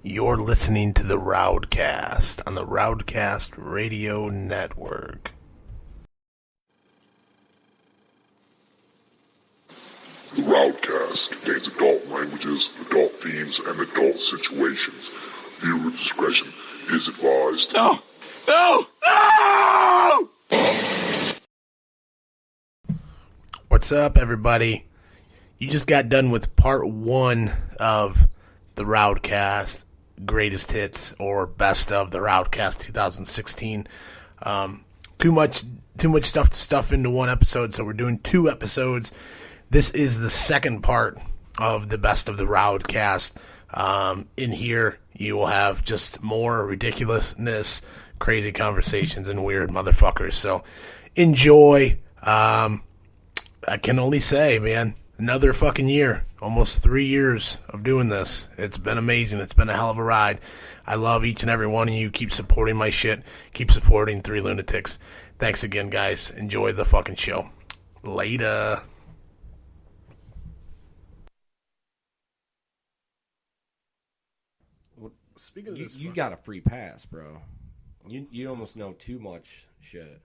You're listening to the RowdCAST on the RowdCAST Radio Network. The RowdCAST contains adult languages, adult themes, and adult situations. Viewer discretion is advised. No! No! No! What's up, everybody? You just got done with part one of the RowdCAST Greatest Hits or Best of the RowdCAST 2016. Too much stuff to stuff into one episode, so we're doing two episodes. This is the second part of the Best of the RowdCAST. In here, you will have just more ridiculousness, crazy conversations, and weird motherfuckers. So enjoy. I can only say, man, another fucking year. Almost 3 years of doing this. It's been amazing. It's been a hell of a ride. I love each and every one of you. Keep supporting my shit. Keep supporting Three Lunatics. Thanks again, guys. Enjoy the fucking show. Later. Speaking of this, you got a free pass, bro. You almost know too much shit.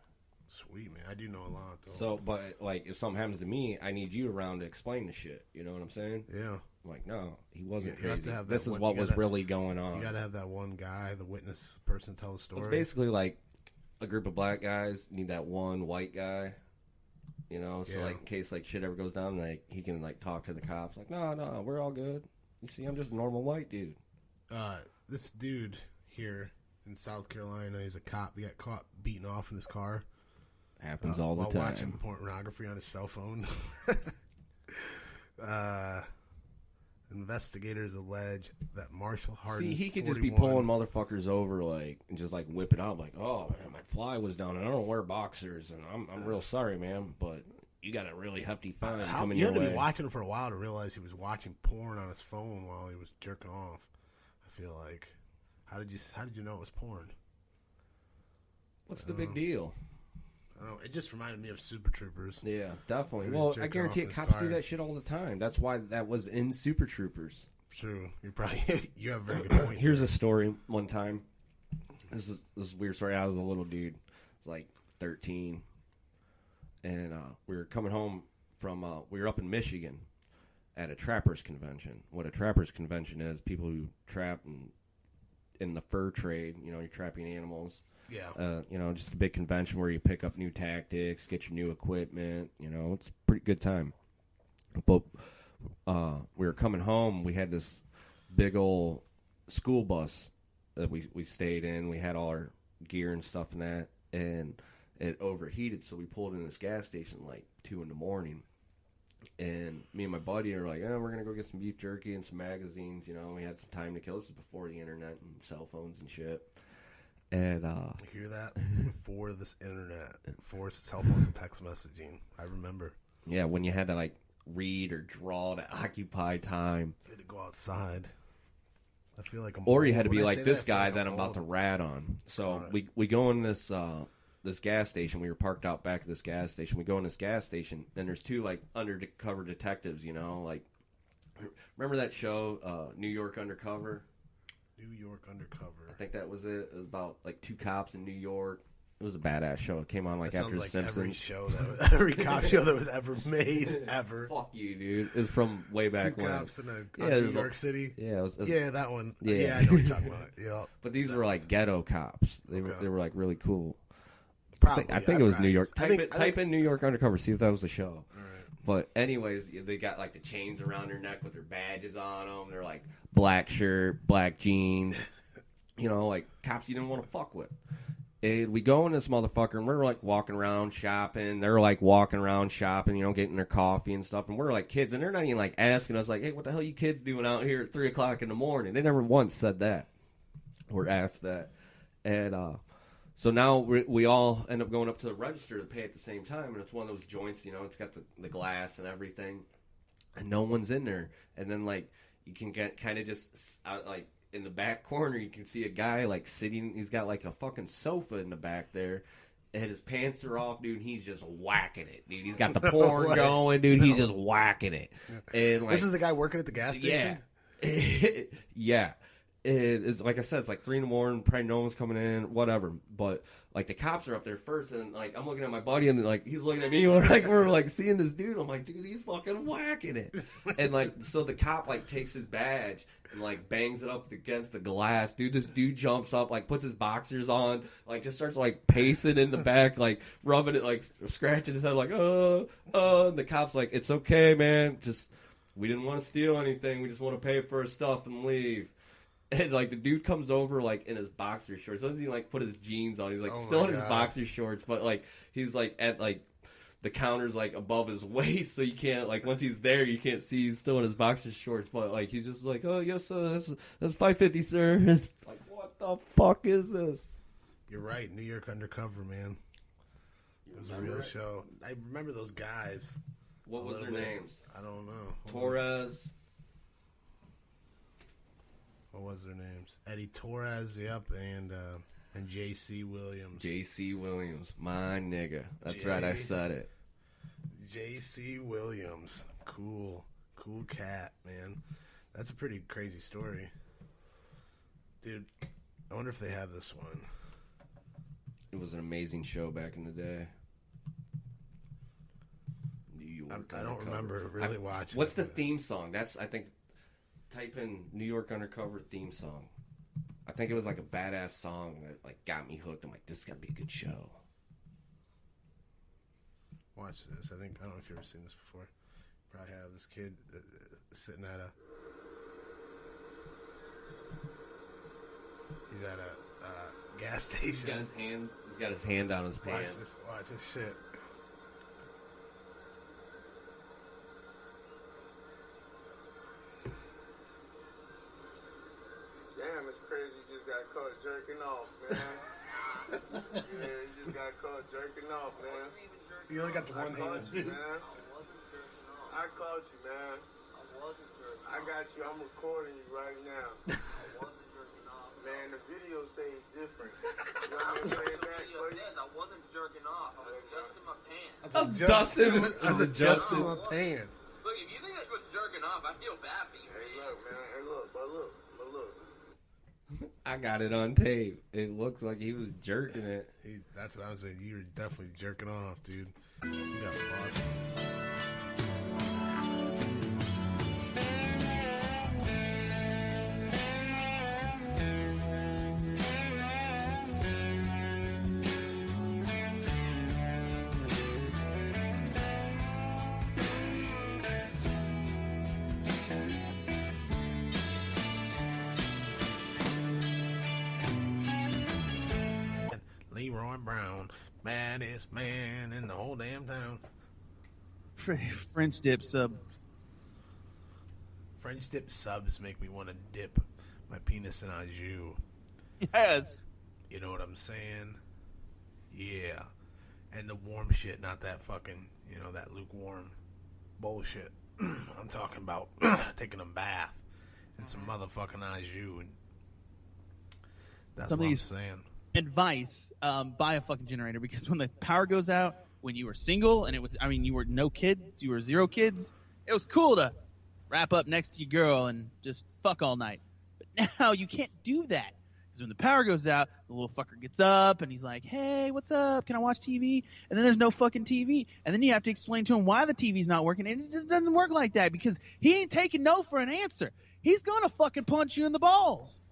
Sweet, man. I do know a lot, though. So, but, like, if something happens to me, I need you around to explain the shit. You know what I'm saying? Yeah. I'm like, no, he wasn't You have crazy. to have This that is one- what was really going on. You got to have that one guy, the witness person, tell the story. It's basically like a group of black guys need that one white guy. You know, so, Yeah. like, in case, like, shit ever goes down, like, he can, like, talk to the cops. Like, no, we're all good. You see, I'm just a normal white dude. This dude here in South Carolina, he's a cop. He got caught beating off in his car. Happens all the while time. watching pornography on his cell phone. Investigators allege that Marshall Harden. See, he could just 41, be pulling motherfuckers over, like, and just like whip it out, like, oh man, my fly was down, and I don't wear boxers, and I'm real sorry, man, but you got a really hefty fine coming you your had to way. be watching for a while to realize he was watching porn on his phone while he was jerking off. I feel like, how did you know it was porn? What's the big deal? I don't know. It just reminded me of Super Troopers. Yeah, definitely. He was Well, I jerking guarantee off it, his cops car. do that shit all the time. That's why that was in Super Troopers. True. You probably you have a very good point. Here's a story. One time, this is a weird story. I was a little dude, I was like 13, and we were coming home from. We were up in Michigan at a trappers convention. What a trappers convention is: people who trap in the fur trade. You know, you're trapping animals. Yeah. You know, just a big convention where you pick up new tactics, get your new equipment. You know, it's a pretty good time. But we were coming home. We had this big old school bus that we stayed in. We had all our gear and stuff in that, and it overheated. So we pulled in this gas station like 2 a.m. And me and my buddy are like, we're gonna go get some beef jerky and some magazines. You know, we had some time to kill. This is before the internet and cell phones and shit. And You hear that? Before this internet, before cell phone and text messaging, I remember. yeah, when you had to like read or draw to occupy time, You had to go outside. I feel like I'm or old. you had to be When I like say this that, I guy feel that I'm like about old. to rat on. So Right. we go in this this gas station. We were parked out back of this gas station. We go in this gas station, and there's two like undercover detectives. You know, like remember that show New York Undercover? New York Undercover. I think that was it. It was about like two cops in New York. It was a badass show. It came on like That after sounds The like Simpsons. every show that every cop show that was ever made ever. Fuck you, dude. It's from way back Two when. cops in Yeah, New there's York City. Yeah, it was, Yeah, that one. Yeah. Yeah, I know what you're talking about. Yeah, but these were like ghetto cops. They Okay. were like really cool. probably. I think it was New York. I think- Type in New York Undercover. See if that was the show. All right. But anyways, they got like the chains around their neck with their badges on them. They're like black shirt, black jeans. You know, like cops you didn't want to fuck with. And we go in this motherfucker, and we're like walking around shopping. They're like walking around shopping, you know, getting their coffee and stuff. And we're like kids, and they're not even like asking us, like, "Hey, what the hell are you kids doing out here at 3:00 in the morning?" They never once said that or asked that. And so now we all end up going up to the register to pay at the same time, and it's one of those joints, you know, it's got the glass and everything, and no one's in there. And then like you can get kind of just out, like. In the back corner, you can see a guy, like, sitting. He's got, like, a fucking sofa in the back there. And his pants are off, dude. He's just whacking it, dude. He's got the porn going, dude. He's just whacking it. And, like, This was the guy working at the gas station? yeah. Yeah. it's like I said, it's like 3 in the morning, probably no one's coming in, whatever. But like the cops are up there first, and like I'm looking at my buddy, and like he's looking at me, and we're like seeing this dude. I'm like, dude, he's fucking whacking it. And like, so the cop like takes his badge and like bangs it up against the glass. This dude jumps up, like puts his boxers on, like just starts like pacing in the back, like rubbing it, like scratching his head, like And the cop's like, it's okay, man. Just we didn't want to steal anything. We just want to pay for his stuff and leave. And, like, the dude comes over, like, in his boxer shorts. Doesn't he, like, put his jeans on? He's, like, still in his boxer shorts. But, like, he's, like, at, like, the counter's, like, above his waist. So you can't, like, once he's there, you can't see he's still in his boxer shorts. But, like, he's just like, oh, yes, that's $5.50, sir. It's like, what the fuck is this? You're right. New York Undercover, man. It was a real show. I remember those guys. What was their names? I don't know. Torres. What was their names? Eddie Torres, yep, and J.C. Williams. J.C. Williams, my nigga. That's right, I said it. J.C. Williams. Cool cat, man. That's a pretty crazy story. Dude, I wonder if they have this one. It was an amazing show back in the day. New York I don't remember really watching. What's the theme song? That's, I think... Type in New York Undercover theme song. I think it was like a badass song that like got me hooked. I'm like, this is gonna be a good show. Watch this. I don't know if you've ever seen this before. Probably have this kid sitting at he's at a gas station. He's got his hand on his pants. Watch this shit. Damn, it's crazy you just got caught jerking off, man. Yeah, you just got caught jerking off, man. You only got the one hand. You, man. I caught you, man. I got you. I'm recording you right now. Man, the video says different. You want me to play it back for you? I wasn't jerking off. I was adjusting my pants. I was adjusting my pants. Look, if you think that's what's jerking off, I feel bad for you. Hey, look, man. Hey, look. But look. I got it on tape. It looks like he was jerking it. That's what I was saying. You were definitely jerking off, dude. You got lost. Leroy Brown, baddest man in the whole damn town. French dip sub. French dip subs make me want to dip my penis in au jus. Yes. You know what I'm saying? Yeah. And the warm shit, not that fucking, that lukewarm bullshit. I'm talking about taking a bath in some motherfucking au jus. And that's what I'm saying. Advice, buy a fucking generator, because when the power goes out, when you were single and you were no kids, you were 0 kids, it was cool to wrap up next to your girl and just fuck all night. But now you can't do that, because when the power goes out, the little fucker gets up and he's like, hey, what's up? Can I watch TV? And then there's no fucking TV. And then you have to explain to him why the TV's not working. And it just doesn't work like that, because he ain't taking no for an answer. He's gonna fucking punch you in the balls.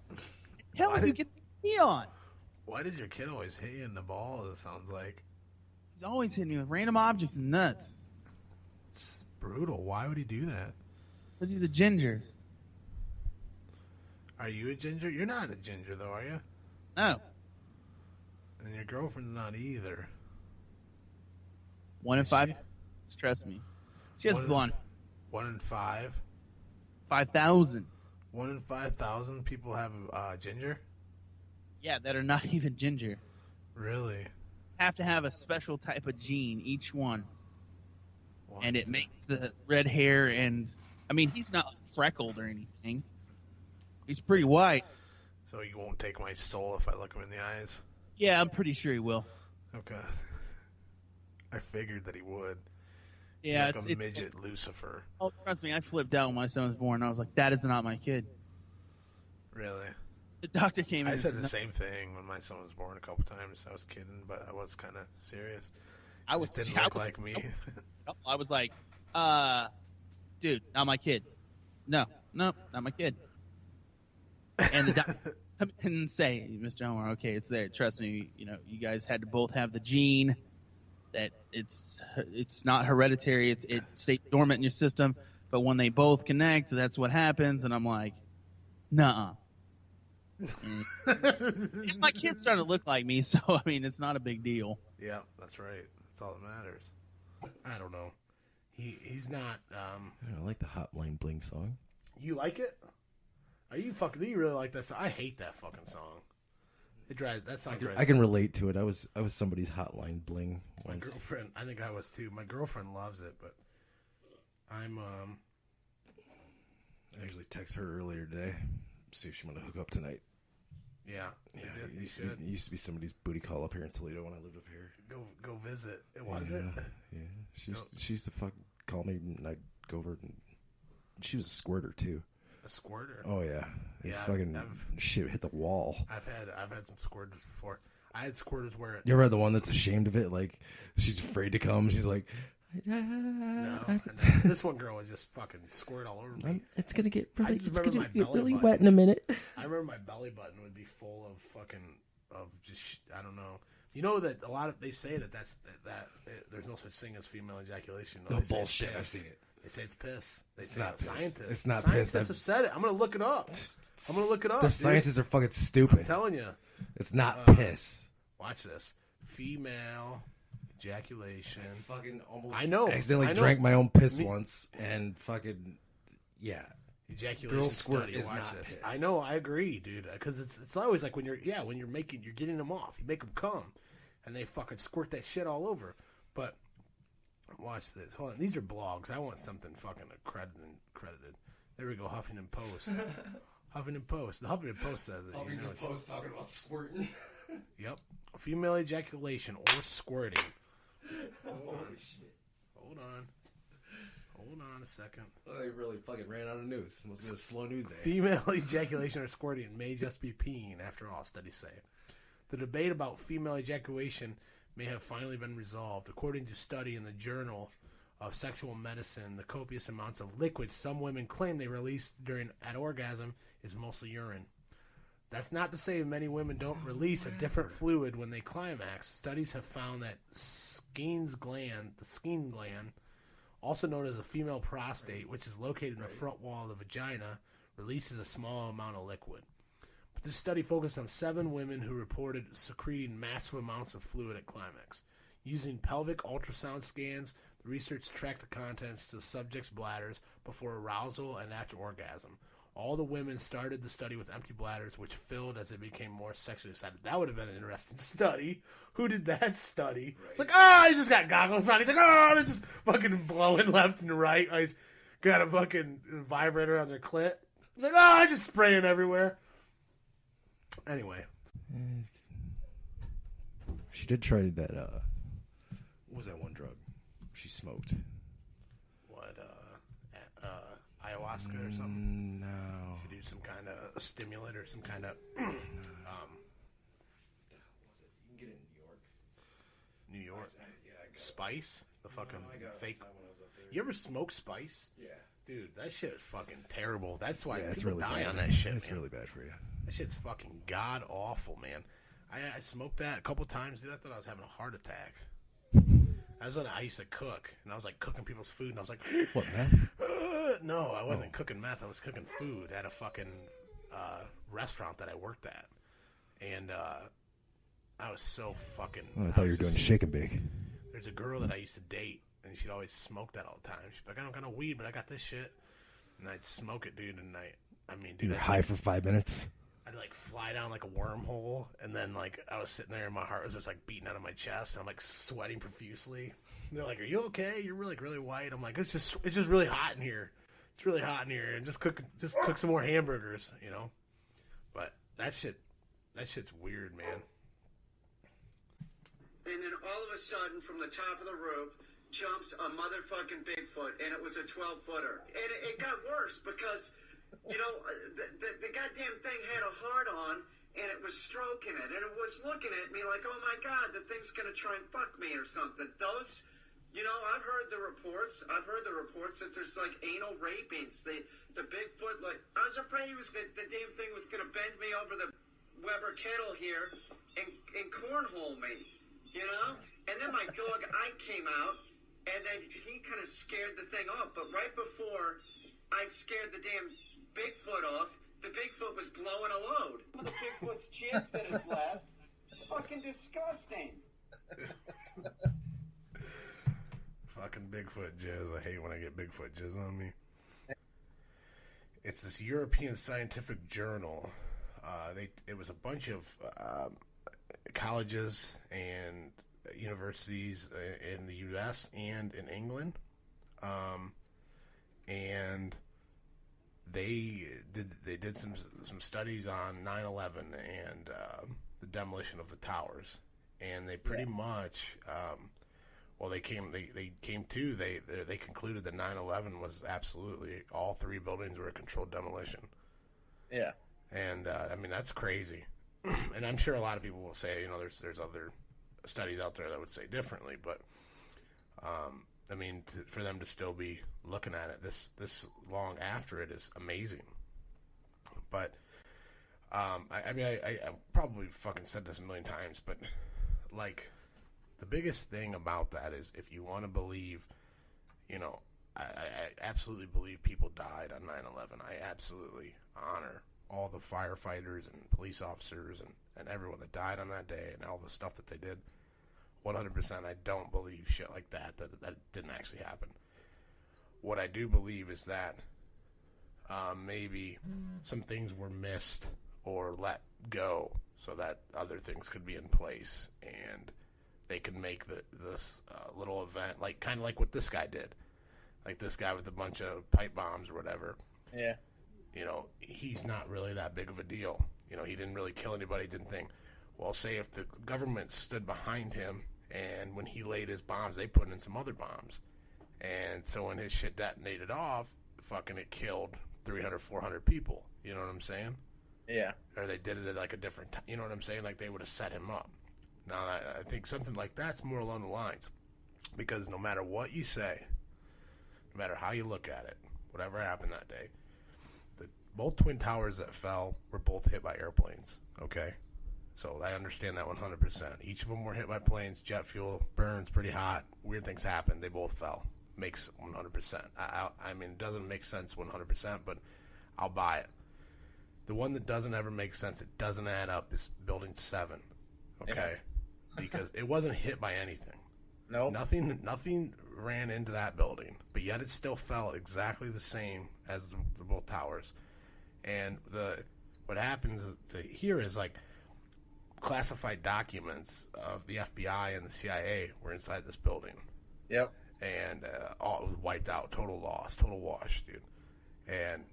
Hell, if you get the TV on. Why does your kid always hit you in the balls, it sounds like? He's always hitting me with random objects and nuts. It's brutal. Why would he do that? Because he's a ginger. Are you a ginger? You're not a ginger, though, are you? No. And your girlfriend's not either. 1 in 5. Trust me. She has blonde. 1 in 5? 5,000. 1 in 5,000 people have ginger? Yeah, that are not even ginger. Really? Have to have a special type of gene, each one. What? And it makes the red hair and... I mean, he's not freckled or anything. He's pretty white. So you won't take my soul if I look him in the eyes? Yeah, I'm pretty sure he will. Okay. I figured that he would. Yeah, He's like a midget Lucifer. Oh, trust me, I flipped out when my son was born. I was like, that is not my kid. Really? The doctor came in. I said the same thing when my son was born a couple times. I was kidding, but I was kind of serious. I was Just didn't look like me. I was like, dude, not my kid. No, not my kid. And the doctor come in and say, Mr. Elmore, okay, it's there. Trust me, you guys had to both have the gene. That it's not hereditary. It stays dormant in your system. But when they both connect, that's what happens. And I'm like, nuh-uh. And my kids started to look like me, so I mean, it's not a big deal. Yeah, that's right. That's all that matters. I don't know. He's not. I like the Hotline Bling song. You like it? Do you really like that song? I hate that fucking song. It drives. That song drives. I can relate to it. I was somebody's Hotline Bling My once. girlfriend. I think I was too. My girlfriend loves it, but I'm. I actually texted her earlier today. See if she want to hook up tonight. Yeah. Yeah, it used to be somebody's booty call up here in Toledo when I lived up here. Go visit. Was it? Yeah. She used to call me and I'd go over and she was a squirter too. A squirter. Oh yeah. Yeah, Fucking shit hit the wall. I've had some squirters before. I had squirters where You ever had the one that's ashamed of it? Like she's afraid to come. She's like, no. This one girl would just fucking squirt all over me. It's gonna get I really, just it's remember gonna my get belly really button. wet in a minute. I remember my belly button would be full of fucking just I don't know. You know that they say that there's no such thing as female ejaculation. No, No bullshit. I've seen it. They say it's piss. It's not piss. Scientists. It's not Scientists piss. have said it. I'm gonna look it up. The Dude. scientists are fucking stupid. I'm telling you. It's not piss. Watch this. Female ejaculation. Fucking almost. I know. Accidentally drank my own piss once, and fucking yeah. Ejaculation Girl squirt study. is Watch not this. piss. I know. I agree, dude. Because it's always like when you're getting them off. You make them come, and they fucking squirt that shit all over. But watch this. Hold on. These are blogs. I want something fucking credited. There we go. Huffington Post. Huffington Post. The Huffington Post says it. Huffington Post talking about squirting. Yep. Female ejaculation or squirting. Holy shit. Hold on a second. They really fucking ran out of news. Must be a slow news day. Female ejaculation or squirting may just be peeing, after all, studies say. The debate about female ejaculation may have finally been resolved. According to a study in the Journal of Sexual Medicine, the copious amounts of liquids some women claim they release at orgasm is mostly urine. That's not to say many women don't release a different fluid when they climax. Studies have found that the Skene's gland, also known as the female prostate, which is located in the front wall of the vagina, releases a small amount of liquid. But this study focused on 7 women who reported secreting massive amounts of fluid at climax. Using pelvic ultrasound scans, the research tracked the contents to the subjects' bladders before arousal and after orgasm. All the women started the study with empty bladders, which filled as they became more sexually excited. That would have been an interesting study. Who did that study? Right. It's like, he just got goggles on. He's like, they're just fucking blowing left and right. He's got a fucking vibrator on their clit. He's like, I'm just spraying everywhere. Anyway. She did try that, what was that one drug she smoked? What, ayahuasca or something? No. She do some kind of stimulant or some kind of What the hell was it? You can get it in New York. New York Yeah, I got spice. The fucking I got it fake. one time when I was up there. You ever smoke spice? Yeah. Dude, that shit is fucking terrible. That's why it's people really die bad. on that shit. It's man. really bad for you. That shit's fucking god awful, man. I smoked that a couple times, dude. I thought I was having a heart attack. That's when I used to cook, and I was like cooking people's food, and I was like, What, meth? no, I wasn't cooking meth. I was cooking food at a fucking restaurant that I worked at, and I was so fucking. Oh, I thought you were doing shake and bake. There's a girl that I used to date, and she'd always smoke that all the time. She'd be like, I don't got no weed, but I got this shit, and I'd smoke it, dude. And dude, You were I'd high for 5 minutes. I'd like fly down like a wormhole, and then like I was sitting there, and my heart was just like beating out of my chest, and I'm like sweating profusely. And they're like, "Are you okay? You're really white." I'm like, "It's just really hot in here. It's really hot in here, and just cook some more hamburgers, you know." But that shit's weird, man. And then all of a sudden, from the top of the roof, jumps a motherfucking Bigfoot, and it was a 12-footer. And it got worse because You know, the goddamn thing had a heart on, and it was stroking it, and it was looking at me like, oh my God, the thing's gonna try and fuck me or something. Those, you know, I've heard the reports that there's like anal rapings. The Bigfoot, like, I was afraid the damn thing was gonna bend me over the Weber kettle here and cornhole me, you know? And then my dog Ike came out, and then he kind of scared the thing off. But right before Ike scared the damn Bigfoot off, the Bigfoot was blowing a load. Some of the Bigfoot's jizz that is left is fucking disgusting. Fucking Bigfoot jizz. I hate when I get Bigfoot jizz on me. It's this European scientific journal. It was a bunch of colleges and universities in the U.S. and in England, and they did some studies on 9/11 and the demolition of the towers, and they pretty much they concluded that 9/11 was absolutely, all three buildings were a controlled demolition. Yeah. And I mean, that's crazy. And I'm sure a lot of people will say, you know, there's other studies out there that would say differently, but I mean, for them to still be looking at it this long after it is amazing. But I mean, I probably fucking said this a million times, but like, the biggest thing about that is, if you want to believe, you know, I absolutely believe people died on 9/11. I absolutely honor all the firefighters and police officers and everyone that died on that day and all the stuff that they did. 100%, I don't believe shit like that didn't actually happen. What I do believe is that maybe some things were missed or let go so that other things could be in place, and they could make this little event, like kind of like what this guy did. Like this guy with a bunch of pipe bombs or whatever. Yeah. You know, he's not really that big of a deal. You know, he didn't really kill anybody, didn't think. Well, say if the government stood behind him, and when he laid his bombs, they put in some other bombs. And so when his shit detonated off, fucking it killed 300, 400 people. You know what I'm saying? Yeah. Or they did it at like a different time. You know what I'm saying? Like they would have set him up. Now, I think something like that's more along the lines. Because no matter what you say, no matter how you look at it, whatever happened that day, both Twin Towers that fell were both hit by airplanes, okay? So I understand that 100%. Each of them were hit by planes, jet fuel, burns, pretty hot, weird things happened, they both fell. Makes 100%. I mean, it doesn't make sense 100%, but I'll buy it. The one that doesn't ever make sense, it doesn't add up, is Building 7, okay? Because it wasn't hit by anything. No. Nothing ran into that building, but yet it still fell exactly the same as the both towers. And what happens here is, like, classified documents of the FBI and the CIA were inside this building. Yep. And all wiped out, total loss, total wash, dude. And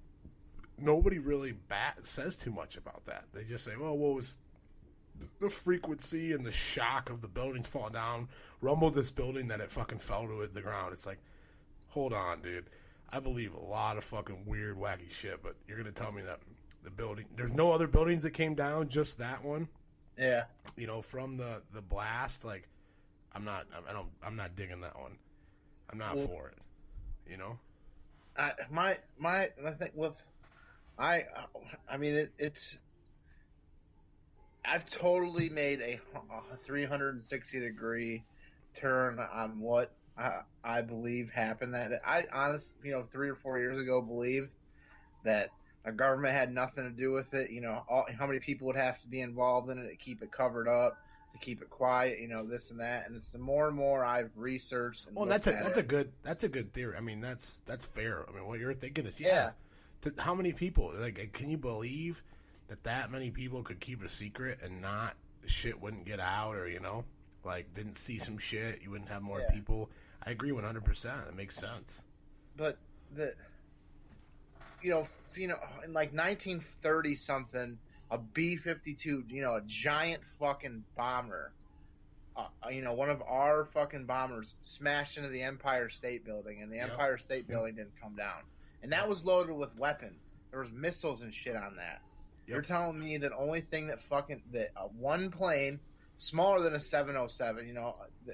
nobody really says too much about that. They just say, well, what was the frequency and the shock of the buildings falling down rumbled this building that it fucking fell to the ground. It's like, hold on, dude. I believe a lot of fucking weird, wacky shit, but you're gonna tell me that the building, there's no other buildings that came down, just that one? Yeah. You know, from the blast, like, I'm not digging that one. I'm not for it. You know? I think it's I've totally made a 360-degree turn on what I believe happened. That I honestly, 3 or 4 years ago, believed that our government had nothing to do with it. You know, how many people would have to be involved in it to keep it covered up, to keep it quiet. You know, this and that. And it's the more and more I've researched. And that's a good theory. I mean, that's fair. I mean, what you're thinking is how many people? Like, can you believe that many people could keep a secret and not shit wouldn't get out, or like didn't see some shit, you wouldn't have more people? I agree 100%. It makes sense. But in like 1930 something, a B-52, a giant fucking bomber, one of our fucking bombers smashed into the Empire State Building, and the Empire State Building didn't come down, and that was loaded with weapons. There was missiles and shit on that. Yep. You're telling me that only thing that one plane smaller than a 707,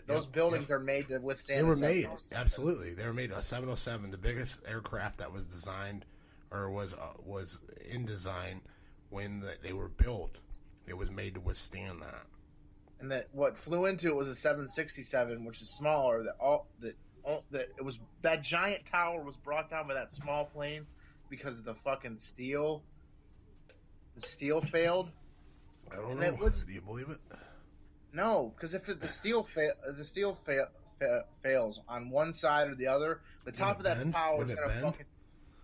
those buildings are made to withstand. They were made, absolutely. They were made a 707, the biggest aircraft that was designed or was in design when they were built. It was made to withstand that. And that what flew into it was a 767, which is smaller. That giant tower was brought down by that small plane because of the fucking steel. The steel failed. I don't know. Do you believe it? No, because if the steel fails on one side or the other, the top of that tower is gonna fucking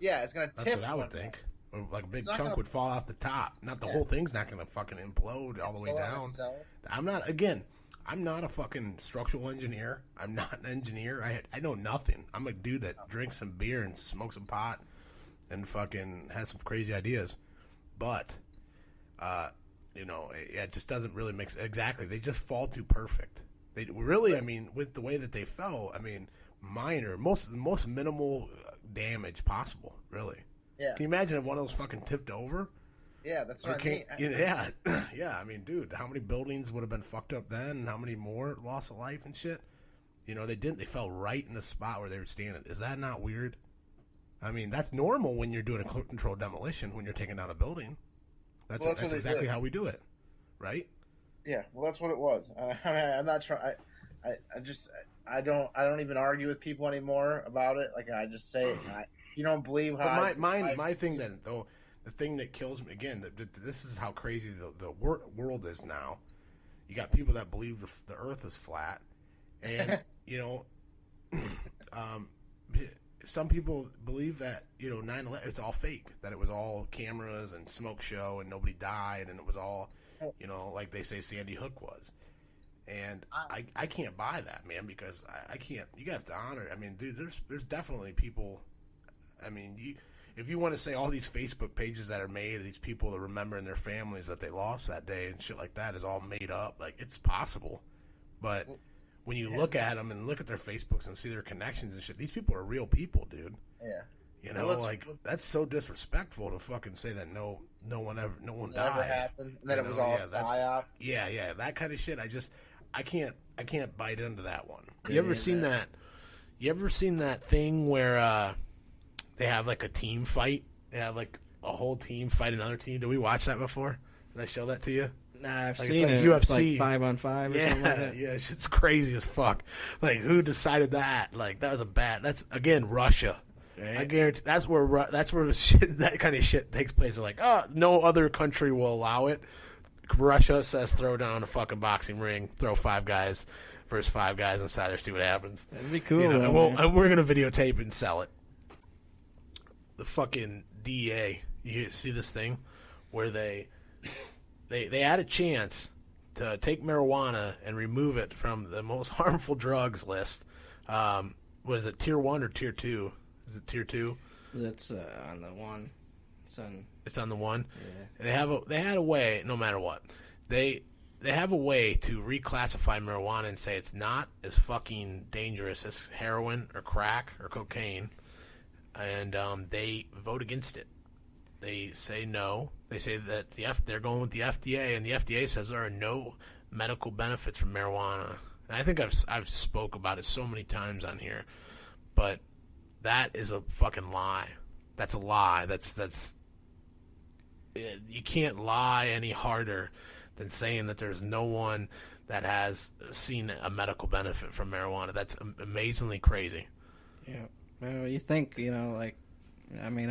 it's gonna tip. That's what I would think. Like a big chunk would fall off the top. Not the whole thing's not gonna fucking implode all the way down. I'm not a fucking structural engineer. I'm not an engineer. I know nothing. I'm a dude that drinks some beer and smokes some pot and fucking has some crazy ideas. But it just doesn't really make sense. Exactly. They just fall too perfect. They really, with the way that they fell, minor, most minimal damage possible, really. Yeah. Can you imagine if one of those fucking tipped over? Yeah, that's what I mean. Yeah. Yeah, dude, how many buildings would have been fucked up then, and how many more loss of life and shit? They didn't. They fell right in the spot where they were standing. Is that not weird? That's normal when you're doing a controlled demolition, when you're taking down a building. That's exactly how we do it, right? Yeah, well, that's what it was. I'm not trying. I don't even argue with people anymore about it. Like, I just say it. You don't believe how. My thing then, though, the thing that kills me again. This is how crazy the world is now. You got people that believe the Earth is flat, and some people believe that 9/11 it's all fake, that it was all cameras and smoke show and nobody died and it was all like they say Sandy Hook was. And I can't buy that, man, because I can't. You have to honor it. Dude, there's definitely people. If you want to say all these Facebook pages that are made of these people that remembering their families that they lost that day and shit like that is all made up, like, it's possible, but when you look at them and look at their Facebooks and see their connections and shit, these people are real people, dude. Yeah. That's so disrespectful to fucking say that no one died. Never happened. And then it was all psyop. Yeah, that kind of shit. I can't bite into that one. You ever seen that? You ever seen that thing where they have like a team fight? They have like a whole team fight another team. Did we watch that before? Did I show that to you? Nah, I've seen it. UFC, like 5-on-5 or something like that. Yeah, it's crazy as fuck. Like, who decided that? Like, that was that's again Russia. Right. I guarantee that's where that kind of shit takes place. They're like, oh, no other country will allow it. Russia says throw down a fucking boxing ring, throw 5 guys versus 5 guys inside there, see what happens. That'd be cool. And we're gonna videotape and sell it. The fucking DEA, you see this thing where they had a chance to take marijuana and remove it from the most harmful drugs list. What is it, Tier 1 or Tier 2? Is it Tier 2? That's on the 1. It's on the 1? Yeah. They had a way, no matter what. They have a way to reclassify marijuana and say it's not as fucking dangerous as heroin or crack or cocaine. And they vote against it. They say no. They say that they're going with the FDA, and the FDA says there are no medical benefits from marijuana. And I think I've spoke about it so many times on here, but that is a fucking lie. That's a lie. That's you can't lie any harder than saying that there's no one that has seen a medical benefit from marijuana. That's amazingly crazy. Yeah. Well, you think, I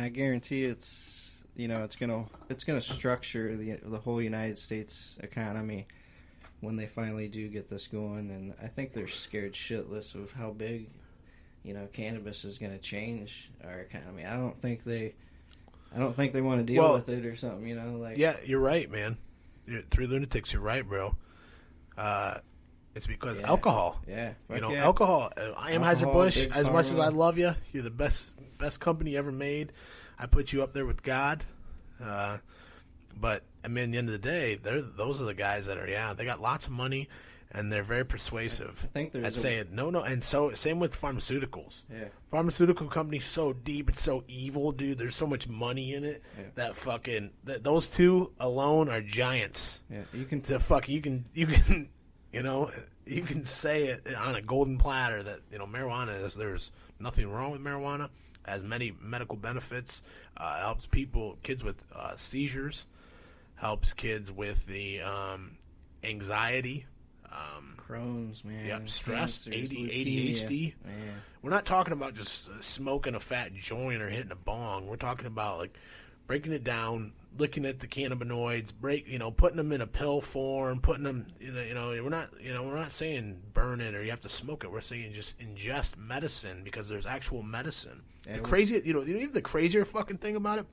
guarantee it's gonna structure the whole United States economy when they finally do get this going, and I think they're scared shitless of how big, cannabis is gonna change our economy. I don't think they want to deal with it or something, Yeah, you're right, man. 3 lunatics, you're right, bro. It's because alcohol. Yeah. Alcohol. Anheuser-Busch, as much as I love you, you're the best company ever made. I put you up there with God. But, at the end of the day, those are the guys that are, they got lots of money, and they're very persuasive. I think there's at saying no, and so same with pharmaceuticals. Yeah. Pharmaceutical companies so deep, it's so evil, dude. There's so much money in it that those two alone are giants. Yeah, you can you can say it on a golden platter that marijuana is. There's nothing wrong with marijuana. Has many medical benefits. Helps kids with seizures. Helps kids with the anxiety. Crohn's, man. Yep, stress, Cancers, ADHD. Man. We're not talking about just smoking a fat joint or hitting a bong. We're talking about like breaking it down, looking at the cannabinoids, putting them in a pill form, putting them, we're not saying burn it or you have to smoke it. We're saying just ingest medicine because there's actual medicine. Yeah, Even the crazier fucking thing about it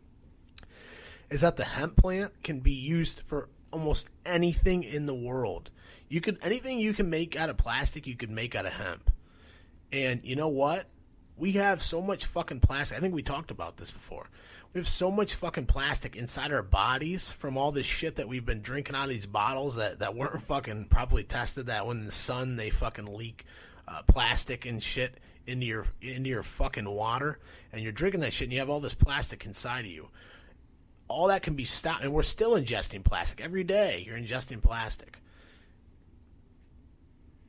is that the hemp plant can be used for almost anything in the world. Anything you can make out of plastic, you could make out of hemp. And you know what? We have so much fucking plastic. I think we talked about this before. We have so much fucking plastic inside our bodies from all this shit that we've been drinking out of these bottles that weren't fucking properly tested, that when in the sun they fucking leak plastic and shit into your fucking water, and you're drinking that shit and you have all this plastic inside of you. All that can be stopped, and we're still ingesting plastic. Every day you're ingesting plastic.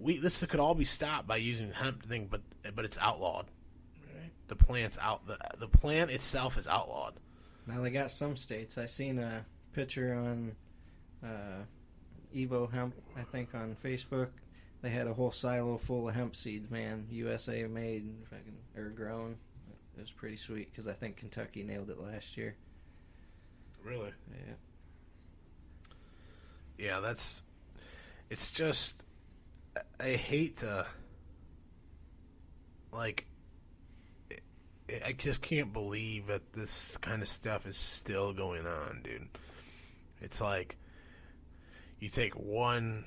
This could all be stopped by using hemp thing, but it's outlawed. Right. The plant's out. The plant itself is outlawed. Now they got some states. I seen a picture on Evo Hemp, I think, on Facebook. They had a whole silo full of hemp seeds, man. USA made, or grown. It was pretty sweet because I think Kentucky nailed it last year. Really? Yeah. Yeah, it's just, I hate to, I just can't believe that this kind of stuff is still going on, dude. It's like, you take one,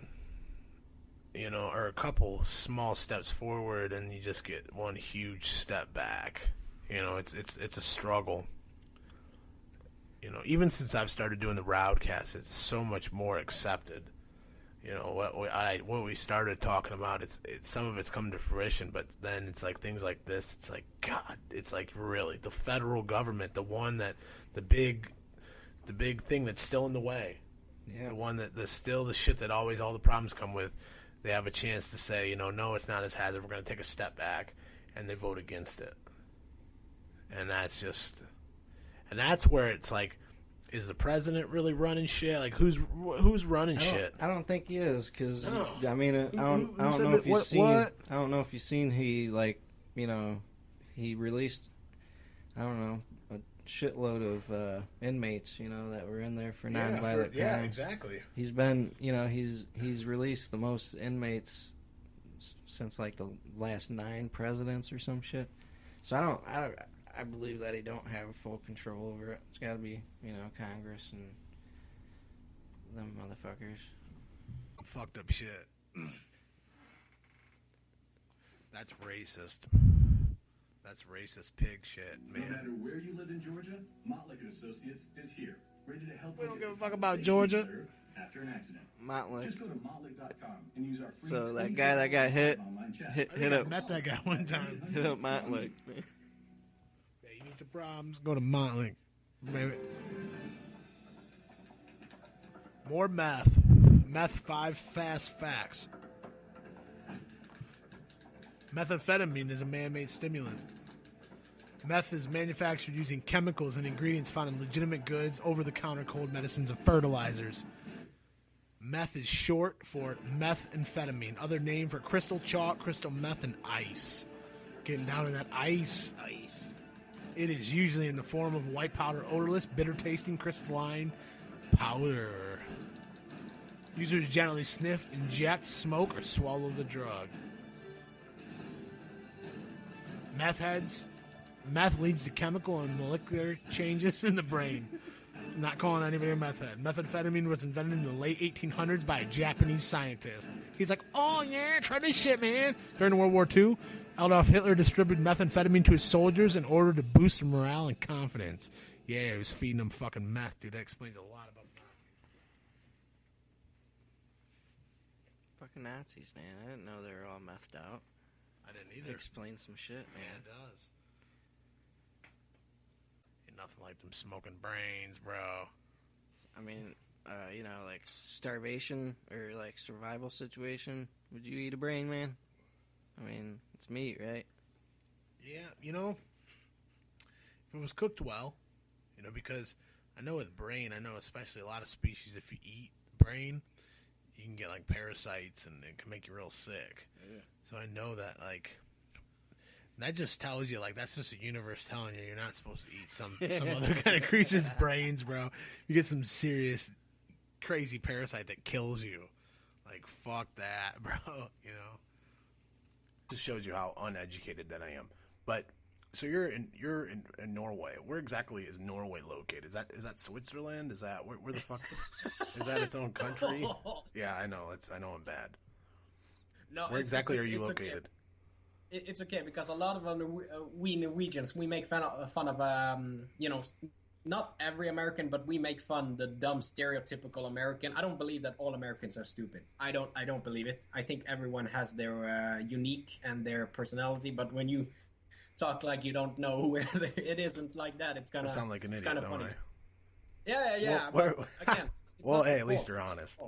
or a couple small steps forward and you just get one huge step back. It's a struggle. Even since I've started doing the RowdCAST, it's so much more accepted. What we started talking about, it's some of it's come to fruition, but then it's like things like this. It's like, God, it's like really the federal government, the one that the big thing that's still in the way, the one that's still the shit that always all the problems come with. They have a chance to say, no, it's not as hazard. We're going to take a step back, and they vote against it, and that's where it's like, is the president really running shit? Like, who's running shit? I don't think he is, because No. I mean, I don't know if you've seen. I don't know if you've seen. He he released, I don't know, a shitload of inmates, that were in there for nonviolent crimes. Yeah, exactly. He's been, he's released the most inmates since like the last 9 presidents or some shit. So I believe that he don't have full control over it. It's got to be, Congress and them motherfuckers. Fucked up shit. That's racist. That's racist pig shit, man. No matter where you live in Georgia, Motley & Associates is here, ready to help. We don't give a fuck about Georgia. After an accident, Motley. just go to motley.com and use our free. So that guy that got hit up. I met that guy one time. Hit up Motley. You need some problems? Go to Motley, baby. More meth. Meth 5 fast facts. Methamphetamine is a man-made stimulant. Meth is manufactured using chemicals and ingredients found in legitimate goods, over-the-counter cold medicines, and fertilizers. Meth is short for methamphetamine, other name for crystal chalk, crystal meth, and ice. Getting down to that ice. It is usually in the form of white powder, odorless, bitter-tasting, crystalline powder. Users generally sniff, inject, smoke, or swallow the drug. Meth leads to chemical and molecular changes in the brain. I'm not calling anybody a meth head. Methamphetamine was invented in the late 1800s by a Japanese scientist. He's like, oh yeah, try this shit, man. During World War II, Adolf Hitler distributed methamphetamine to his soldiers in order to boost their morale and confidence. Yeah, he was feeding them fucking meth, dude. That explains a lot about Fucking Nazis, man. I didn't know they were all methed out. I didn't either. Explain some shit, man. Yeah, it does. Ain't nothing like them smoking brains, bro. I mean, like starvation or like survival situation. Would you eat a brain, man? I mean, it's meat, right? Yeah, if it was cooked well, because I know with brain, especially a lot of species, if you eat brain, you can get like parasites and it can make you real sick. Yeah. So I know that that just tells you that's just the universe telling you you're not supposed to eat some other kind of creature's brains, bro. You get some serious crazy parasite that kills you. Fuck that, bro. Just shows you how uneducated that I am. But so you're in Norway. Where exactly is Norway located? Is that Switzerland? Is that where the fuck is that its own country? Yeah, I know. I know I'm bad. No, where exactly are you located? Okay. It's okay because a lot of we Norwegians we make fun of not every American, but we make fun the dumb stereotypical American. I don't believe that all Americans are stupid. I don't believe it. I think everyone has their unique and their personality. But when you talk like you don't know where it isn't like that, it's gonna sound like an idiot. Kind of don't funny. I? Yeah. Well, again, well, hey, at least you're honest.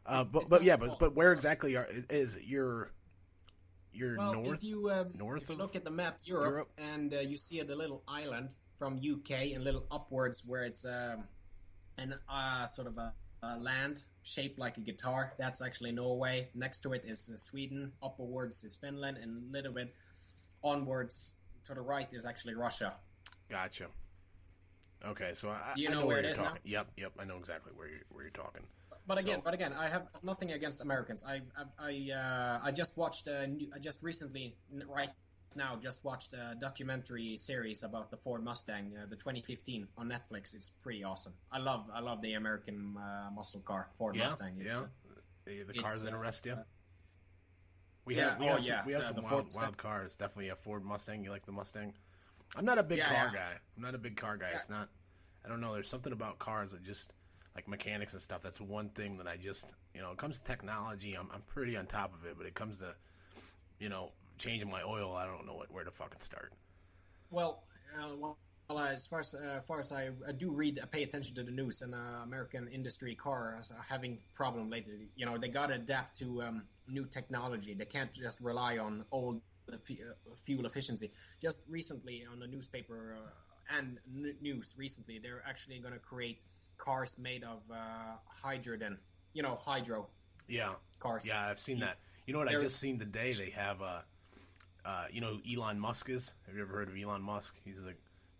But where exactly is it? You're north. If you look at the map, Europe. And you see the little island from UK and little upwards where it's sort of a land shaped like a guitar. That's actually Norway. Next to it is Sweden. Upwards is Finland, and a little bit onwards to the right is actually Russia. Gotcha. Okay, so I know know where you're it is talking. now? Yep. I know exactly where you're talking. But again, I have nothing against Americans. I just watched watched a documentary series about the Ford Mustang, the 2015 on Netflix. It's pretty awesome. I love the American muscle car Ford Mustang. The cars that interest you. We have some wild cars. Definitely a Ford Mustang. You like the Mustang? I'm not a big car guy. I'm not a big car guy. It's not. I don't know. There's something about cars that just like mechanics and stuff. That's one thing that I just it comes to technology. I'm pretty on top of it, but it comes to changing my oil, I don't know where to fucking start. Well, as far as I do pay attention to the news, and American industry cars are having problem lately. They got to adapt to new technology. They can't just rely on old fuel efficiency. Just recently on the newspaper and news recently, they're actually going to create cars made of hydrogen. Hydro. Yeah. Cars. Yeah, I've seen that. You know what I just seen today? They have who Elon Musk is? Have you ever heard of Elon Musk? He's the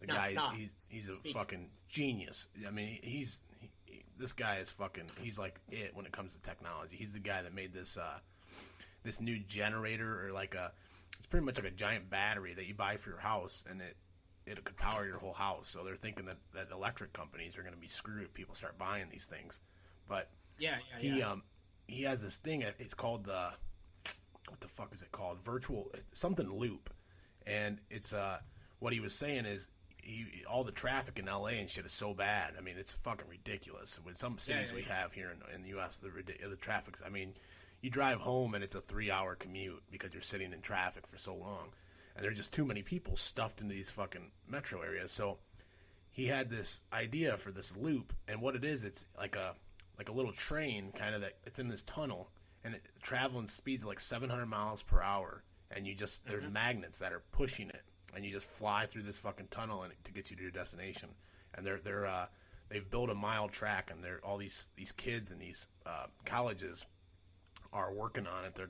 guy. No. He's a fucking genius. I mean, this guy is fucking. He's like it when it comes to technology. He's the guy that made this this new generator it's pretty much like a giant battery that you buy for your house, and it could power your whole house. So they're thinking that electric companies are going to be screwed if people start buying these things. But he has this thing. It's called what the fuck is it called? Virtual something loop, and it's what he was saying is all the traffic in LA and shit is so bad. I mean, it's fucking ridiculous. With some cities we have here in the U.S., the traffic's. I mean, you drive home and it's a 3-hour commute because you're sitting in traffic for so long, and there's just too many people stuffed into these fucking metro areas. So he had this idea for this loop, and what it is, it's like a little train kind of that it's in this tunnel, and traveling speeds like 700 miles per hour, and you just there's magnets that are pushing it, and you just fly through this fucking tunnel and to get you to your destination. And they've built a mile track, and all these kids and these colleges are working on it. They're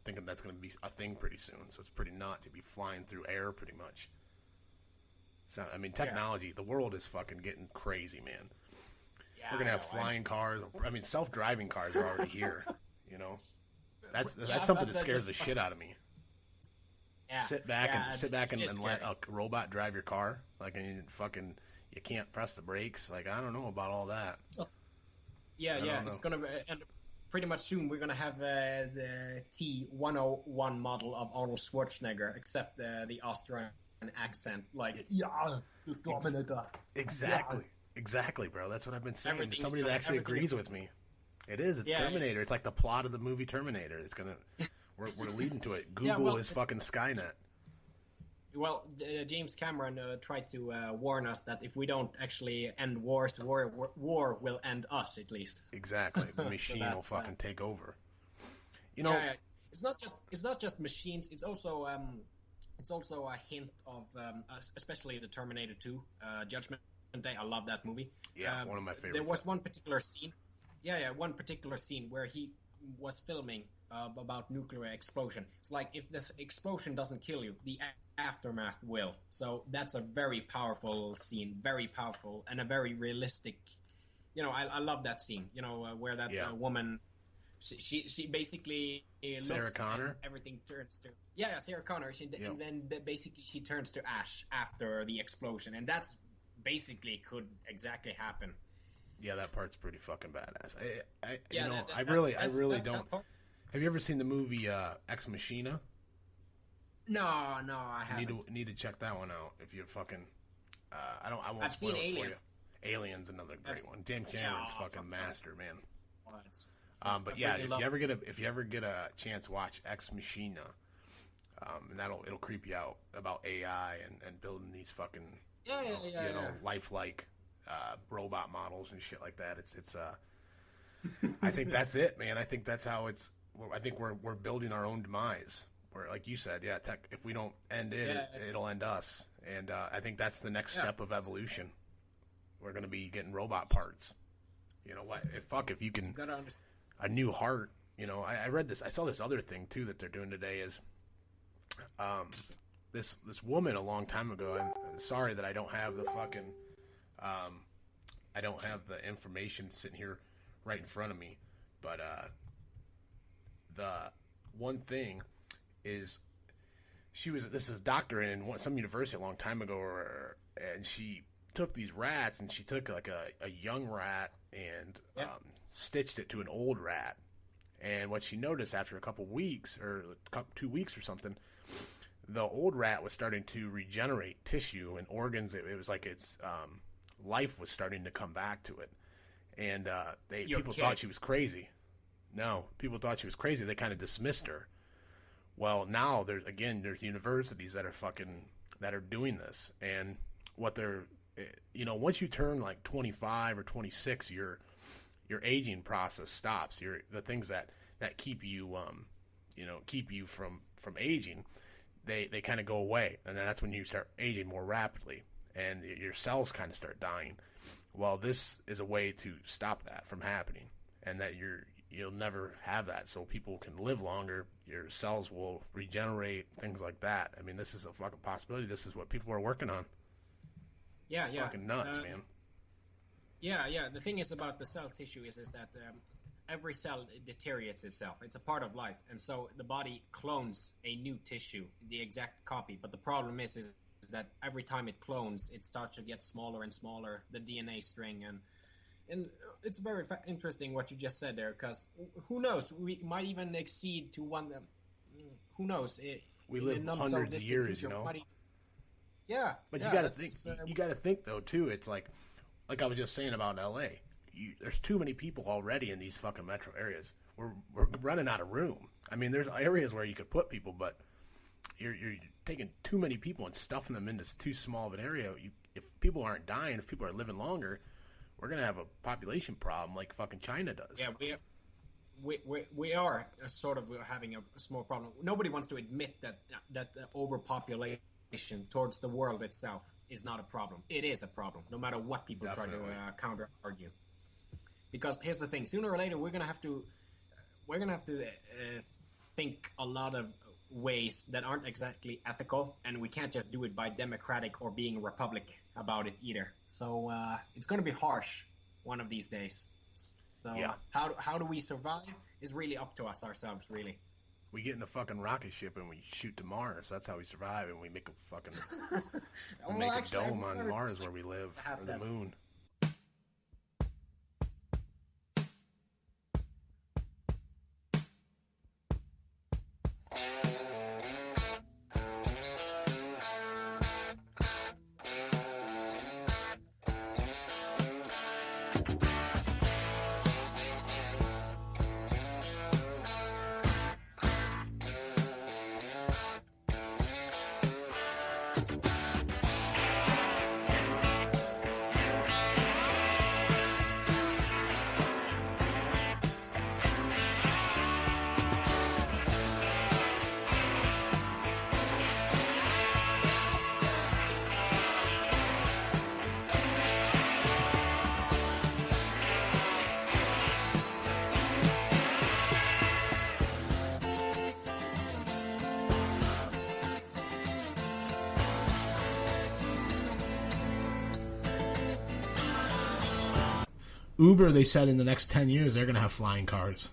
thinking that's gonna be a thing pretty soon. So it's pretty nuts to be flying through air pretty much. So I mean, technology, the world is fucking getting crazy, man. We're gonna have flying cars. I mean, self-driving cars are already here. That's something that scares the shit out of me. Yeah. Sit back and let a robot drive your car. You can't press the brakes. I don't know about all that. Yeah. It's gonna and pretty much soon we're gonna have the T101 model of Arnold Schwarzenegger, except the Austrian accent. Exactly. Exactly, bro. That's what I've been saying. Somebody that actually agrees with me. It is. It's Terminator. It's like the plot of the movie Terminator. It's gonna. We're leading to it. Google is fucking Skynet. Well, James Cameron tried to warn us that if we don't actually end wars, war will end us at least. Exactly. The machine will fucking take over. You know, it's not just machines. It's also a hint of especially the Terminator 2, Judgment Day. I love that movie. Yeah, one of my favorites. There was one particular scene. One particular scene where he was filming about nuclear explosion. It's like if this explosion doesn't kill you, the aftermath will. So that's a very powerful scene, very powerful, and a very realistic. You know, I love that scene. You know, where that woman, she basically Sarah looks Connor. and everything turns to Sarah Connor. And then basically she turns to ash after the explosion, and that's basically could exactly happen. Yeah, that part's pretty fucking badass. I really don't. Have you ever seen the movie Ex Machina? No, I haven't. Need to check that one out if you're fucking. I won't I've spoil seen it Alien. for you. Alien's another great one. James Cameron's fucking master, man. But yeah, if you ever get a chance, watch Ex Machina, and it'll creep you out about AI and building these fucking lifelike robot models and shit like that. It's I think that's it, man. I think that's how it's. I think we're building our own demise. Where, like you said, tech. If we don't end it, it'll end us. And I think that's the next step of evolution. We're going to be getting robot parts. You know what? If you can, a new heart. You know, I read this. I saw this other thing too that they're doing today is, this woman a long time ago. I'm sorry that I don't have the fucking, I don't have the information sitting here right in front of me, but the one thing is this is a doctor in some university a long time ago, and she took these rats and she took like a young rat and stitched it to an old rat. And what she noticed after a couple weeks or 2 weeks or something, the old rat was starting to regenerate tissue and organs. It was like its life was starting to come back to it. And people thought she was crazy. No, people thought she was crazy. They kind of dismissed her. Well, now there's universities that are doing this, and what they're, once you turn like 25 or 26, your aging process stops. The things that keep you, keep you from aging, they kind of go away, and then that's when you start aging more rapidly, and your cells kind of start dying. Well, this is a way to stop that from happening, and that you'll never have that, so people can live longer. Your cells will regenerate, things like that. I mean, this is a fucking possibility. This is what people are working on. Yeah, it's fucking nuts, man. Yeah. The thing is about the cell tissue is that every cell deteriorates itself. It's a part of life, and so the body clones a new tissue, the exact copy. But the problem is that every time it clones, it starts to get smaller and smaller, the DNA string, and it's very interesting what you just said there, because who knows, we might even exceed to one. Who knows? We live hundreds of years, future, but you got to think. You got to think though too. It's like I was just saying about L.A. There's too many people already in these fucking metro areas. We're running out of room. I mean, there's areas where you could put people, but you're taking too many people and stuffing them into too small of an area. If people aren't dying, if people are living longer, we're gonna have a population problem like fucking China does. Yeah, we are sort of having a small problem. Nobody wants to admit that the overpopulation towards the world itself is not a problem. It is a problem, no matter what people try to counter argue. Because here's the thing: sooner or later, we're gonna have to think a lot of ways that aren't exactly ethical, and we can't just do it by democratic or being republic about it either. So it's going to be harsh one of these days. So how do we survive is really up to us ourselves, really. We get in a fucking rocket ship and we shoot to Mars. That's how we survive, and we make a fucking a dome on Mars where we live, or the moon. Uber, they said in the next 10 years they're going to have flying cars.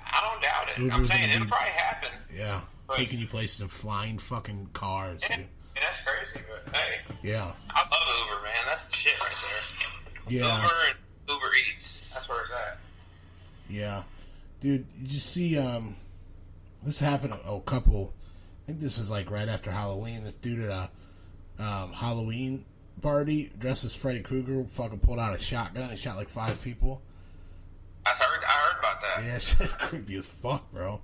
I don't doubt it. Uber's I'm saying gonna it'll be- probably happen. Yeah, But- taking you places in flying fucking cars. Yeah, Dude. that's crazy. But hey, Yeah, I love Uber, man. That's the shit right there. Yeah. Uber and Uber Eats. That's where it's at. yeah. Dude, did you see, this happened a couple, I think this was like right after Halloween. This dude at a Halloween party dressed as Freddy Krueger fucking pulled out a shotgun and shot like 5 people. I heard about that. Yeah, shit's creepy as fuck, bro.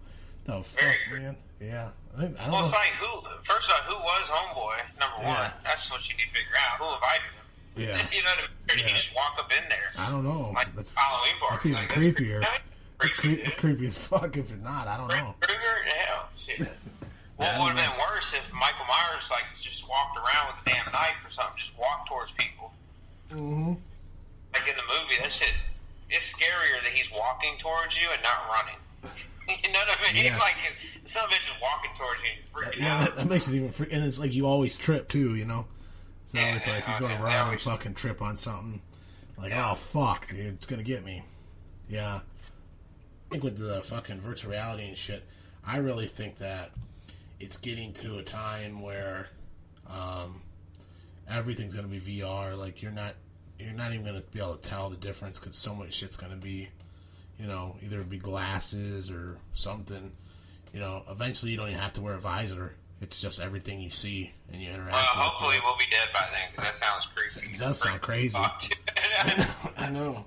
No, fuck, man. Yeah. I don't Well, it's know. like first off, who was Homeboy? Number Yeah. one. That's what you need to figure out. Who invited him? Yeah. You know what I mean? You just walk up in there. I don't know. Like That's Halloween party. That's even Like, creepier. That's It's creepy as fuck if it's not. I don't know. Krueger? Hell, shit. What would have been worse if Michael Myers like just walked around with a damn knife or something, just walked towards people? Mm-hmm. Like in the movie, that shit. It's scarier that he's walking towards you and not running. You know what I mean? Yeah. Like some bitch is walking towards you and freaking Yeah, out. that makes it even and it's like you always trip too, you know? So it's like you go to run and always- fucking trip on something. Like, oh fuck, dude, it's gonna get me. Yeah. I think with the fucking virtual reality and shit, I really think that it's getting to a time where everything's gonna be VR. Like you're not even gonna be able to tell the difference because so much shit's gonna be, you know, either be glasses or something. You know, eventually you don't even have to wear a visor. It's just everything you see and you interact Well, with. hopefully we'll be dead by then because that sounds creepy. It does sound crazy. I know.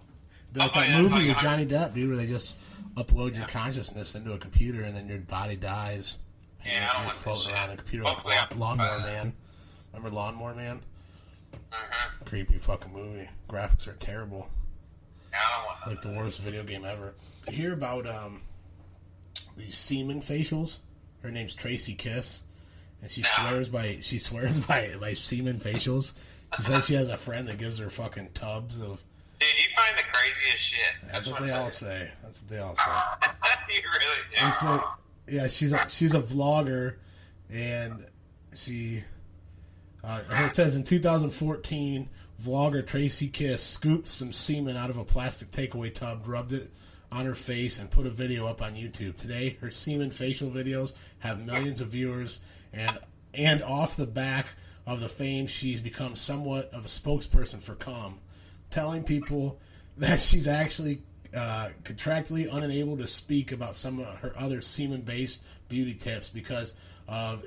But like Hopefully that that's movie like with Johnny Depp, dude, where they just upload your consciousness into a computer and then your body dies. And Yeah, I don't you're want floating this around in shit. a computer Hopefully like I'm Lawnmower by that. Man. Remember Lawnmower Man? Mm-hmm. Creepy fucking movie. Graphics are terrible. Yeah, I don't want It's like the worst video game ever. You hear about these semen facials? Her name's Tracy Kiss, and she swears by semen facials. She says she has a friend that gives her fucking tubs of. Dude, you find the craziest shit. That's what they all say. That's what they all say. You really do. They say, yeah, she's a vlogger, and she. It says in 2014, vlogger Tracy Kiss scooped some semen out of a plastic takeaway tub, rubbed it on her face, and put a video up on YouTube. Today, her semen facial videos have millions of viewers, and off the back of the fame, she's become somewhat of a spokesperson for Cum, telling people that she's actually contractually unable to speak about some of her other semen-based beauty tips because of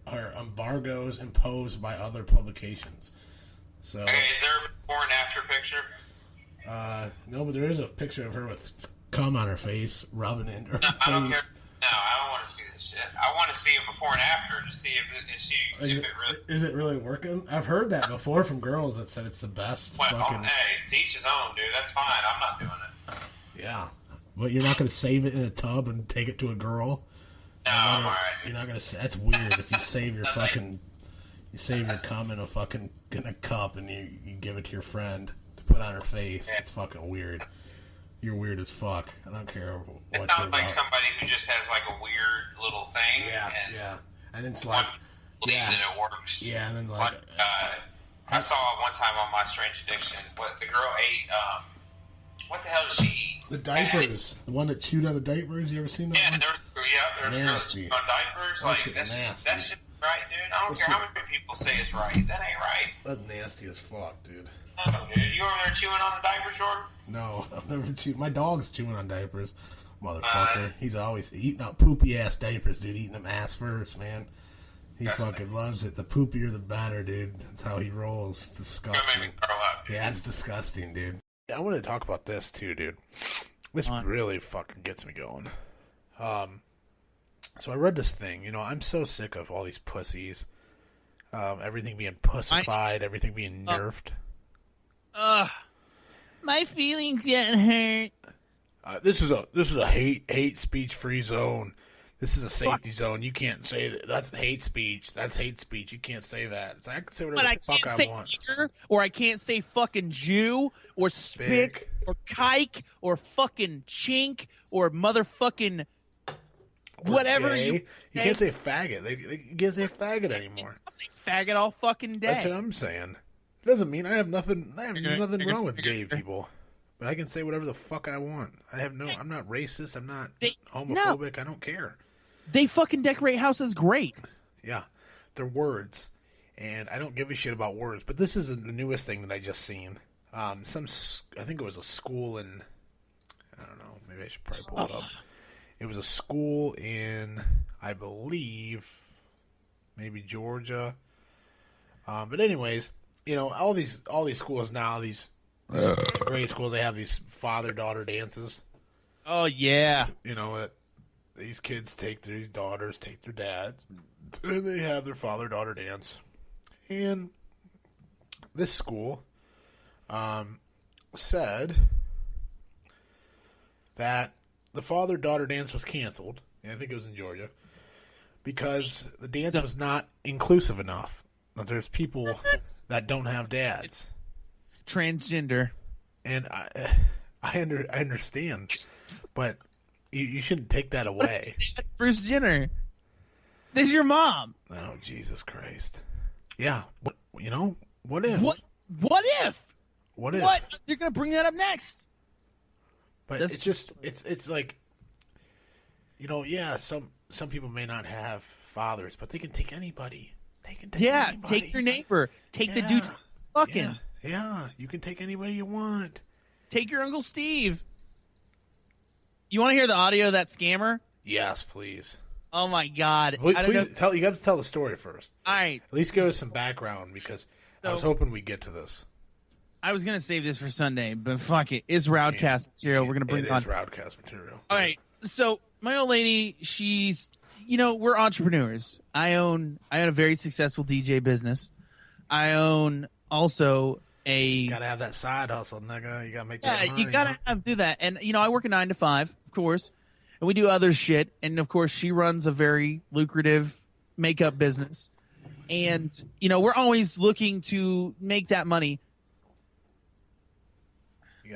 her embargoes imposed by other publications. So, Okay, is there a before and after picture? no, but there is a picture of her with cum on her face, rubbing it in her I don't care. face. No, I don't want to see this shit. I want to see it before and after to see if it really. Is it really working? I've heard that before from girls that said it's the best. Well, fucking hey, to each his own, dude. That's fine. I'm not doing it. yeah. But you're not going to save it in a tub and take it to a girl. No, I'm alright. You're not going to. That's weird. If you save your fucking, you save your cum in a cup and you give it to your friend to put on her face. It's fucking weird. You're weird as fuck. I don't care what It you're sounds like about. somebody who just has like a weird little thing. Yeah, and yeah. And it's like, believes yeah, that it works. yeah, and then like, I saw it one time on My Strange Addiction. What the girl ate? What the hell did she eat? the diapers, the one that chewed on the diapers. You ever seen that Yeah, one? there's Nasty. girls on diapers. That Like shit that's nasty. that shit right, dude. I don't That care how shit- many people say it's right. That ain't right. That's nasty as fuck, dude. No, dude. You over there chewing on the diapers, Jordan? No, I've never chewed. My dog's chewing on diapers, motherfucker. that's- He's always eating out poopy ass diapers, dude. Eating them ass first, man. He Disgusting. fucking loves it. The poopier, the better, dude. That's how he rolls. It's disgusting. Gonna make me throw up. Yeah, it's disgusting, dude. I want to talk about this too, dude. This really fucking gets me going. So I read this thing. You know, I'm so sick of all these pussies. Everything being pussified, everything being nerfed. My feelings getting hurt. This is a hate speech free zone. This is a safety zone. You can't say that. That's hate speech. That's hate speech. You can't say that. So I can say whatever But I the fuck can't I say want. nigger, or I can't say fucking Jew, or spick, or kike, or fucking chink, or motherfucking whatever Gay. you You can't say faggot. They can't say faggot anymore. I say faggot all fucking day. That's what I'm saying. It doesn't mean I have nothing. I have nothing wrong with gay people. But I can say whatever the fuck I want. I'm not racist. I'm not homophobic. I don't care. They fucking decorate houses great. Yeah, they're words, and I don't give a shit about words. But this is the newest thing that I just seen. I think it was a school in, I don't know, maybe I should probably pull it up. It was a school in, I believe, maybe Georgia. But anyways, all these schools now, these grade schools, they have these father-daughter dances. Oh yeah. These kids these daughters take their dads, and they have their father-daughter dance. And this school said that the father-daughter dance was canceled. And I think it was in Georgia because the dance was not inclusive enough. That there's people that don't have dads, transgender, and I understand, but you shouldn't take that away. That's Bruce Jenner. This is your mom. Oh, Jesus Christ! Yeah, what if? What if? What if? What? They're gonna bring that up next. But it's like, yeah, some people may not have fathers, but they can take anybody. They can take anybody. Take your neighbor. Take the dude fucking. Yeah, you can take anybody you want. Take your Uncle Steve. You want to hear the audio of that scammer? Yes, please. Oh my God! Please, I don't know. You have to tell the story first. All right. At least give us some background because I was hoping we'd get to this. I was gonna save this for Sunday, but fuck it. It's RowdCAST material. We're gonna bring it on. It is RowdCAST material. All right. So my old lady, she's, we're entrepreneurs. I own a very successful DJ business. I own also you gotta have that side hustle, nigga. You gotta make that money. You gotta do that. And I work a 9 to 5, of course, and we do other shit. And of course, she runs a very lucrative makeup business. And we're always looking to make that money.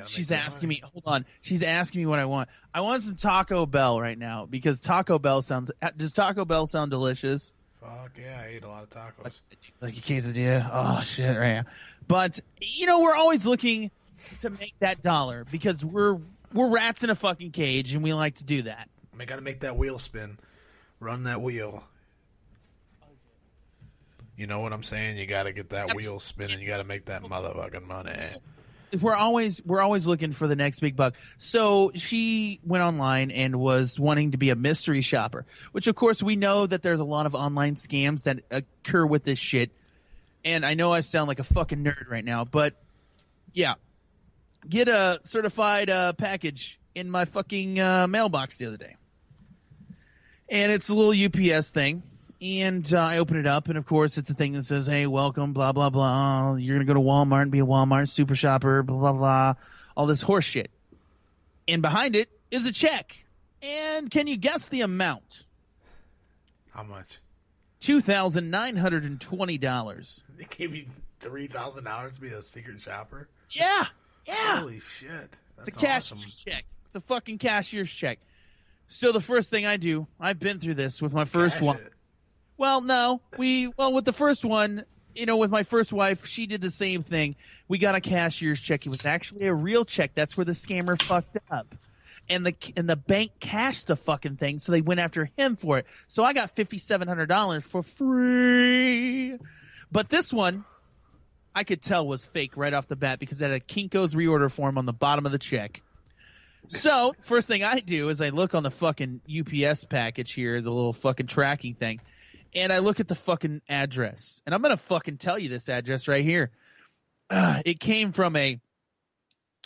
She's asking me. Hold on. She's asking me what I want. I want some Taco Bell right now because Taco Bell does Taco Bell sound delicious? Fuck yeah, I ate a lot of tacos. Like a quesadilla. Oh shit, right now. But we're always looking to make that dollar because we're rats in a fucking cage and we like to do that. I gotta make that wheel spin. Run that wheel. You know what I'm saying? You gotta get that wheel spinning. You gotta make that motherfucking money. We're always looking for the next big buck. So she went online and was wanting to be a mystery shopper, which of course we know that there's a lot of online scams that occur with this shit. And I know I sound like a fucking nerd right now, but yeah, get a certified package in my fucking mailbox the other day. And it's a little UPS thing. And I open it up, and of course, it's the thing that says, hey, welcome, blah, blah, blah. You're going to go to Walmart and be a Walmart super shopper, blah, blah, blah. All this horse shit. And behind it is a check. And can you guess the amount? How much? $2,920. They gave you $3,000 to be a secret shopper? Yeah. Holy shit. That's it's a cashier's check. It's a fucking cashier's check. So the first thing I do, I've been through this with my first one. Well, no. With the first one, with my first wife, she did the same thing. We got a cashier's check. It was actually a real check. That's where the scammer fucked up. And the bank cashed the fucking thing, so they went after him for it. So I got $5,700 for free. But this one, I could tell was fake right off the bat because it had a Kinko's reorder form on the bottom of the check. So first thing I do is I look on the fucking UPS package here, the little fucking tracking thing. And I look at the fucking address. And I'm going to fucking tell you this address right here. It came from a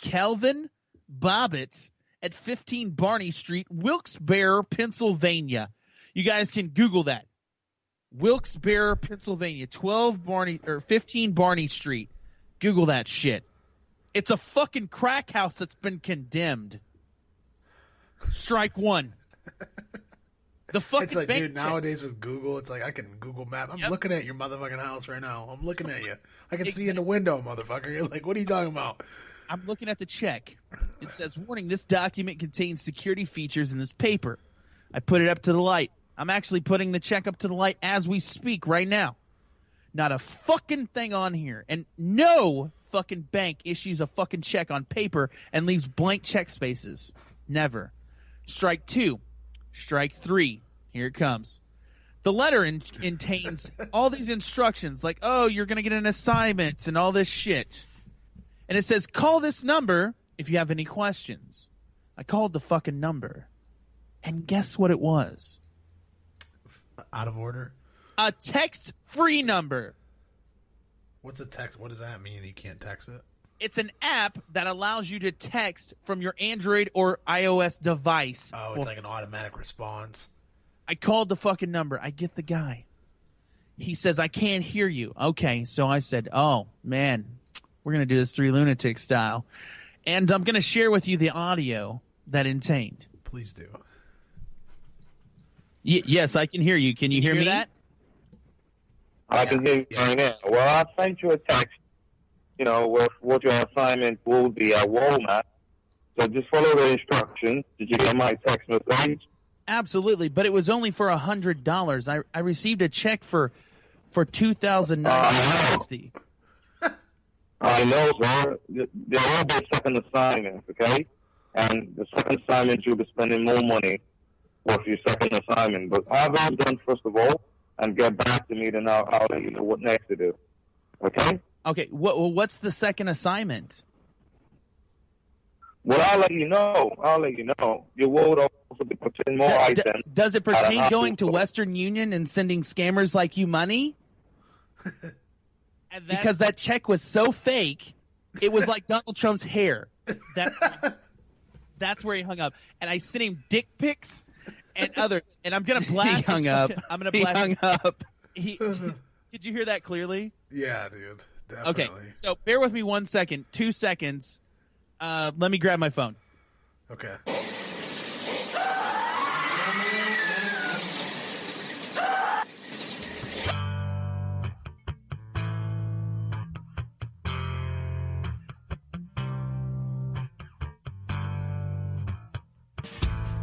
Calvin Bobbitt at 15 Barney Street, Wilkes-Barre, Pennsylvania. You guys can Google that. Wilkes-Barre, Pennsylvania, 15 Barney Street. Google that shit. It's a fucking crack house that's been condemned. Strike one. The fucking it's like, bank dude, nowadays with Google, it's like I can Google Map. I'm looking at your motherfucking house right now. I'm looking at you. I can see you in the window, motherfucker. You're like, what are you talking about? I'm looking at the check. It says, warning, this document contains security features in this paper. I put it up to the light. I'm actually putting the check up to the light as we speak right now. Not a fucking thing on here. And no fucking bank issues a fucking check on paper and leaves blank check spaces. Never. Strike 2. Strike 3. Here it comes. The letter contains all these instructions like, oh, you're going to get an assignment and all this shit. And it says, call this number if you have any questions. I called the fucking number. And guess what it was? Out of order? A text-free number. What's a text? What does that mean? You can't text it? It's an app that allows you to text from your Android or iOS device. Oh, it's like an automatic response. I called the fucking number. I get the guy. He says, I can't hear you. Okay, so I said, oh, man, we're going to do this 3 Lunatic style. And I'm going to share with you the audio that contained. Please do. Yes, I can hear you. Can you hear me? That? I can hear you right now. Well, I sent you a text, with what your assignment will be at Walmart. So just follow the instructions. Did you get my text message? Absolutely, but it was only for $100. I received a check for $2,960. I know, sir. There will be a second assignment, okay? And the second assignment, you'll be spending more money with your second assignment. But have it done first of all, and get back to me, then I'll let you know what next to do. Okay? Okay. What's the second assignment? Well, I'll let you know. You will also be putting more items. Does it pertain going to Western Union and sending scammers like you money? Because that check was so fake, it was like Donald Trump's hair. That's where he hung up. And I sent him dick pics and others. And I'm going to blast. He hung up. I'm going to blast. He hung up. Did you hear that clearly? Yeah, dude. Definitely. Okay, so bear with me 1 second, 2 seconds. Let me grab my phone. Okay.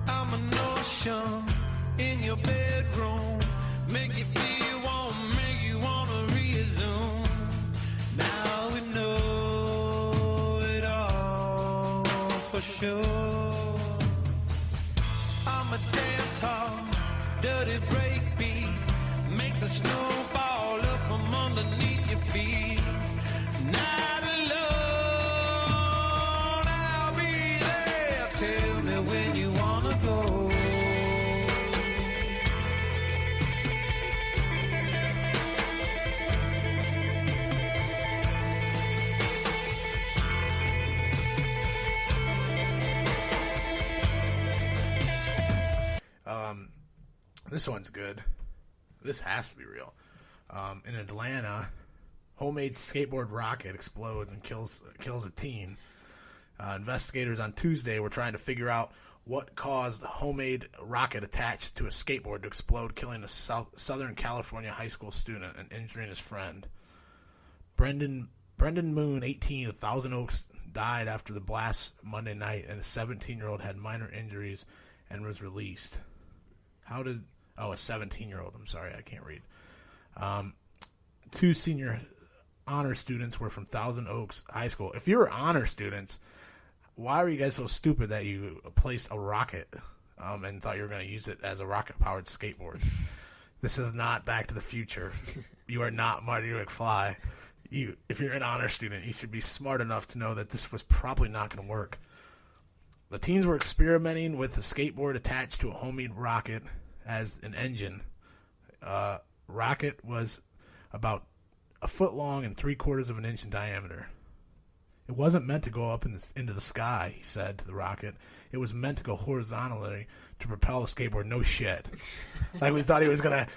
I'm a notion in your bedroom, make you feel warm, make you wanna resume. Now we know it all for sure. I'm a dance hall, dirty breakbeat, make the snow fall up from underneath your feet. Not alone, I'll be there. Tell me when you wanna go. This one's good. This has to be real. In Atlanta, homemade skateboard rocket explodes and kills a teen. Investigators on Tuesday were trying to figure out what caused a homemade rocket attached to a skateboard to explode, killing a Southern California high school student and injuring his friend. Brendan Moon, 18, of Thousand Oaks, died after the blast Monday night, and a 17-year-old had minor injuries and was released. A 17-year-old. I'm sorry, I can't read. 2 senior honor students were from Thousand Oaks High School. If you were honor students, why were you guys so stupid that you placed a rocket and thought you were going to use it as a rocket-powered skateboard? This is not Back to the Future. You are not Marty McFly. If you're an honor student, you should be smart enough to know that this was probably not going to work. The teens were experimenting with a skateboard attached to a homemade rocket as an engine. Rocket was about a foot long and 3/4 of an inch in diameter. It wasn't meant to go up into the sky, he said to the rocket. It was meant to go horizontally to propel the skateboard. No shit. We thought he was gonna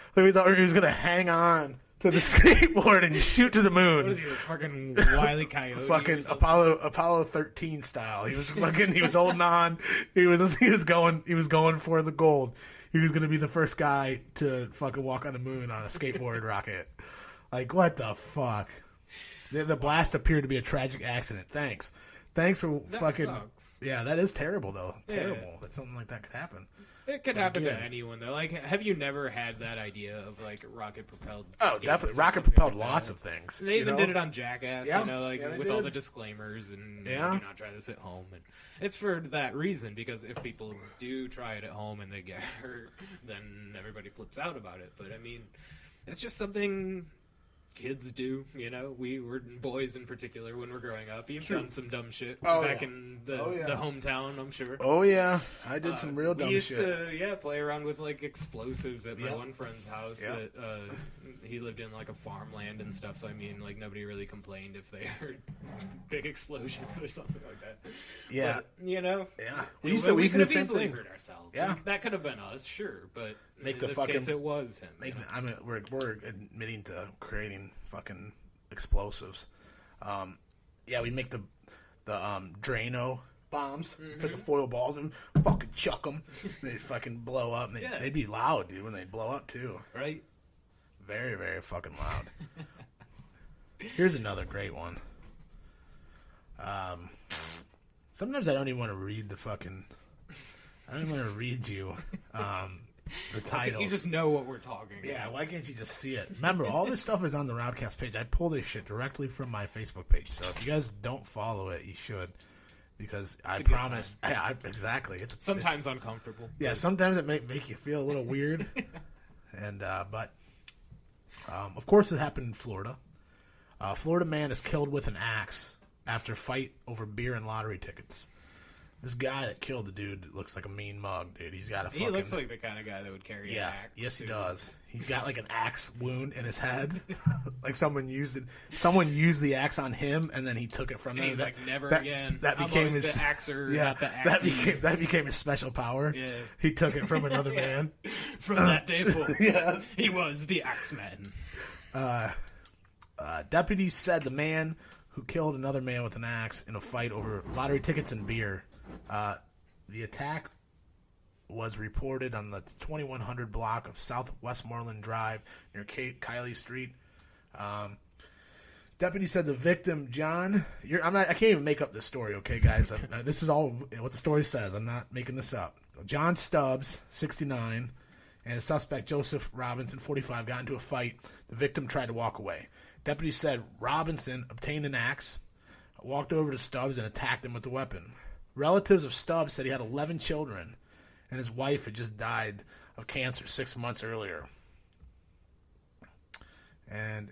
hang on to the skateboard and shoot to the moon. What is he, a fucking Wile E. Coyote? Fucking Apollo 13 style. He was holding on. He was going for the gold. He was gonna be the first guy to fucking walk on the moon on a skateboard rocket. What the fuck? The blast appeared to be a tragic accident. Thanks for that fucking. Sucks. Yeah, that is terrible, though. Yeah. Terrible that something like that could happen. It could But happen to again- anyone, though. Like, have you never had that idea of, like, rocket-propelled Oh, skates definitely. or Rocket-propelled something like lots that? of things, They you even know? did it on Jackass, Yeah. you know, like, Yeah, they with all did. the disclaimers and Yeah. do not try this at home. And it's for that reason, because if people do try it at home and they get hurt, then everybody flips out about it. But, I mean, it's just something kids do, you know. We were boys in particular when we're growing up. You've True. done some dumb shit Oh, back yeah. in the, Oh, yeah. the hometown, I'm sure. Oh, yeah. I did some real dumb we used shit. to play around with like explosives at my Yep. one friend's house. Yep. That he lived in like a farmland and stuff. So I mean, like nobody really complained if they heard big explosions or something like that. Yeah. But, you know. Yeah. We We used to could do have the same easily thing. hurt ourselves. Yeah. Like, that could have been us, sure, but Make in the this fucking case, it was him. Make, you know? I mean, we're admitting to creating fucking explosives. Yeah, we make the Drano bombs. Put the foil balls in, fucking chuck them. They fucking blow up. And Yeah. they'd be loud, dude, when they blow up too. Right. Very, very fucking loud. Here's another great one. Sometimes I don't even want to read the fucking. I don't even want to read you the titles. You just know what we're talking Yeah, about. why can't you just see it? Remember, all this stuff is on the RowdCAST page. I pulled this shit directly from my Facebook page. So if you guys don't follow it, you should. Because I a good promise. Exactly. Sometimes uncomfortable. Yeah, sometimes it may make you feel a little weird. And but of course it happened in Florida. Florida man is killed with an axe after fight over beer and lottery tickets. This guy that killed the dude looks like a mean mug, dude. He's got a fucking... He looks like the kind of guy that would carry an axe. Yes, he too. does. He's got like an axe wound in his head. Like someone used it. Someone used the axe on him, and then he took it from And him. he was like, never that, again. That I'm became always his the axer, Yeah, not the that became his special power. Yeah. He took it from another Yeah. man. From that day forward, Yeah. he was the Axeman. Deputies said the man who killed another man with an axe in a fight over lottery tickets and beer. The attack was reported on the 2100 block of South Westmoreland Drive near Kiley Street. Deputy said the victim, John. I can't even make up this story, okay, guys? This is all what the story says. I'm not making this up. John Stubbs, 69, and the suspect Joseph Robinson, 45, got into a fight. The victim tried to walk away. Deputy said Robinson obtained an axe, walked over to Stubbs, and attacked him with the weapon. Relatives of Stubbs said he had 11 children, and his wife had just died of cancer 6 months earlier. And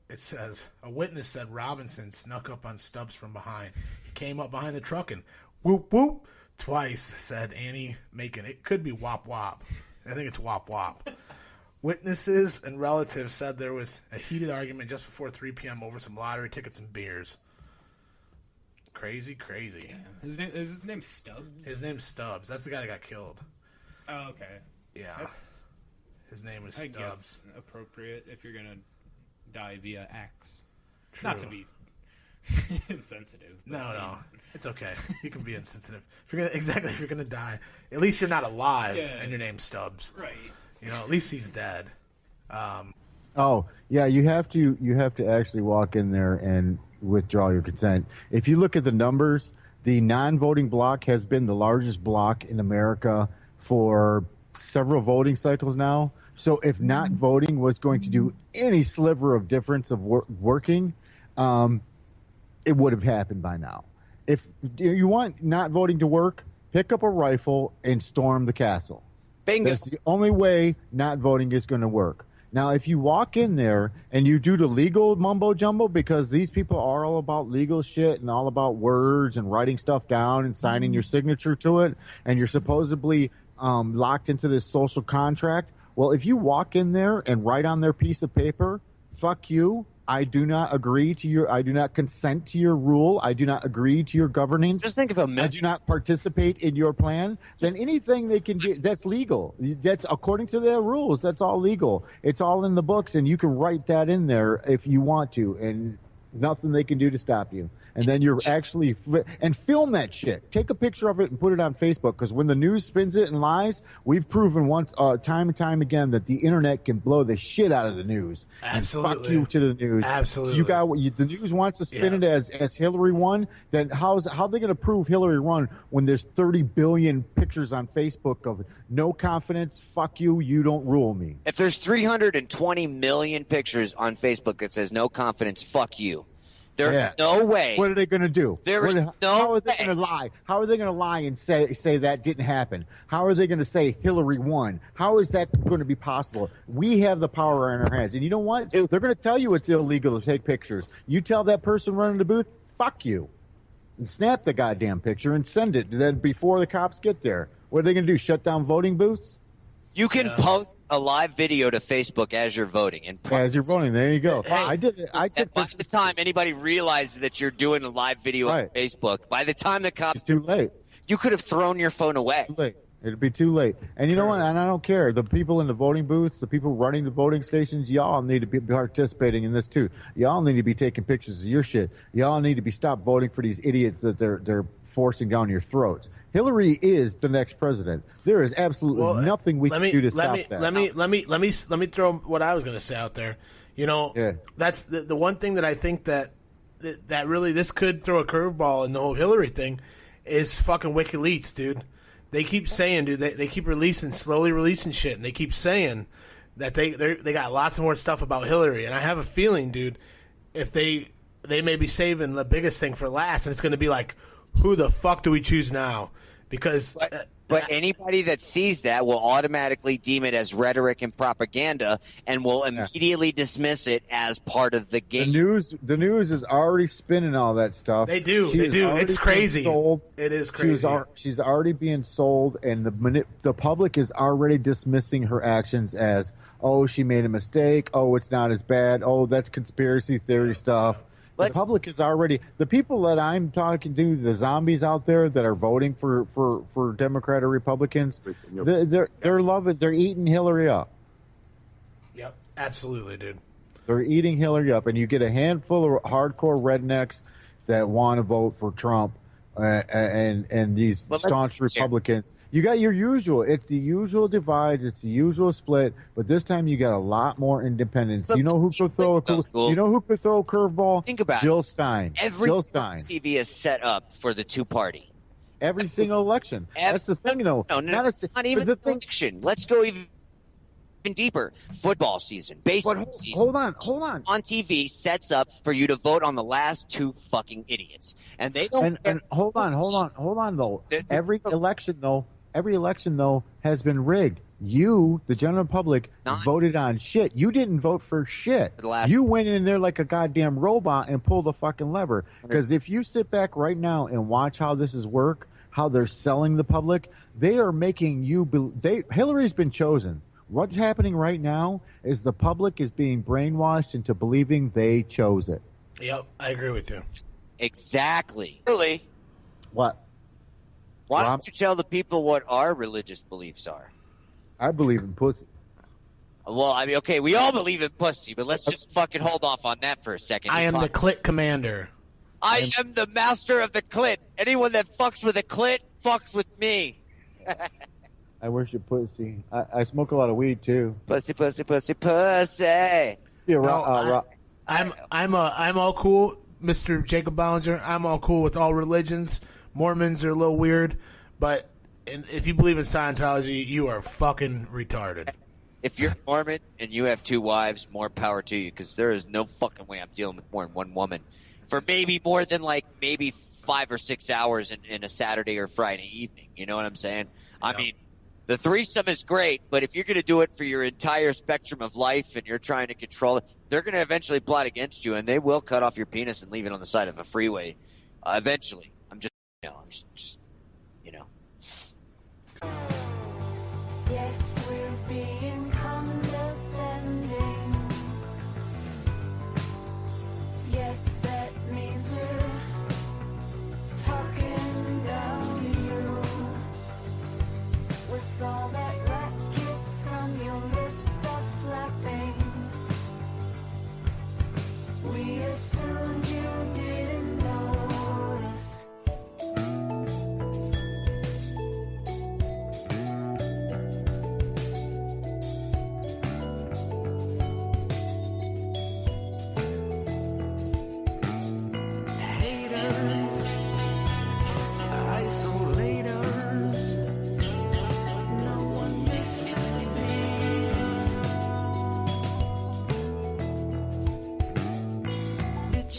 it says a witness said Robinson snuck up on Stubbs from behind. He came up behind the truck and whoop whoop twice, said Annie Macon. It could be wop wop. I think it's wop wop. Witnesses and relatives said there was a heated argument just before 3 p.m. over some lottery tickets and beers. Crazy. Is his name Stubbs? His name's Stubbs. That's the guy that got killed. Oh, okay. Yeah. That's, His name was I Stubbs. guess, appropriate if you're gonna die via axe. True. Not to be insensitive. but, No. It's okay. You can be insensitive. If you're gonna die, at least you're not alive Yeah. and your name's Stubbs. Right. You know, at least he's dead. Oh, yeah, you have to actually walk in there and withdraw your consent. If you look at the numbers, the non-voting block has been the largest block in America for several voting cycles now. So if not voting was going to do any sliver of difference of working, it would have happened by now. If you want not voting to work, pick up a rifle and storm the castle. Bingo. That's the only way not voting is going to work. Now, if you walk in there and you do the legal mumbo jumbo, because these people are all about legal shit and all about words and writing stuff down and signing your signature to it, and you're supposedly locked into this social contract. Well, if you walk in there and write on their piece of paper, fuck you, I do not agree to I do not consent to your rule, I do not agree to your governance. Just think of a I do not participate in your plan. Then anything they can do, that's legal. That's according to their rules. That's all legal. It's all in the books, and you can write that in there if you want to. And Nothing they can do to stop you. And then you're actually and film that shit. Take a picture of it and put it on Facebook, because when the news spins it and lies, we've proven once, time and time again, that the internet can blow the shit out of the news. Absolutely. And fuck you to the news. Absolutely. You got the news wants to spin it as Hillary won. Then how are they going to prove Hillary won when there's 30 billion pictures on Facebook of no confidence? Fuck you. You don't rule me. If there's 320 million pictures on Facebook that says no confidence, fuck you. There's no way. What are they going to do? How are they going to lie? How are they going to lie and say that didn't happen? How are they going to say Hillary won? How is that going to be possible? We have the power in our hands. And you know what? They're going to tell you it's illegal to take pictures. You tell that person running the booth, fuck you. And snap the goddamn picture and send it then before the cops get there. What are they going to do? Shut down voting booths? You can post a live video to Facebook as you're voting. As you're voting, there you go. I did it. By the time anybody realizes that you're doing a live video on Facebook, by the time the cops... It's too late. You could have thrown your phone away. Too late. It'd be too late. And you know what? And I don't care. The people in the voting booths, the people running the voting stations, y'all need to be participating in this too. Y'all need to be taking pictures of your shit. Y'all need to be stop voting for these idiots that they're forcing down your throats. Hillary is the next president. There is absolutely nothing we can do to stop that. Let me throw what I was going to say out there. You know, that's the one thing that I think that really this could throw a curveball in the whole Hillary thing is fucking WikiLeaks, dude. They keep saying, dude, they keep slowly releasing shit, and they keep saying that they got lots more stuff about Hillary, and I have a feeling, dude, if they may be saving the biggest thing for last, and it's going to be like, who the fuck do we choose now? Because but anybody that sees that will automatically deem it as rhetoric and propaganda, and will immediately dismiss it as part of the game. The news is already spinning all that stuff. They do. It's crazy. It is crazy. She's already being sold, and the public is already dismissing her actions as, oh, she made a mistake. Oh, it's not as bad. Oh, that's conspiracy theory stuff. The public is already the people that I'm talking to, the zombies out there that are voting for Democrat or Republicans. They're loving. They're eating Hillary up. Yep, absolutely, dude. They're eating Hillary up, and you get a handful of hardcore rednecks that want to vote for Trump, and these staunch Republicans. You got your usual. It's the usual divides. It's the usual split. But this time you got a lot more independence. You know who could throw a curveball? Think about Jill Stein. Every TV is set up for the two-party. Every single election. That's the thing, though. No, not even the election. Let's go even deeper. Football season, baseball season. Hold on. On TV sets up for you to vote on the last two fucking idiots, and they don't. And hold on though. Every election though has been rigged. You, the general public, voted on shit. You didn't vote for shit. You went in there like a goddamn robot and pulled a fucking lever. Because if you sit back right now and watch how this is work, how they're selling the public, they are making you. Hillary's been chosen. What's happening right now is the public is being brainwashed into believing they chose it. Yep, I agree with you. Exactly. Really? What? Why don't you tell the people what our religious beliefs are? I believe in pussy. Well, I mean, okay, we all believe in pussy, but let's just fucking hold off on that for a second. I am the clit commander. I am the master of the clit. Anyone that fucks with a clit fucks with me. I worship pussy. I smoke a lot of weed too. Pussy, pussy, pussy, pussy. Yeah, I'm all cool, Mr. Jacob Ballinger. I'm all cool with all religions. Mormons are a little weird, but if you believe in Scientology, you are fucking retarded. If you're Mormon and you have two wives, more power to you, because there is no fucking way I'm dealing with more than one woman for maybe more than maybe 5 or 6 hours in a Saturday or Friday evening. You know what I'm saying? I mean, the threesome is great, but if you're going to do it for your entire spectrum of life and you're trying to control it, they're going to eventually plot against you, and they will cut off your penis and leave it on the side of a freeway eventually. I'm just, you know. Yes, we're being condescending. Yes, that means we're talking down to you. With all that racket from your lips are flapping, we assumed you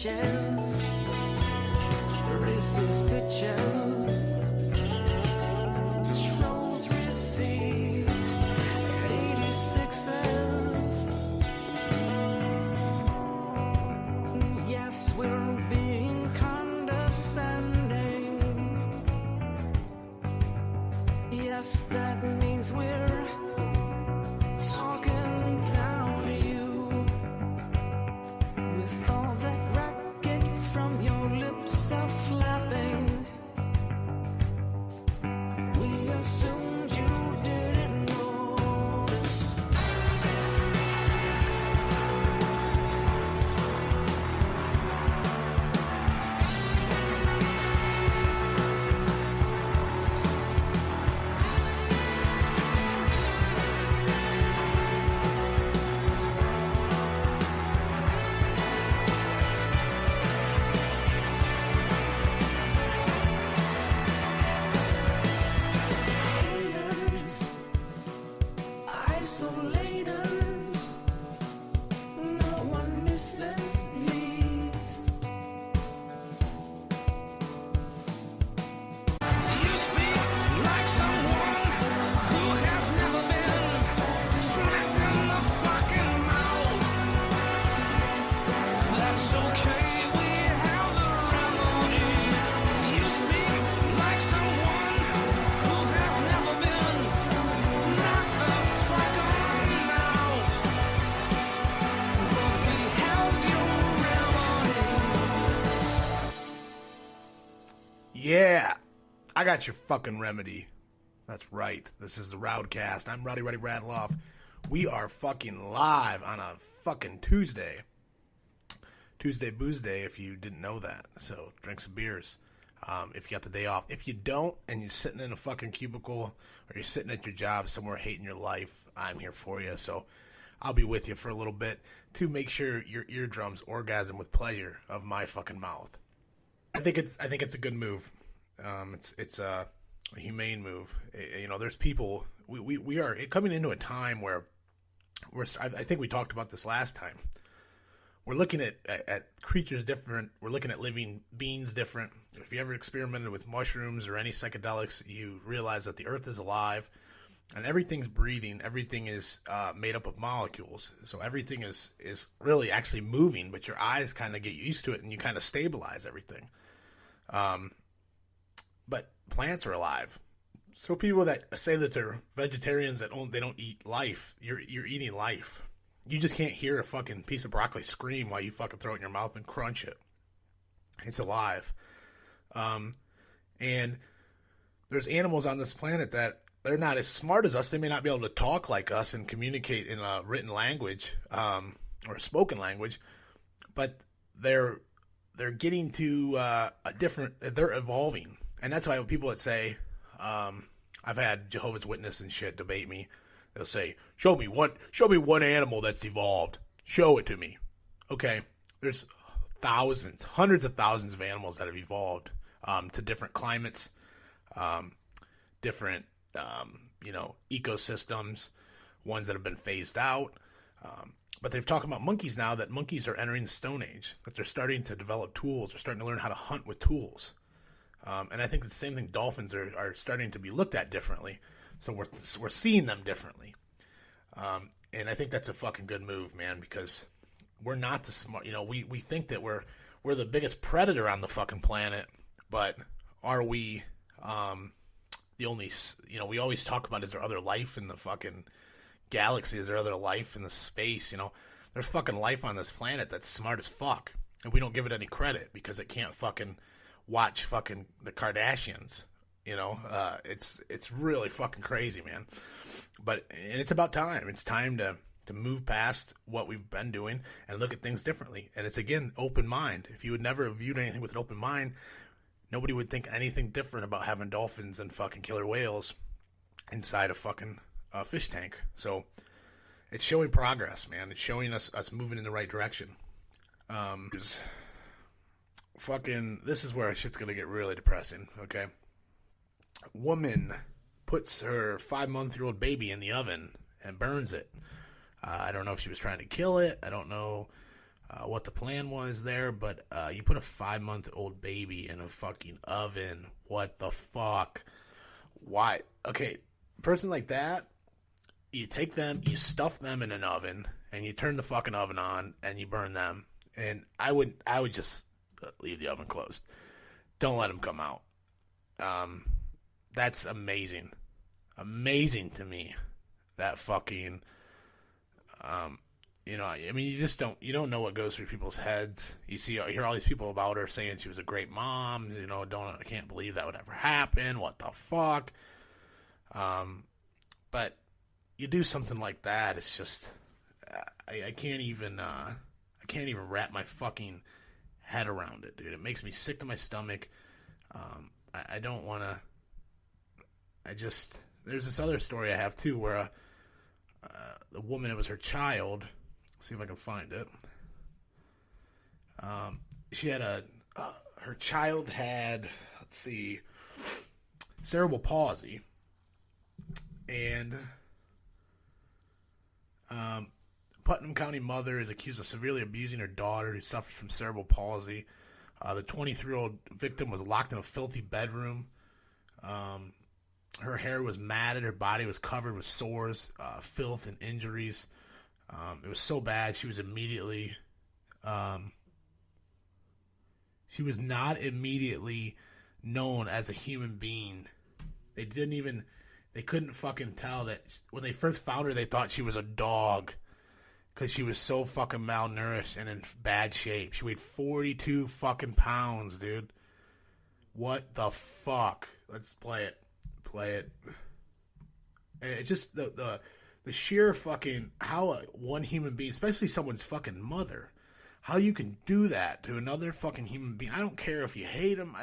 stitches, wrist stitches. Trolls receive 86s. Yes, we're being condescending. Yes, that means we're talking down to you. With all that racket from your lips are flapping, we assumed you didn't notice. Haters, isolators, no one misses these. You speak like someone who has never been smacked in the fucking mouth. That's okay, we have the remedy. You speak like someone who has never been knocked the fuck on out. But we have your remedy. Yeah, I got your fucking remedy. That's right. This is the RowdCAST. I'm Rowdy Radloff. We are fucking live on a fucking Tuesday. Tuesday Booze Day, if you didn't know that. So drink some beers if you got the day off. If you don't and you're sitting in a fucking cubicle or you're sitting at your job somewhere hating your life, I'm here for you. So I'll be with you for a little bit to make sure your eardrums orgasm with pleasure of my fucking mouth. I think it's a good move. It's a humane move. You know, there's people. We are coming into a time where I think we talked about this last time. We're looking at creatures different. We're looking at living beings different. If you ever experimented with mushrooms or any psychedelics, you realize that the earth is alive and everything's breathing. Everything is made up of molecules. So everything is really actually moving, but your eyes kind of get used to it and you kind of stabilize everything. But plants are alive. So people that say that they're vegetarians they don't eat life, you're eating life. You just can't hear a fucking piece of broccoli scream while you fucking throw it in your mouth and crunch it. It's alive. And there's animals on this planet that they're not as smart as us. They may not be able to talk like us and communicate in a written language or a spoken language, but they're getting to a different. They're evolving, and that's why people that say, I've had Jehovah's Witness and shit debate me. They'll say, show me one animal that's evolved. Show it to me. Okay, there's thousands, hundreds of thousands of animals that have evolved to different climates, different ecosystems, ones that have been phased out. But they've talked about monkeys now, that monkeys are entering the Stone Age, that they're starting to develop tools. They're starting to learn how to hunt with tools. And I think the same thing, dolphins are starting to be looked at differently. So we're seeing them differently. And I think that's a fucking good move, man, because we're not the smart. We think that we're the biggest predator on the fucking planet, but are we the only, we always talk about, is there other life in the fucking galaxy? Is there other life in the space? There's fucking life on this planet that's smart as fuck, and we don't give it any credit because it can't fucking watch fucking the Kardashians. It's really fucking crazy, man. And it's about time. It's time to move past what we've been doing and look at things differently. And it's, again, open mind. If you would never have viewed anything with an open mind, nobody would think anything different about having dolphins and fucking killer whales inside a fucking fish tank. So it's showing progress, man. It's showing us moving in the right direction. This is where shit's gonna get really depressing. Okay, woman puts her 5-month-old baby in the oven and burns it. I don't know if she was trying to kill it. I don't know what the plan was there, but you put a 5-month-old baby in a fucking oven. What the fuck? Why? Okay, person like that, you take them, you stuff them in an oven, and you turn the fucking oven on, and you burn them. And I would just leave the oven closed. Don't let them come out. That's amazing. Amazing to me. That fucking, you know, I mean, you don't know what goes through people's heads. You hear all these people about her saying she was a great mom. You know, I can't believe that would ever happen. What the fuck? But you do something like that, it's just, I can't even wrap my fucking head around it, dude. It makes me sick to my stomach. I don't want to. There's this other story I have too, where the woman, it was her child. Let's see if I can find it. She had her child had, let's see, cerebral palsy, and Putnam County mother is accused of severely abusing her daughter who suffers from cerebral palsy. The 23-year-old victim was locked in a filthy bedroom. Her hair was matted. Her body was covered with sores, filth, and injuries. It was so bad. She was not immediately known as a human being. They couldn't fucking tell that when they first found her, they thought she was a dog because she was so fucking malnourished and in bad shape. She weighed 42 fucking pounds, dude. What the fuck? Let's play it. It's just the sheer fucking how one human being, especially someone's fucking mother, how you can do that to another fucking human being. I don't care if you hate them.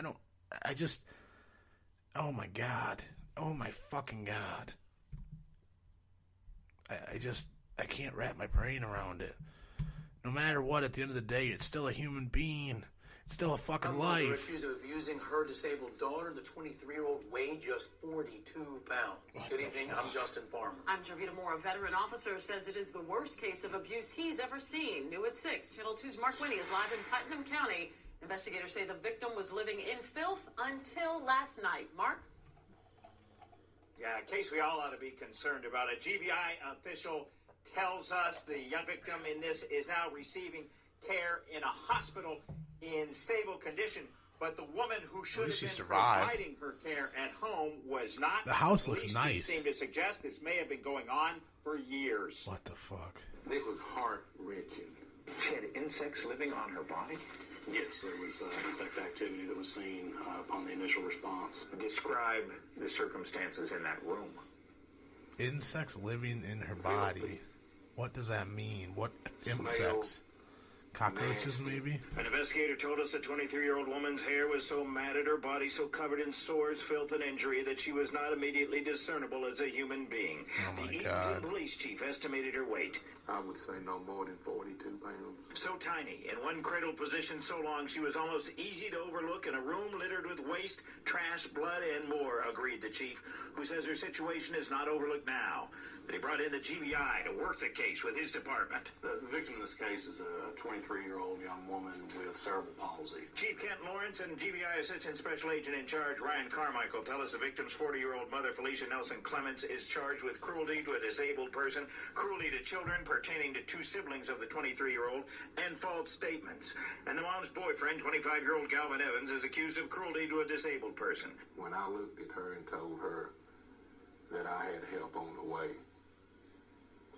Oh my god. Oh my fucking god. I can't wrap my brain around it. No matter what, at the end of the day, it's still a human being. It's still a fucking life. Accused of abusing her disabled daughter. The 23-year-old weighed just 42 pounds. Good evening. I'm Justin Farmer. I'm Jovita Moore. A veteran officer says it is the worst case of abuse he's ever seen. New at 6. Channel 2's Mark Winnie is live in Putnam County. Investigators say the victim was living in filth until last night. Mark? Yeah, a case we all ought to be concerned about. A GBI official tells us the young victim in this is now receiving care in a hospital in stable condition, but the woman who should have been providing her care at home was not. The house looks nice. Seem to suggest this may have been going on for years. What the fuck? It was heart-wrenching. She had insects living on her body? Yes, there was insect activity that was seen upon the initial response. Describe the circumstances in that room. Insects living in her body. What does that mean? What insects? Cockroaches, maybe? An investigator told us the 23-year-old woman's hair was so matted, her body so covered in sores, filth, and injury that she was not immediately discernible as a human being. The Eatonton police chief estimated her weight. I would say no more than 42 pounds. So tiny, in one cradle position so long, she was almost easy to overlook in a room littered with waste, trash, blood, and more, agreed the chief, who says her situation is not overlooked now. But he brought in the GBI to work the case with his department. The victim in this case is a 23-year-old young woman with cerebral palsy. Chief Kent Lawrence and GBI Assistant Special Agent in Charge Ryan Carmichael tell us the victim's 40-year-old mother, Felicia Nelson Clements, is charged with cruelty to a disabled person, cruelty to children pertaining to 2 siblings of the 23-year-old, and false statements. And the mom's boyfriend, 25-year-old Galvin Evans, is accused of cruelty to a disabled person. When I looked at her and told her that I had help on the way,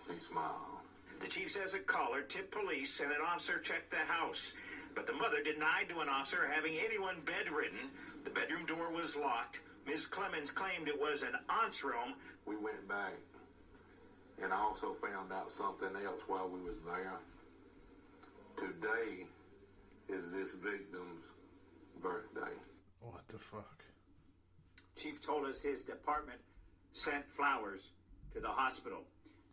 she smiled. The chief says a caller tipped police and an officer checked the house. But the mother denied to an officer having anyone bedridden. The bedroom door was locked. Ms. Clemens claimed it was an aunt's room. We went back, and I also found out something else while we was there. Today is this victim's birthday. What the fuck? Chief told us his department sent flowers to the hospital.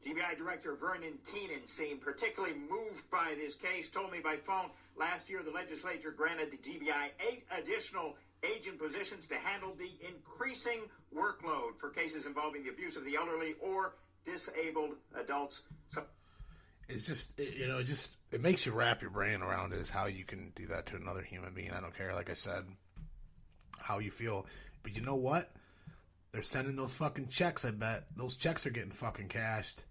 GBI Director Vernon Keenan seemed particularly moved by this case, told me by phone last year the legislature granted the GBI 8 additional agent positions to handle the increasing workload for cases involving the abuse of the elderly or disabled adults. So it's just, it just it makes you wrap your brain around is how you can do that to another human being. I don't care, like I said, how you feel. But you know what? They're sending those fucking checks, I bet. Those checks are getting fucking cashed.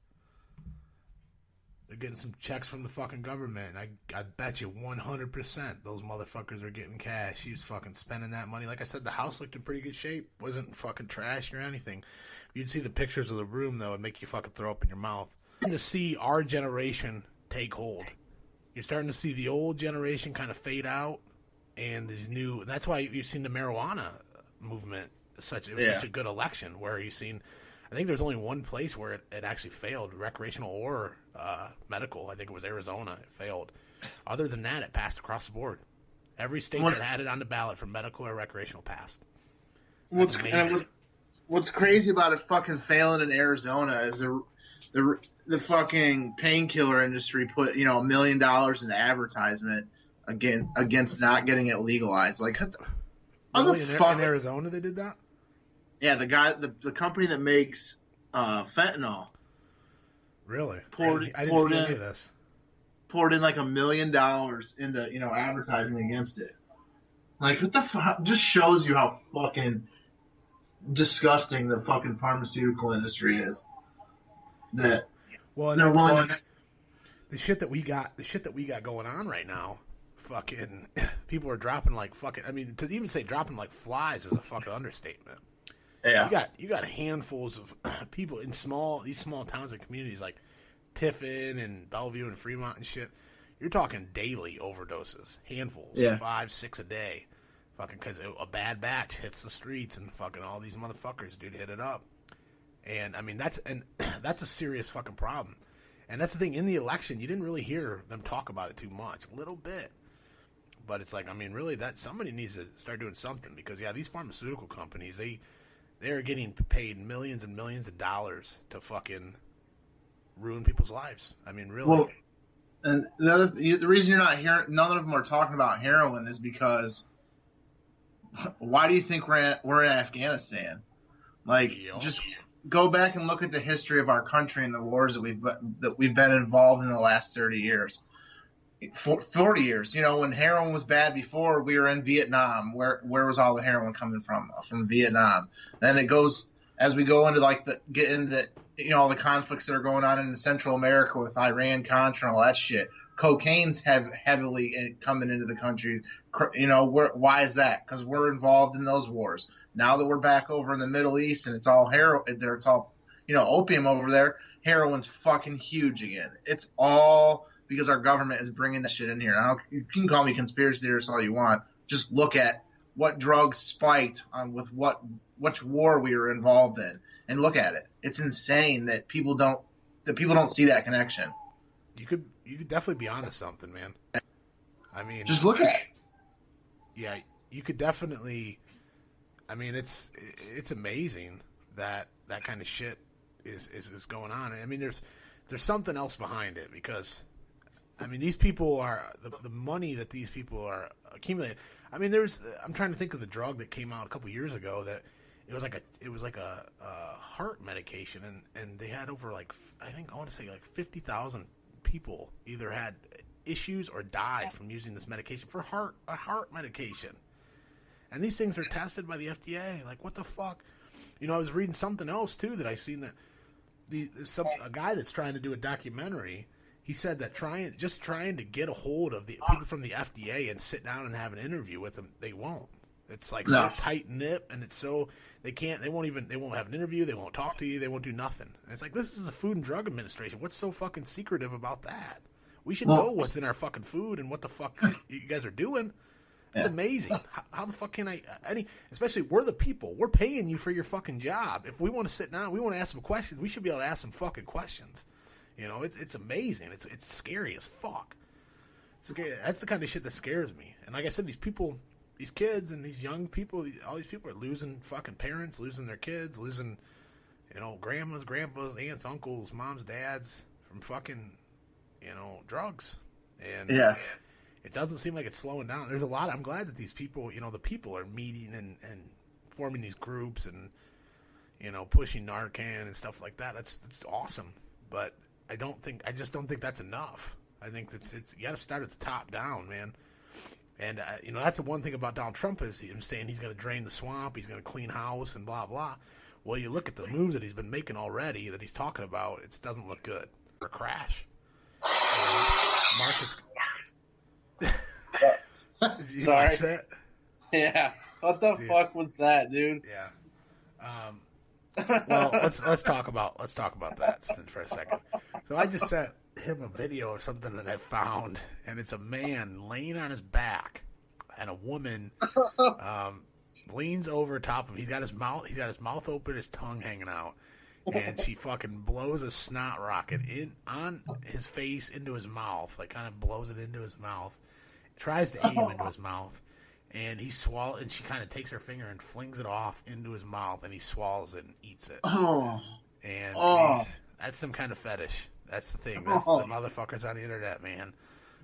They're getting some checks from the fucking government. I bet you 100% those motherfuckers are getting cash. He's fucking spending that money. Like I said, the house looked in pretty good shape. Wasn't fucking trash or anything. You'd see the pictures of the room, though, it'd make you fucking throw up in your mouth. You're starting to see our generation take hold. You're starting to see the old generation kind of fade out, and these new. That's why you've seen the marijuana movement. It was such a good election where you've seen. I think there's only one place where it actually failed, recreational or medical. I think it was Arizona. It failed. Other than that, it passed across the board. Every state that had it on the ballot for medical or recreational passed. What's crazy about it fucking failing in Arizona is the fucking painkiller industry put $1 million in advertisement against not getting it legalized. Like, really? In Arizona they did that? Yeah, the company that makes fentanyl. Really? I didn't see any of this. Poured in like $1 million into advertising against it. Like, what the fuck? Just shows you how fucking disgusting the fucking pharmaceutical industry is. That they're willing to... the shit that we got going on right now. Fucking people are dropping like fucking. I mean, to even say dropping like flies is a fucking understatement. Yeah, you got handfuls of people in these small towns and communities like Tiffin and Bellevue and Fremont and shit. You're talking daily overdoses, handfuls, 5, 6 a day, fucking because a bad batch hits the streets and fucking all these motherfuckers, dude, hit it up. And I mean that's a serious fucking problem. And that's the thing, in the election, you didn't really hear them talk about it too much, a little bit. But it's like, I mean, really, that somebody needs to start doing something because these pharmaceutical companies, they're getting paid millions and millions of dollars to fucking ruin people's lives. I mean, really. Well, and the reason you're not hearing, none of them are talking about heroin is because why do you think we're in Afghanistan? Like, just go back and look at the history of our country and the wars that we've been involved in the last 30 years. 40 years. When heroin was bad before, we were in Vietnam. Where was all the heroin coming from? From Vietnam. Then it goes, as we go into all the conflicts that are going on in Central America with Iran, Contra, and all that shit. Cocaine's heavily coming into the country. Why is that? Because we're involved in those wars. Now that we're back over in the Middle East and it's all it's all opium over there, heroin's fucking huge again. It's all because our government is bringing that shit in here. You can call me conspiracy theorist all you want. Just look at what drugs spiked with which war we were involved in, and look at it. It's insane that people don't see that connection. You could definitely be onto something, man. I mean, just look at it. Yeah, you could definitely. I mean, it's amazing that kind of shit is going on. I mean, there's something else behind it because. I mean, these people are the money that these people are accumulating. I mean, I'm trying to think of the drug that came out a couple years ago that it was like a heart medication, and they had over I want to say 50,000 people either had issues or died from using this medication for a heart medication. And these things are tested by the FDA. Like, what the fuck? I was reading something else too that I seen that a guy that's trying to do a documentary. He said that trying to get a hold of the people from the FDA and sit down and have an interview with them, they won't. It's so tight knit, and it's so they won't have an interview. They won't talk to you. They won't do nothing. And it's like, this is the Food and Drug Administration. What's so fucking secretive about that? We should know what's in our fucking food and what the fuck you guys are doing. It's amazing. How the fuck can especially we're the people. We're paying you for your fucking job. If we want to sit down, we want to ask some questions, we should be able to ask some fucking questions. It's amazing. It's scary as fuck. Scary. That's the kind of shit that scares me. And like I said, these kids and these young people, all these people are losing fucking parents, losing their kids, losing, grandmas, grandpas, aunts, uncles, moms, dads from fucking, drugs. And it doesn't seem like it's slowing down. There's a lot. I'm glad that these people, the people are meeting and forming these groups and, pushing Narcan and stuff like that. That's awesome. But I just don't think that's enough. I think it's you got to start at the top down, man. And that's the one thing about Donald Trump is him saying he's going to drain the swamp, he's going to clean house, and blah blah. Well, you look at the moves that he's been making already that he's talking about, it doesn't look good. Or crash. Markets. Sorry. Watch that? Yeah. What the fuck was that, dude? Yeah. Well, let's talk about that for a second. So I just sent him a video of something that I found, and it's a man laying on his back, and a woman leans over top of him. He's got his mouth open, his tongue hanging out, and she fucking blows a snot rocket on his face into his mouth, like kind of blows it into his mouth. Tries to aim into his mouth, and he swallows. And she kind of takes her finger and flings it off into his mouth, and he swallows it and eats it. And that's some kind of fetish. That's the thing. That's the motherfuckers on the internet, man.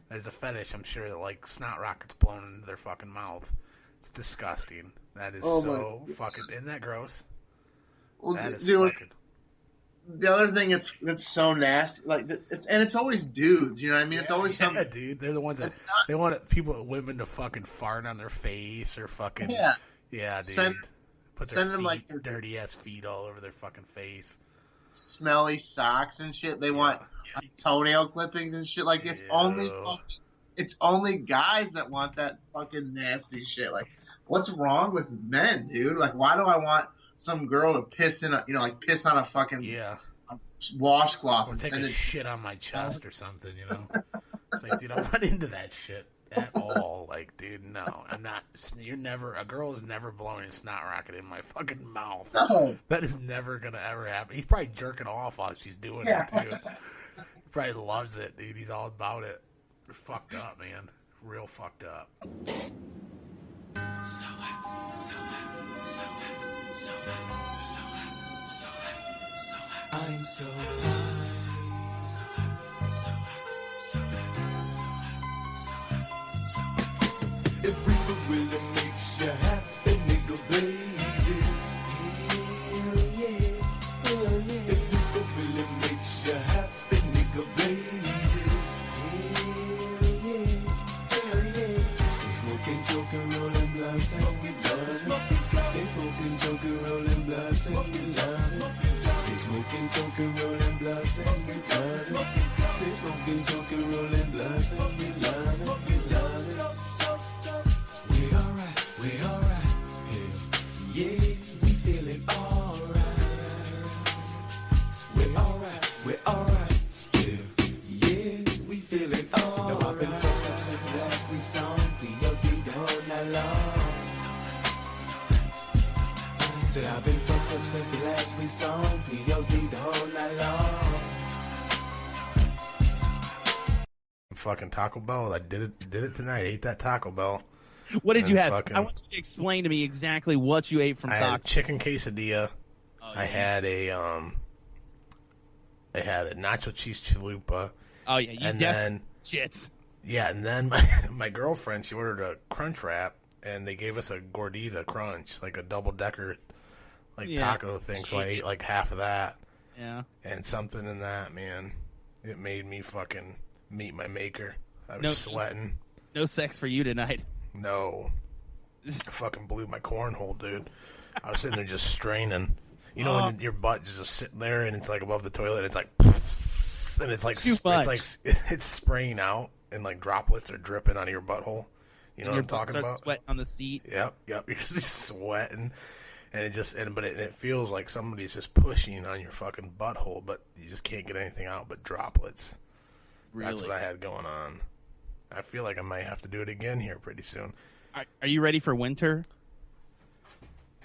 There's a fetish, I'm sure, that like snot rockets blown into their fucking mouth. It's disgusting. That is fucking. Isn't that gross? Well, that is dude, fucking. The other thing that's so nasty, like it's always dudes. You know what I mean? It's always some dude. They're the ones that they want women to fucking fart on their face or fucking yeah, dude. Put their feet, like their dirty ass feet all over their fucking face. Smelly socks and shit. They want like, toenail clippings and shit. Like it's only guys that want that fucking nasty shit. Like, what's wrong with men, dude? Like, why do I want some girl to piss in piss on a fucking washcloth and take send a it shit on my chest or something, you know? It's like, dude, I'm not into that shit at all. Like, dude, no, I'm not. A girl is never blowing a snot rocket in my fucking mouth. No. That is never gonna ever happen. He's probably jerking off while she's doing it too. He probably loves it, dude. He's all about it. Fucked up, man. Real fucked up. I'm so high. If reaper really makes you happy, nigga, blaze it. Hell yeah, hell yeah. If reaper really makes you happy, nigga, blaze it. Hell yeah, hell yeah. Stay smoking, joking, rolling blunts, and we love it. Stay smoking, joking, rolling blunts, and we love it. Smoking, joking, rolling blunts, and we love it. Stay smoking, joking, rolling blunts, and we love it. We alright, yeah, we feeling alright. We alright, yeah, we feeling alright. No, I've been fucked up since the last we saw PLC the whole night long. Said I've been fucked up since the last we saw PLC the whole night long. Fucking Taco Bell. I did it tonight. I ate that Taco Bell. What did you have? I want you to explain to me exactly what you ate from Taco. I had a chicken quesadilla. I had a nacho cheese chalupa. Oh yeah, you definitely shits. Yeah, and then my girlfriend, she ordered a crunch wrap, and they gave us a gordita crunch, like a double decker, taco thing. So I ate like half of that. Yeah. And something in that, man, it made me fucking meet my maker. I was sweating. No sex for you tonight. No. I fucking blew my cornhole, dude. I was sitting there just straining. You know when your butt is just sitting there and it's like above the toilet and it's like and it's like it's spraying out and like droplets are dripping out of your butthole. You know what I'm talking about? Sweat on the seat. Yep. You're just sweating. And it feels like somebody's just pushing on your fucking butthole, but you just can't get anything out but droplets. Really? That's what I had going on. I feel like I might have to do it again here pretty soon. Are you ready for winter?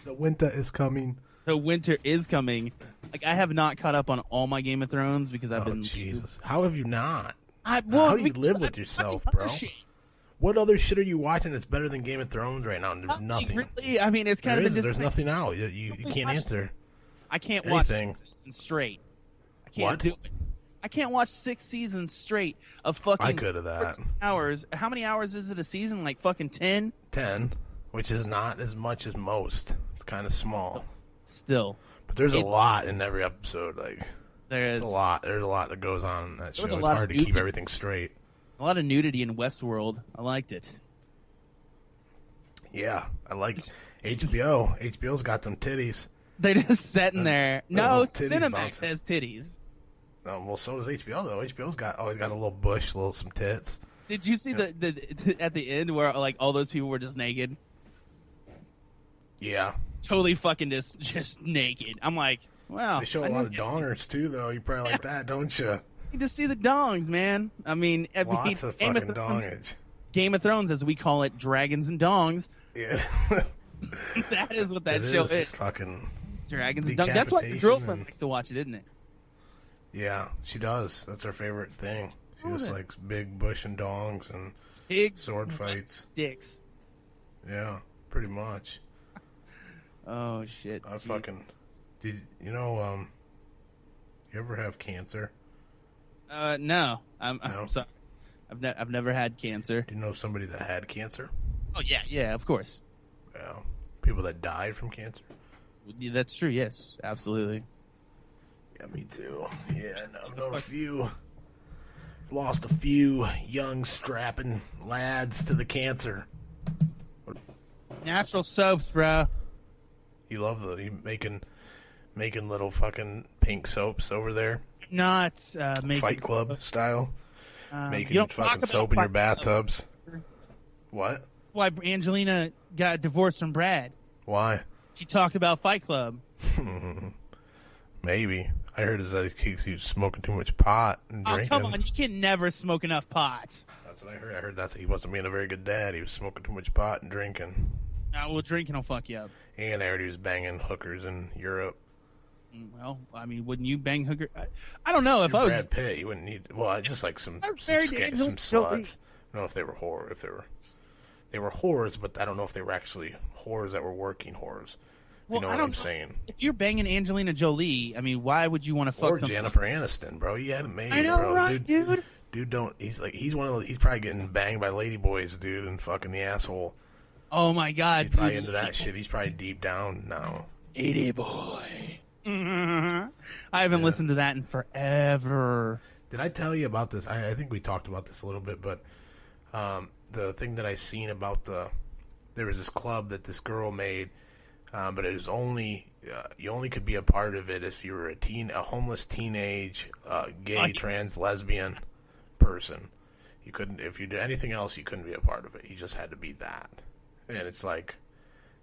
The winter is coming. The winter is coming. Like, I have not caught up on all my Game of Thrones because I've been... Jesus. How have you not? How do you live with yourself, bro? What other shit are you watching that's better than Game of Thrones right now? And there's nothing. Really? I mean, it's kind of been... There's nothing out. You can't answer. I can't watch 6 seasons straight. I can't do it. I can't watch 6 seasons straight of fucking... I could have that. Hours. How many hours is it a season? Like fucking 10? 10, which is not as much as most. It's kind of small. Still. But there's a lot in every episode. Like, there is. There's a lot that goes on in that show. It's hard to keep everything straight. A lot of nudity in Westworld. I liked it. Yeah, I like HBO. HBO's got them titties. They're just sitting there. No, titties Cinemax bouncing. has titties. Well, so does HBO though. HBO's always got a little bush, some tits. Did you see the at the end where like all those people were just naked? Yeah, Totally fucking just naked. I'm like, wow. they show a lot of dongers too, though. You probably like that, don't you? You just see the dongs, man. I mean, Lots of Game fucking Thrones- dongage. Game of Thrones, as we call it, dragons and dongs. Yeah, That is what that It show is is. fucking Dragons and dongs. That's why your decapitation girlfriend and- likes to watch it, isn't it? Yeah, she does. That's her favorite thing. She Love just it. likes big bush and dongs and Big sword fights. Dicks. Yeah, pretty much. Oh shit. I fucking did. You know, you ever have cancer? No. I'm sorry. I've never had cancer. Do you know somebody that had cancer? Oh yeah, of course. Yeah, people that died from cancer. Yeah, that's true. Yes, absolutely. Yeah, me too. Yeah, I've known a few. Lost a few young, strapping lads to the cancer. Natural soaps, bro. You love you making little fucking pink soaps over there. Not making Fight Club style. you Making don't talk fucking about soap in your Fight Club. bathtubs. What? Why Angelina got divorced from Brad? Why? She talked about Fight Club. Maybe. I heard that he was smoking too much pot and Oh, drinking. come on. You can never smoke enough pot. That's what I heard. I heard that he wasn't being a very good dad. He was smoking too much pot and drinking. Well, drinking will fuck you up. And I heard he was banging hookers in Europe. Well, I mean, wouldn't you bang hooker? I don't know if I was. Brad Pitt, you wouldn't need. Well, just like some very some Angelina sluts. Jolie. I don't know if they were they were whores, but I don't know if they were actually whores that were working whores. Well, you know I what don't I'm know. saying? If you're banging Angelina Jolie, I mean, why would you want to fuck Or some? Jennifer Aniston, bro. You had it made. I know, bro. right, dude? Dude, don't. He's one of those. He's probably getting banged by ladyboys, dude, and fucking the asshole. Oh my god, He's probably dude. into that shit. He's probably deep down now. 80 boy. I haven't listened to that in forever. Did I tell you about this? I think we talked about this a little bit, but the thing that I seen about there was this club that this girl made, but it was only you only could be a part of it if you were a homeless teenage gay trans lesbian person. You couldn't, if you did anything else, you couldn't be a part of it. You just had to be that. And it's like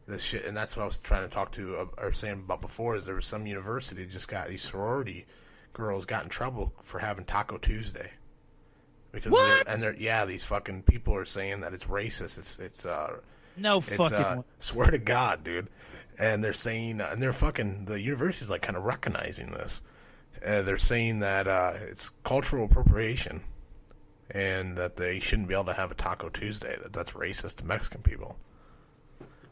this shit, and that's what I was trying to talk to or saying about before. Is there was some university that just got these sorority girls got in trouble for having Taco Tuesday because these fucking people are saying that it's racist. It's no it's, fucking. swear to God, dude. And they're saying, and they're fucking the university's like kind of recognizing this. They're saying that it's cultural appropriation, and that they shouldn't be able to have a Taco Tuesday. That's racist to Mexican people.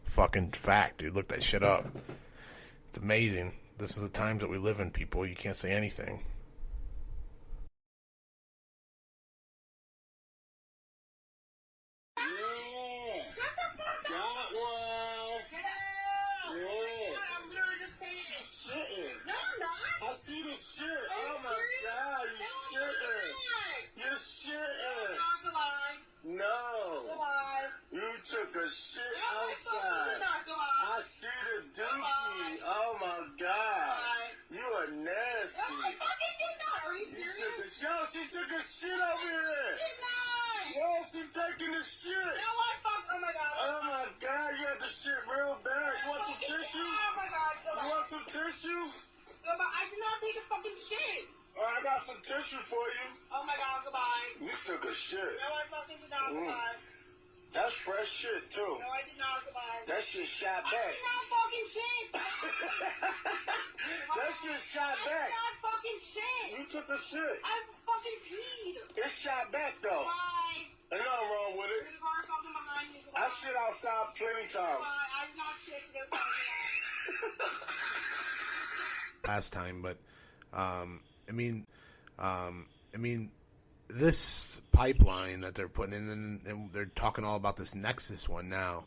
Fucking fact, dude. Look that shit up. It's amazing. This is the times that we live in, people. You can't say anything. I see the shit. Oh my god, you shitting. You're shitting. No. You took a shit outside. I see the dookie. Oh my god. You are nasty. Are you serious? Yo, she took a shit over here. Yo, she taking the shit. Oh my god. Oh my god, you had the shit real bad. You want some tissue? Oh my god. You want some tissue? I did not take a fucking shit. I got some tissue for you. Oh my god, goodbye. You took a shit. No, I fucking did not, goodbye. That's fresh shit, too. No, I did not, goodbye. That shit shot I back. did not fucking shit. That shit shot back. I did not fucking shit. You took a shit. I fucking peed. It shot back, though. Why? Ain't nothing wrong with it. There's a car fucking behind me. I shit outside plenty times. I did not shit. Last time, but I mean, this pipeline that they're putting in, and they're talking all about this Nexus one now.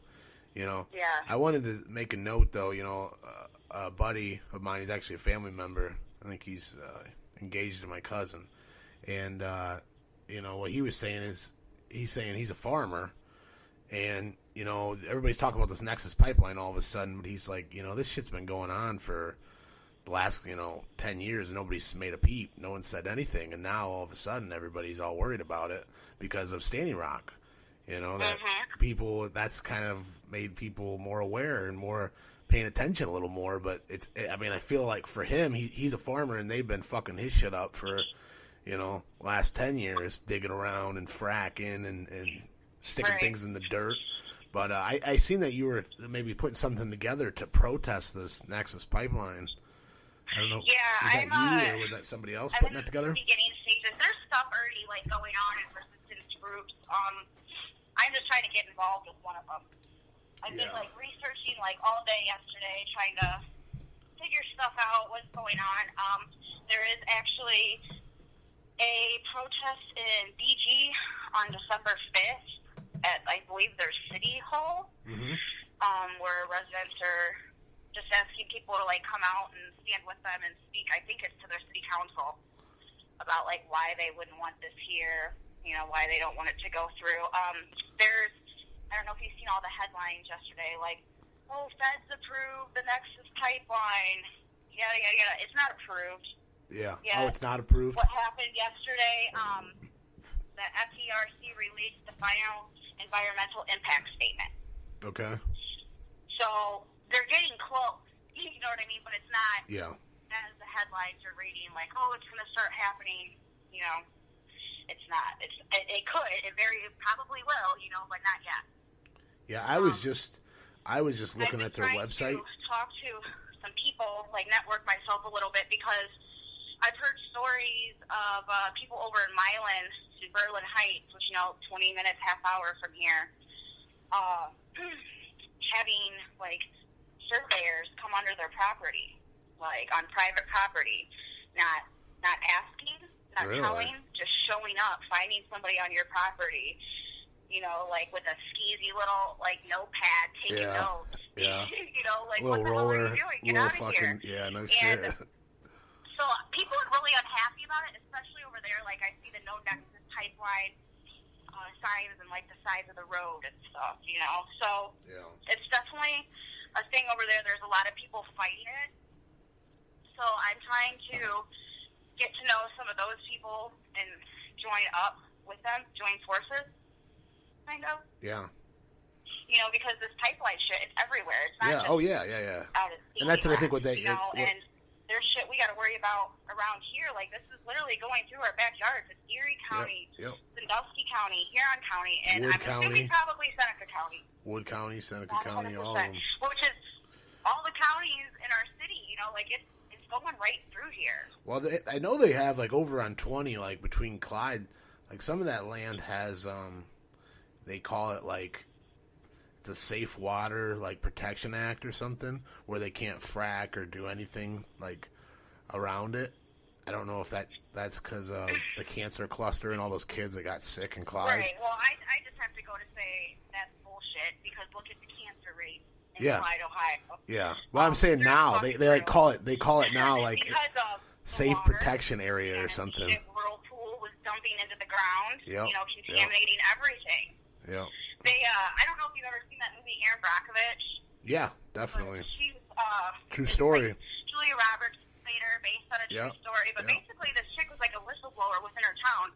You know, Yeah. I wanted to make a note though. You know, a buddy of mine, he's actually a family member. I think he's engaged to my cousin, and what he was saying is he's saying he's a farmer, and everybody's talking about this Nexus pipeline all of a sudden, but he's like, this shit's been going on for the last 10 years and nobody's made a peep. No one said anything, and now all of a sudden everybody's all worried about it because of Standing Rock. That people, that's kind of made people more aware and more paying attention a little more. But I feel like for him, he's a farmer and they've been fucking his shit up for last 10 years, digging around and fracking and sticking things in the dirt. But I seen that you were maybe putting something together to protest this Nexus pipeline. I don't know. Yeah, was that you or was that somebody else putting that together? Beginning stages. There's stuff already going on in resistance groups. I'm just trying to get involved with one of them. I've been researching all day yesterday, trying to figure stuff out, what's going on. There is actually a protest in BG on December 5th at, I believe, their city hall, where residents are just asking people to come out and stand with them and speak. I think it's to their city council about why they wouldn't want this here, why they don't want it to go through. I don't know if you've seen all the headlines yesterday, feds approved the Nexus pipeline, yada, yada, yada. It's not approved. Yeah. Yet. Oh, it's not approved? What happened yesterday, the FERC released the final environmental impact statement. Okay. So they're getting close, you know what I mean? But it's not as the headlines are reading, it's going to start happening, It's not. It could. It probably will, but not yet. Yeah, I was just looking at their website. To talk to some people, network myself a little bit, because I've heard stories of people over in Milan, in Berlin Heights, which 20 minutes, half hour from here, having surveyors come under their property, on private property, not asking, not telling, just showing up, finding somebody on your property. With a skeezy little, notepad, taking notes. Yeah. What the hell roller, are you doing? Get out of here. Yeah, no And shit. so people are really unhappy about it, especially over there. I see the no Nexus pipeline signs and, the sides of the road and stuff, So it's definitely a thing over there. There's a lot of people fighting it. So I'm trying to get to know some of those people and join up with them, join forces. Kind of. Yeah. Because this pipeline shit, it's everywhere. It's not Yeah. just Oh, yeah. out at sea. And that's what I think what they... and there's shit we got to worry about around here. This is literally going through our backyards. It's Erie County, Sandusky County, Huron County, and Wood I'm assuming probably Seneca County. Wood County, Seneca County, all of them. Which is all the counties in our city, it's going right through here. Well, I know they have, over on 20, between Clyde, some of that land has... They call it it's a safe water protection act or something where they can't frack or do anything around it. I don't know if that's because of the cancer cluster and all those kids that got sick in Clyde. Right. Well, I just have to go to say that's bullshit because look at the cancer rate in Clyde, Ohio. Yeah. Well, I'm saying now they call it now because of safe protection area or something. Shit whirlpool was dumping into the ground. Yep. Contaminating everything. Yeah. They, I don't know if you've ever seen that movie, Aaron Brockovich. Yeah, definitely. She's, true story. Julia Roberts played her based on a true story, but basically this chick was a whistleblower within her town,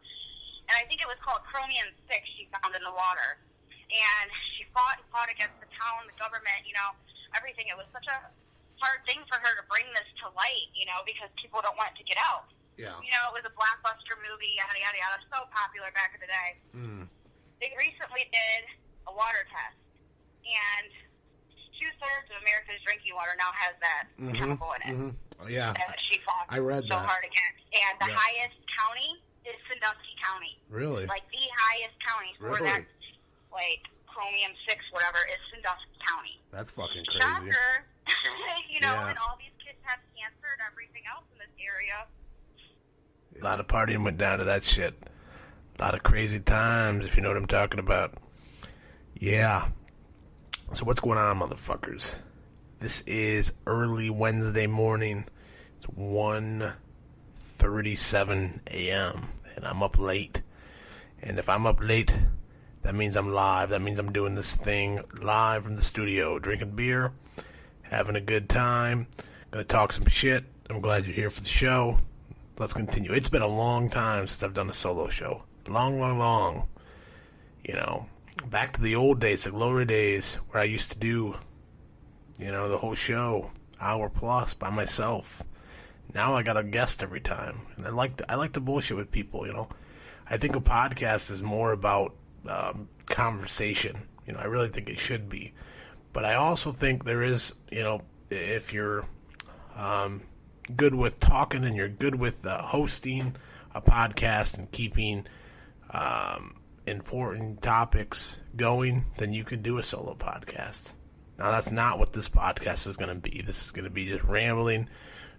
and I think it was called chromium-6 she found in the water, and she fought against the town, the government, everything. It was such a hard thing for her to bring this to light, because people don't want it to get out. Yeah. It was a blockbuster movie, yada, yada, yada, so popular back in the day. They recently did a water test, and 2/3 of America's drinking water now has that chemical in it. Oh, yeah. That she fought I read so that. hard against. And the highest county is Sandusky County. Really? The highest county where Really? that, chromium-6, whatever, is Sandusky County. That's fucking crazy. Shocker. Yeah. And all these kids have cancer and everything else in this area. A lot of partying went down to that shit. A lot of crazy times, if you know what I'm talking about. Yeah. So what's going on, motherfuckers? This is early Wednesday morning. It's 1:37 a.m. and I'm up late. And if I'm up late, that means I'm live. That means I'm doing this thing live from the studio, drinking beer, having a good time, gonna talk some shit. I'm glad you're here for the show. Let's continue. It's been a long time since I've done a solo show. Long. You know, back to the old days, the glory days, where I used to do, you know, the whole show, hour plus by myself. Now I got a guest every time, and I like to bullshit with people. You know, I think a podcast is more about conversation. You know, I really think it should be, but I also think there is, you know, if you're good with talking and you're good with hosting a podcast and keeping important topics going, then you could do a solo podcast. Now, that's not what this podcast is going to be. This is going to be just rambling,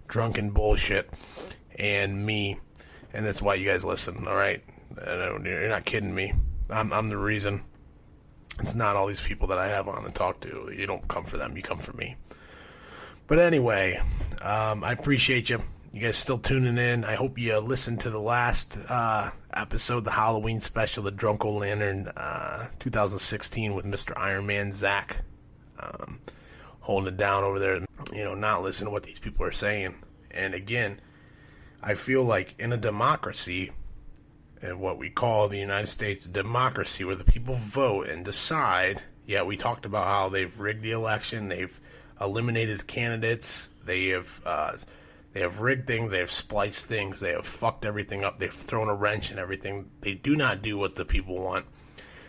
drunken bullshit, and me, and that's why you guys listen, all right? You're not kidding me. I'm the reason. It's not all these people that I have on to talk to. You don't come for them. You come for me. But anyway, I appreciate you. You guys still tuning in. I hope you listened to the last episode, the Halloween special, the Drunk Old Lantern 2016 with Mr. Iron Man Zach. Holding it down over there, you know, not listening to what these people are saying. And again, I feel like in a democracy, and what we call the United States democracy, where the people vote and decide, yeah, we talked about how they've rigged the election, they've eliminated candidates, they have rigged things, they have spliced things, they have fucked everything up, they've thrown a wrench in everything. They do not do what the people want.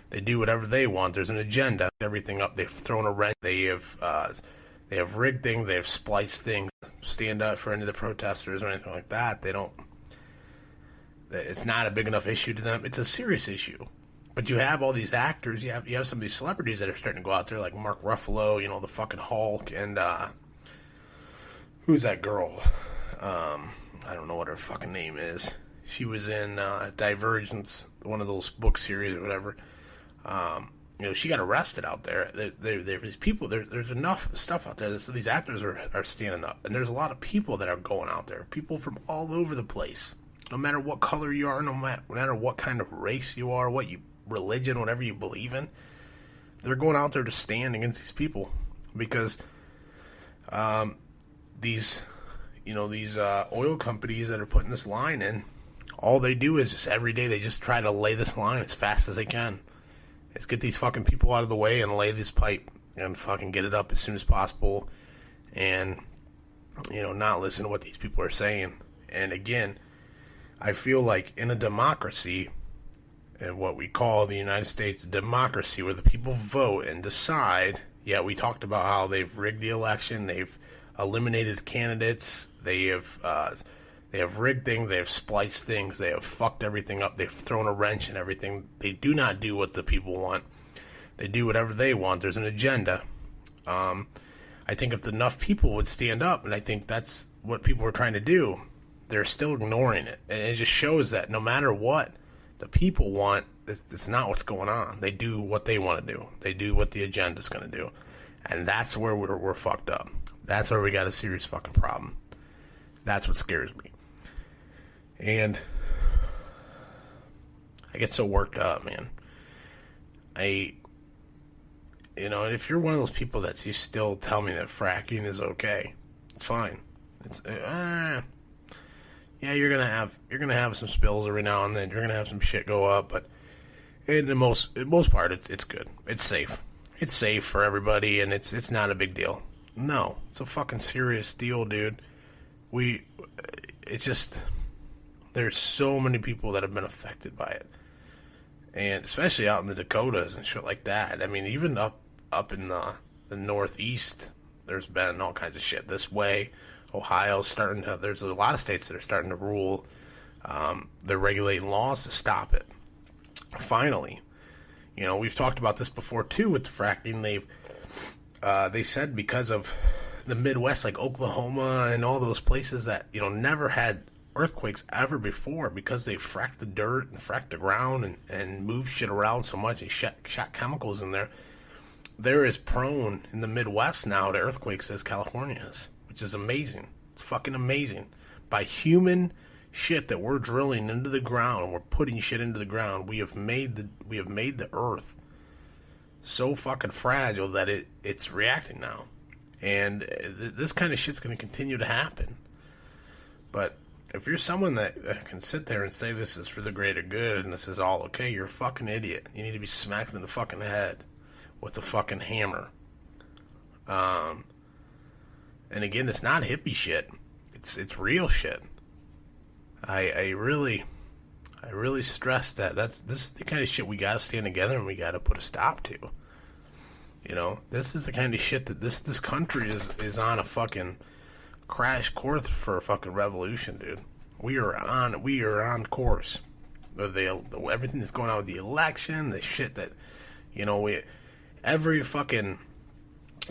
They do whatever they want. There's an agenda. Everything up. They've thrown a wrench. They have rigged things. They have spliced things. Stand up for any of the protesters or anything like that. They don't. It's not a big enough issue to them. It's a serious issue. But you have all these actors. You have some of these celebrities that are starting to go out there, like Mark Ruffalo. You know, the fucking Hulk, and who's that girl? I don't know what her fucking name is. She was in Divergence, one of those book series or whatever. You know, she got arrested out there. There's people. There's enough stuff out there. So these actors are standing up, and there's a lot of people that are going out there. People from all over the place. No matter what color you are, no matter what kind of race you are, what religion, whatever you believe in, they're going out there to stand against these people because these oil companies that are putting this line in, all they do is just every day they just try to lay this line as fast as they can. Let's get these fucking people out of the way and lay this pipe and fucking get it up as soon as possible and, you know, not listen to what these people are saying. And again, I feel like in a democracy, and what we call the United States democracy, where the people vote and decide, yeah, we talked about how they've rigged the election, they've eliminated candidates, they have rigged things, they have spliced things, they have fucked everything up, they've thrown a wrench in everything. They do not do what the people want. They do whatever they want. There's an agenda. I think if enough people would stand up, and I think that's what people are trying to do, they're still ignoring it. And it just shows that no matter what the people want, it's not what's going on. They do what they want to do. They do what the agenda's going to do. And that's where we're fucked up. That's where we got a serious fucking problem. That's what scares me. And I get so worked up, man. You know, if you're one of those people that you still tell me that fracking is okay, it's fine. It's yeah, you're gonna have some spills every now and then. You're gonna have some shit go up, but in the most part, it's good. It's safe. It's safe for everybody, and it's not a big deal. No, it's a fucking serious deal, dude. It's just, there's so many people that have been affected by it, and especially out in the Dakotas and shit like that. I mean, even up in the Northeast, there's been all kinds of shit this way. Ohio's starting to, there's a lot of states that are starting to rule, they're regulating laws to stop it. Finally, you know, we've talked about this before too with the fracking. They said because of the Midwest, like Oklahoma and all those places that, you know, never had earthquakes ever before because they fracked the dirt and fracked the ground and moved shit around so much and shot chemicals in there. They're as prone in the Midwest now to earthquakes as California is, which is amazing. It's fucking amazing. By human shit that we're drilling into the ground and we're putting shit into the ground, we have made the earth so fucking fragile that it's reacting now. And this kind of shit's going to continue to happen. But if you're someone that can sit there and say this is for the greater good and this is all okay, you're a fucking idiot. You need to be smacked in the fucking head with a fucking hammer. And again, it's not hippie shit. It's real shit. I really stress that. This is the kind of shit we gotta stand together and we gotta put a stop to. You know, this is the kind of shit that this country is on a fucking crash course for a fucking revolution, dude. We are on course. Everything that's going on with the election, the shit that, you know, it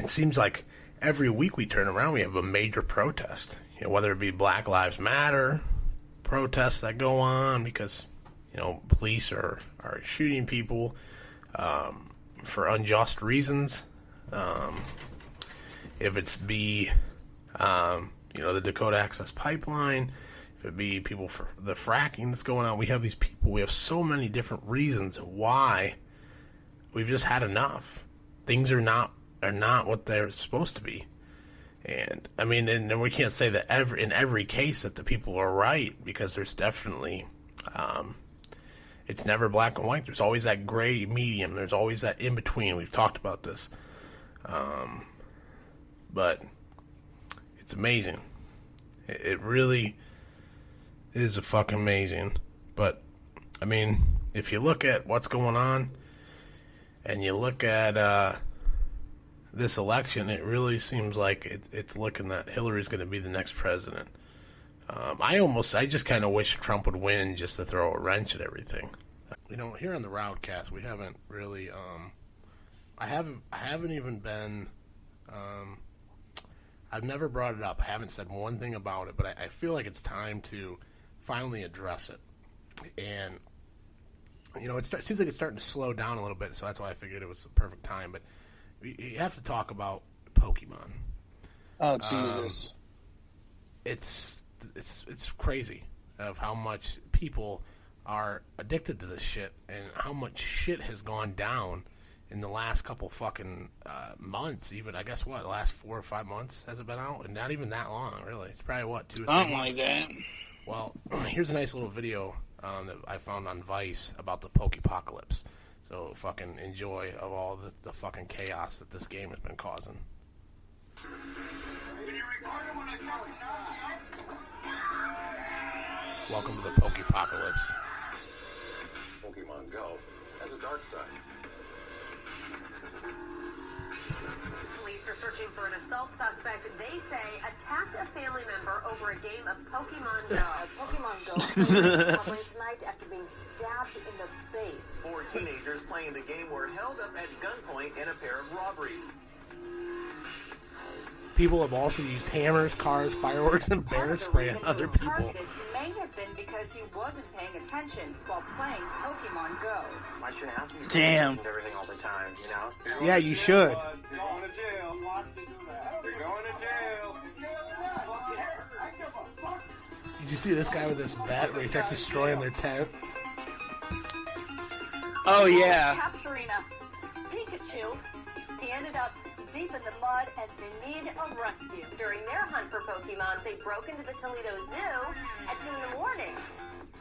seems like every week we turn around, we have a major protest. You know, whether it be Black Lives Matter protests that go on because, you know, police are shooting people for unjust reasons. If it's be, you know, the Dakota Access Pipeline, if it be people for the fracking that's going on, we have these people. We have so many different reasons why we've just had enough. Things are not what they're supposed to be. And I mean, and we can't say that in every case that the people are right, because there's definitely, it's never black and white. There's always that gray medium. There's always that in between. We've talked about this, but it's amazing. It really is fucking amazing. But I mean, if you look at what's going on, and you look at this election, it really seems like it's looking that Hillary's going to be the next president. I just kind of wish Trump would win just to throw a wrench at everything. You know, here on the RowdCAST, we haven't really, I haven't even been, I've never brought it up. I haven't said one thing about it, but I feel like it's time to finally address it. And, you know, it seems like it's starting to slow down a little bit, so that's why I figured it was the perfect time. But you have to talk about Pokemon. Oh, Jesus. It's crazy of how much people are addicted to this shit and how much shit has gone down in the last couple fucking months. Even, I guess, the last 4 or 5 months has it been out? And not even that long, really. It's probably, 2 or 3 months? Something like that. Well, here's a nice little video that I found on Vice about the Pokepocalypse. So fucking enjoy of all the fucking chaos that this game has been causing. Welcome to the Pokepocalypse. Pokemon Go has a dark side. Police are searching for an assault suspect they say attacked a family member over a game of Pokemon Go. Pokemon Go recovering tonight after being stabbed in the face. 4 teenagers playing the game were held up at gunpoint in a pair of robberies. People have also used hammers, cars, fireworks, and bear spray on other people. May have been because he wasn't paying attention while playing Pokemon Go. I shouldn't have to be Damn. paying attention to everything all the time, you know? Yeah, you should. You're going to jail. Watch you do that. You're going to jail. Did you see this guy with this bat where he starts destroying their tent? Oh, yeah. Capturing a Pikachu, he ended up deep in the mud and in need of rescue. During their hunt for Pokemon, they broke into the Toledo Zoo at 2 in the morning.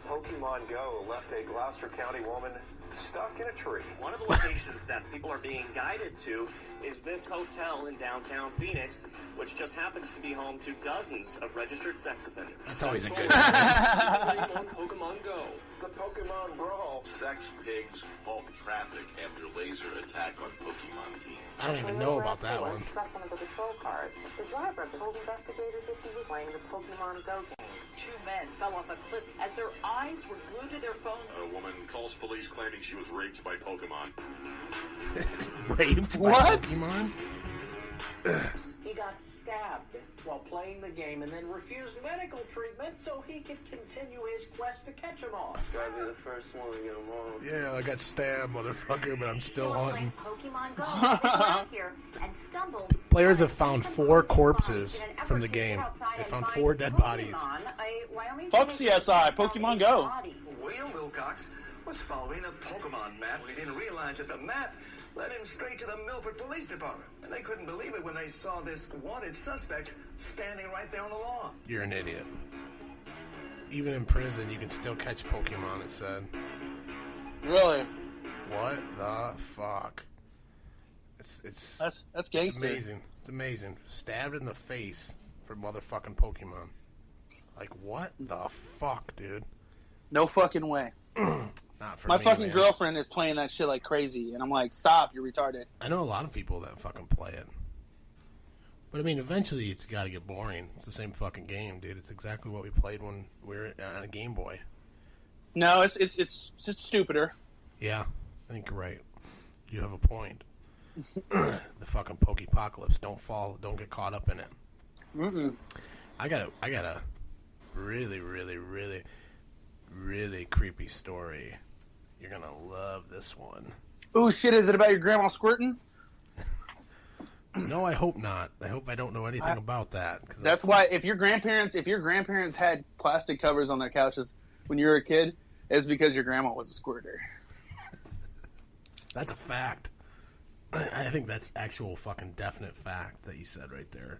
Pokemon Go left a Gloucester County woman stuck in a tree. One of the locations that people are being guided to is this hotel in downtown Phoenix, which just happens to be home to dozens of registered sex offenders. That's always a good on Pokemon Go. The Pokemon Brawl. Sex pigs halt traffic after laser attack on Pokemon team. I don't even know about that one. Struck one of the patrol cars. The driver told investigators that he was playing the Pokemon Go game. 2 men fell off a cliff as their eyes were glued to their phone. A woman calls police claiming she was raped by Pokemon. Raped by What? Pokemon? He got stabbed while playing the game and then refused medical treatment so he could continue his quest to catch them all. Gotta be the first one to get them all. Yeah, I got stabbed, motherfucker, but I'm still hunting. Pokemon Go have been around here and stumbled. Players have found 4 corpses from the game. They found 4 dead bodies. Fuck CSI, Pokemon Go. William Wilcox was following a Pokemon map when he didn't realize that the map led him straight to the Milford Police Department. And they couldn't believe it when they saw this wanted suspect standing right there on the lawn. You're an idiot. Even in prison, you can still catch Pokemon, it said. Really? What the fuck? It's that's gangster. It's amazing. It's amazing. Stabbed in the face for motherfucking Pokemon. Like, what the fuck, dude? No fucking way. Not for My me, fucking man. girlfriend is playing that shit like crazy, and I'm like, stop, you're retarded. I know a lot of people that fucking play it. But I mean, eventually it's got to get boring. It's the same fucking game, dude. It's exactly what we played when we were on a Game Boy. No, it's stupider. Yeah, I think you're right. You have a point. The fucking Pokepocalypse. Don't get caught up in it. Mm-mm. I got a really, really, really, really creepy story. You're gonna love this one. Oh shit! Is it about your grandma squirting? No, I hope not. I hope I don't know anything about that. 'Cause That's why if your grandparents had plastic covers on their couches when you were a kid, it's because your grandma was a squirter. That's a fact. I think that's actual fucking definite fact that you said right there.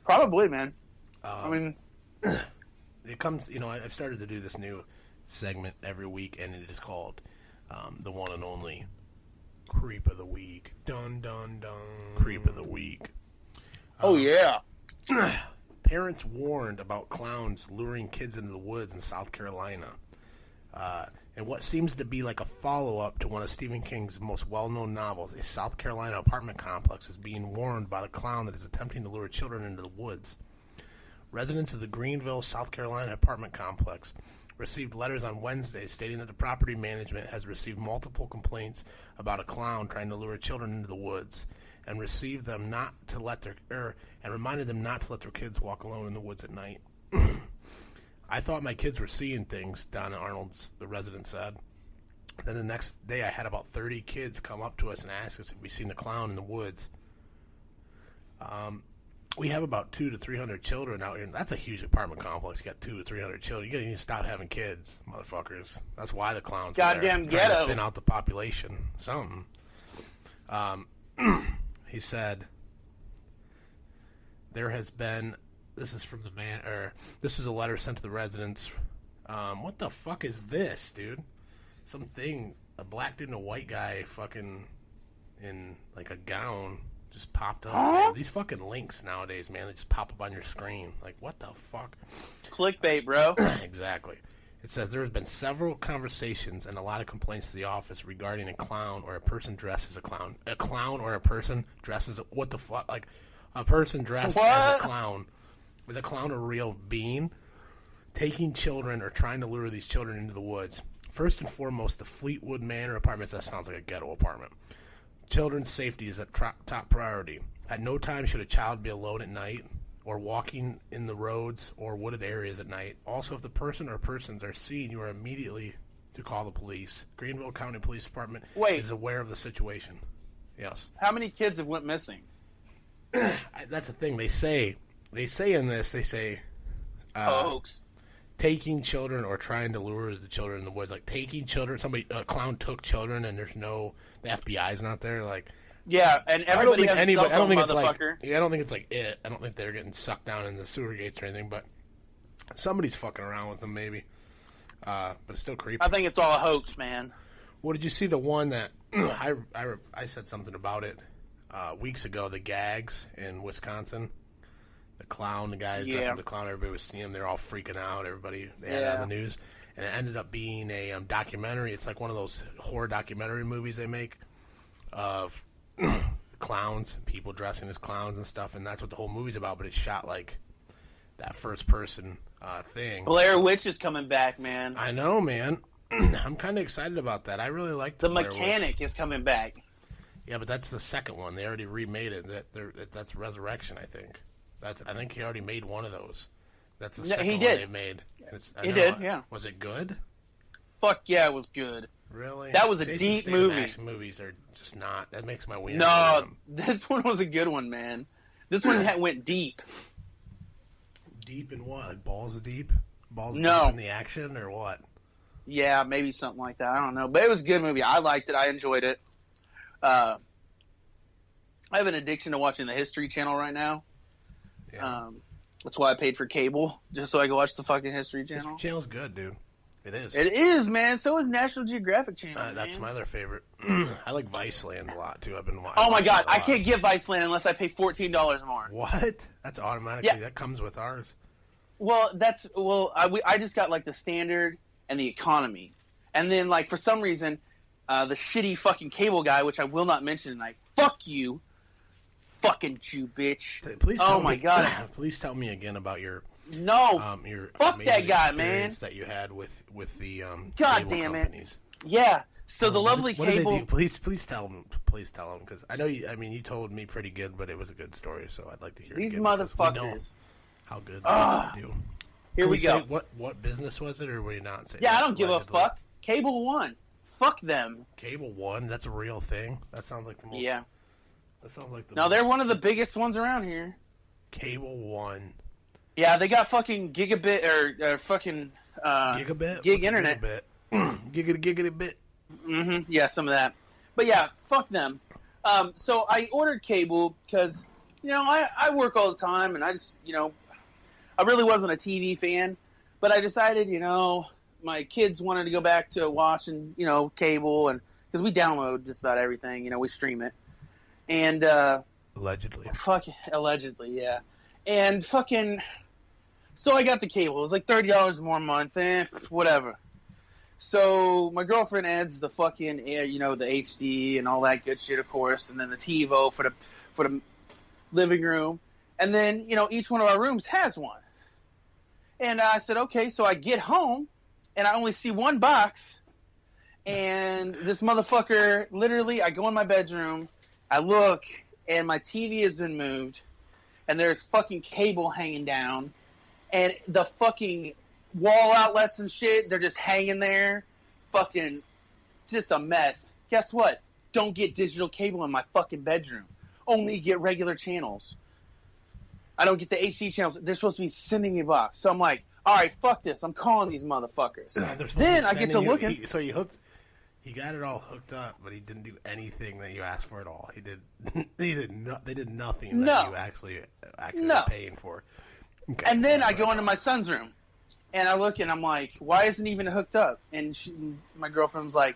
Probably, man. I mean, it comes. I've started to do this new segment every week, and it is called the one and only Creep of the Week. Dun dun dun. Creep of the Week. Oh yeah. Parents warned about clowns luring kids into the woods in South Carolina. And what seems to be like a follow-up to one of Stephen King's most well-known novels, a South Carolina apartment complex is being warned about a clown that is attempting to lure children into the woods. Residents of the Greenville, South Carolina apartment complex received letters on Wednesday stating that the property management has received multiple complaints about a clown trying to lure children into the woods, and reminded them not to let their kids walk alone in the woods at night. I thought my kids were seeing things, Donna Arnold, the resident said. Then the next day I had about 30 kids come up to us and ask us if we'd seen the clown in the woods. We have about 200 to 300 children out here. That's a huge apartment complex. You got 200 to 300 children. You gotta need to stop having kids, motherfuckers. That's why the clowns Goddamn are there, trying ghetto. to thin out the population. Something. He said, there has been... This is from the man, or this was a letter sent to the residents. What the fuck is this, dude? Something, a black dude and a white guy fucking in like a gown just popped up. Huh? These fucking links nowadays, man, they just pop up on your screen. Like, what the fuck? Clickbait, bro. Exactly. It says there has been several conversations and a lot of complaints to the office regarding a clown or a person dressed as a clown. A clown or a person dressed as what the fuck? Like, a person dressed as a clown. Is a clown a real being? Taking children or trying to lure these children into the woods. First and foremost, the Fleetwood Manor apartments. That sounds like a ghetto apartment. Children's safety is a top priority. At no time should a child be alone at night or walking in the roads or wooded areas at night. Also, if the person or persons are seen, you are immediately to call the police. Greenville County Police Department is aware of the situation. Yes. How many kids have went missing? That's the thing. They say in this, hoax. Taking children or trying to lure the children in the woods. Like, taking children, a clown took children and the FBI's not there. Like, yeah, and everybody has a cell phone, motherfucker. I don't think it's like it. I don't think they're getting sucked down in the sewer gates or anything, but somebody's fucking around with them maybe. But it's still creepy. I think it's all a hoax, man. Well, did you see the one that I said something about it weeks ago, the gags in Wisconsin? The clown, the guy dressed up the clown, everybody was seeing him. They're all freaking out. They had it on the news. And it ended up being a documentary. It's like one of those horror documentary movies they make of clowns, people dressing as clowns and stuff. And that's what the whole movie's about. But it's shot like that first-person thing. Blair Witch is coming back, man. I know, man. I'm kind of excited about that. I really like the Blair Mechanic Witch. Is coming back. Yeah, but that's the second one. They already remade it. That's Resurrection, I think. I think he already made one of those. That's the Yeah, second he one did. they made. He did, yeah. Was it good? Fuck yeah, it was good. Really? That was a Jason deep Statham movie. action movies are just not. That makes my wiener. No, this one was a good one, man. This one went deep. Deep in what? Like balls deep? Balls No. deep in the action or what? Yeah, maybe something like that. I don't know, but it was a good movie. I liked it. I enjoyed it. I have an addiction to watching the History Channel right now. Yeah. That's why I paid for cable, just so I could watch the fucking History Channel. History Channel's good, dude. It is. It is, man. So is National Geographic Channel. That's my other favorite. I like Viceland a lot too. I've been watching. Oh my god, it a I lot. can't get Viceland unless I pay $14 more. What? That's automatically. Yeah. That comes with ours. Well, I just got like the standard and the economy, and then like for some reason, the shitty fucking cable guy, which I will not mention tonight. Fuck you, fucking Jew bitch. Please. Oh Tell my me, god. Please tell me again about your. Your fuck amazing that guy, man. experience that you had with the God cable damn it. companies. Yeah. So the lovely what did cable. they do? Please tell them. Please tell them because I know you. I mean, you told me pretty good, but it was a good story, so I'd like to hear. These it again because we know motherfuckers. how good Ah. they do. Here Can we go. Say what business was it, or were you not saying? Yeah, that I don't give a allegedly? fuck. Cable One. Fuck them. Cable One. That's a real thing. That sounds like the most. Yeah. That sounds like the. No, most, they're one of the biggest ones around here. Cable One. Yeah, they got fucking gigabit or fucking Gigabit. gig What's a internet. Gigabit? Gigabit. Mm-hmm. Yeah, some of that. But yeah, fuck them. So I ordered cable because, I work all the time and I just, I really wasn't a TV fan. But I decided, my kids wanted to go back to watching, cable and because we download just about everything, we stream it. And allegedly. Allegedly, yeah. And fucking so I got the cable. It was like $30 more a month, whatever. So my girlfriend adds the fucking, the HD and all that good shit, of course, and then the TiVo for the living room, and then each one of our rooms has one. And I said, okay, so I get home, and I only see one box, and this motherfucker, literally, I go in my bedroom, I look, and my TV has been moved, and there's fucking cable hanging down, and the fucking wall outlets and shit, they're just hanging there. Fucking just a mess. Guess what? Don't get digital cable in my fucking bedroom. Only get regular channels. I don't get the HD channels. They're supposed to be sending me a box. So I'm like, all right, fuck this. I'm calling these motherfuckers. Then I get to looking. So he got it all hooked up, but he didn't do anything that you asked for at all. They did nothing that you actually were paying for. Okay, and then I go into my son's room, and I look, and I'm like, why isn't it even hooked up? And my girlfriend's like,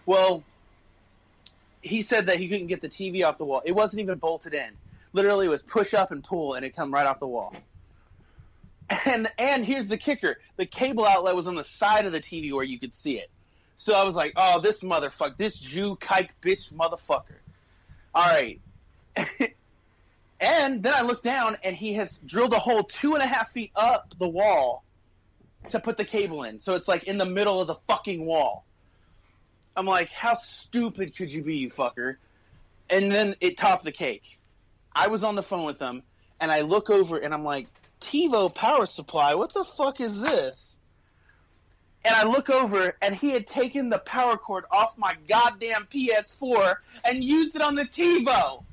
well, he said that he couldn't get the TV off the wall. It wasn't even bolted in. Literally, it was push up and pull, and it come right off the wall. And here's the kicker. The cable outlet was on the side of the TV where you could see it. So I was like, oh, this motherfucker, this Jew kike bitch motherfucker. All right. And then I look down, and he has drilled a hole 2.5 feet up the wall to put the cable in. So it's like in the middle of the fucking wall. I'm like, how stupid could you be, you fucker? And then it topped the cake. I was on the phone with them, and I look over, and I'm like, TiVo power supply, what the fuck is this? And I look over, and he had taken the power cord off my goddamn PS4 and used it on the TiVo.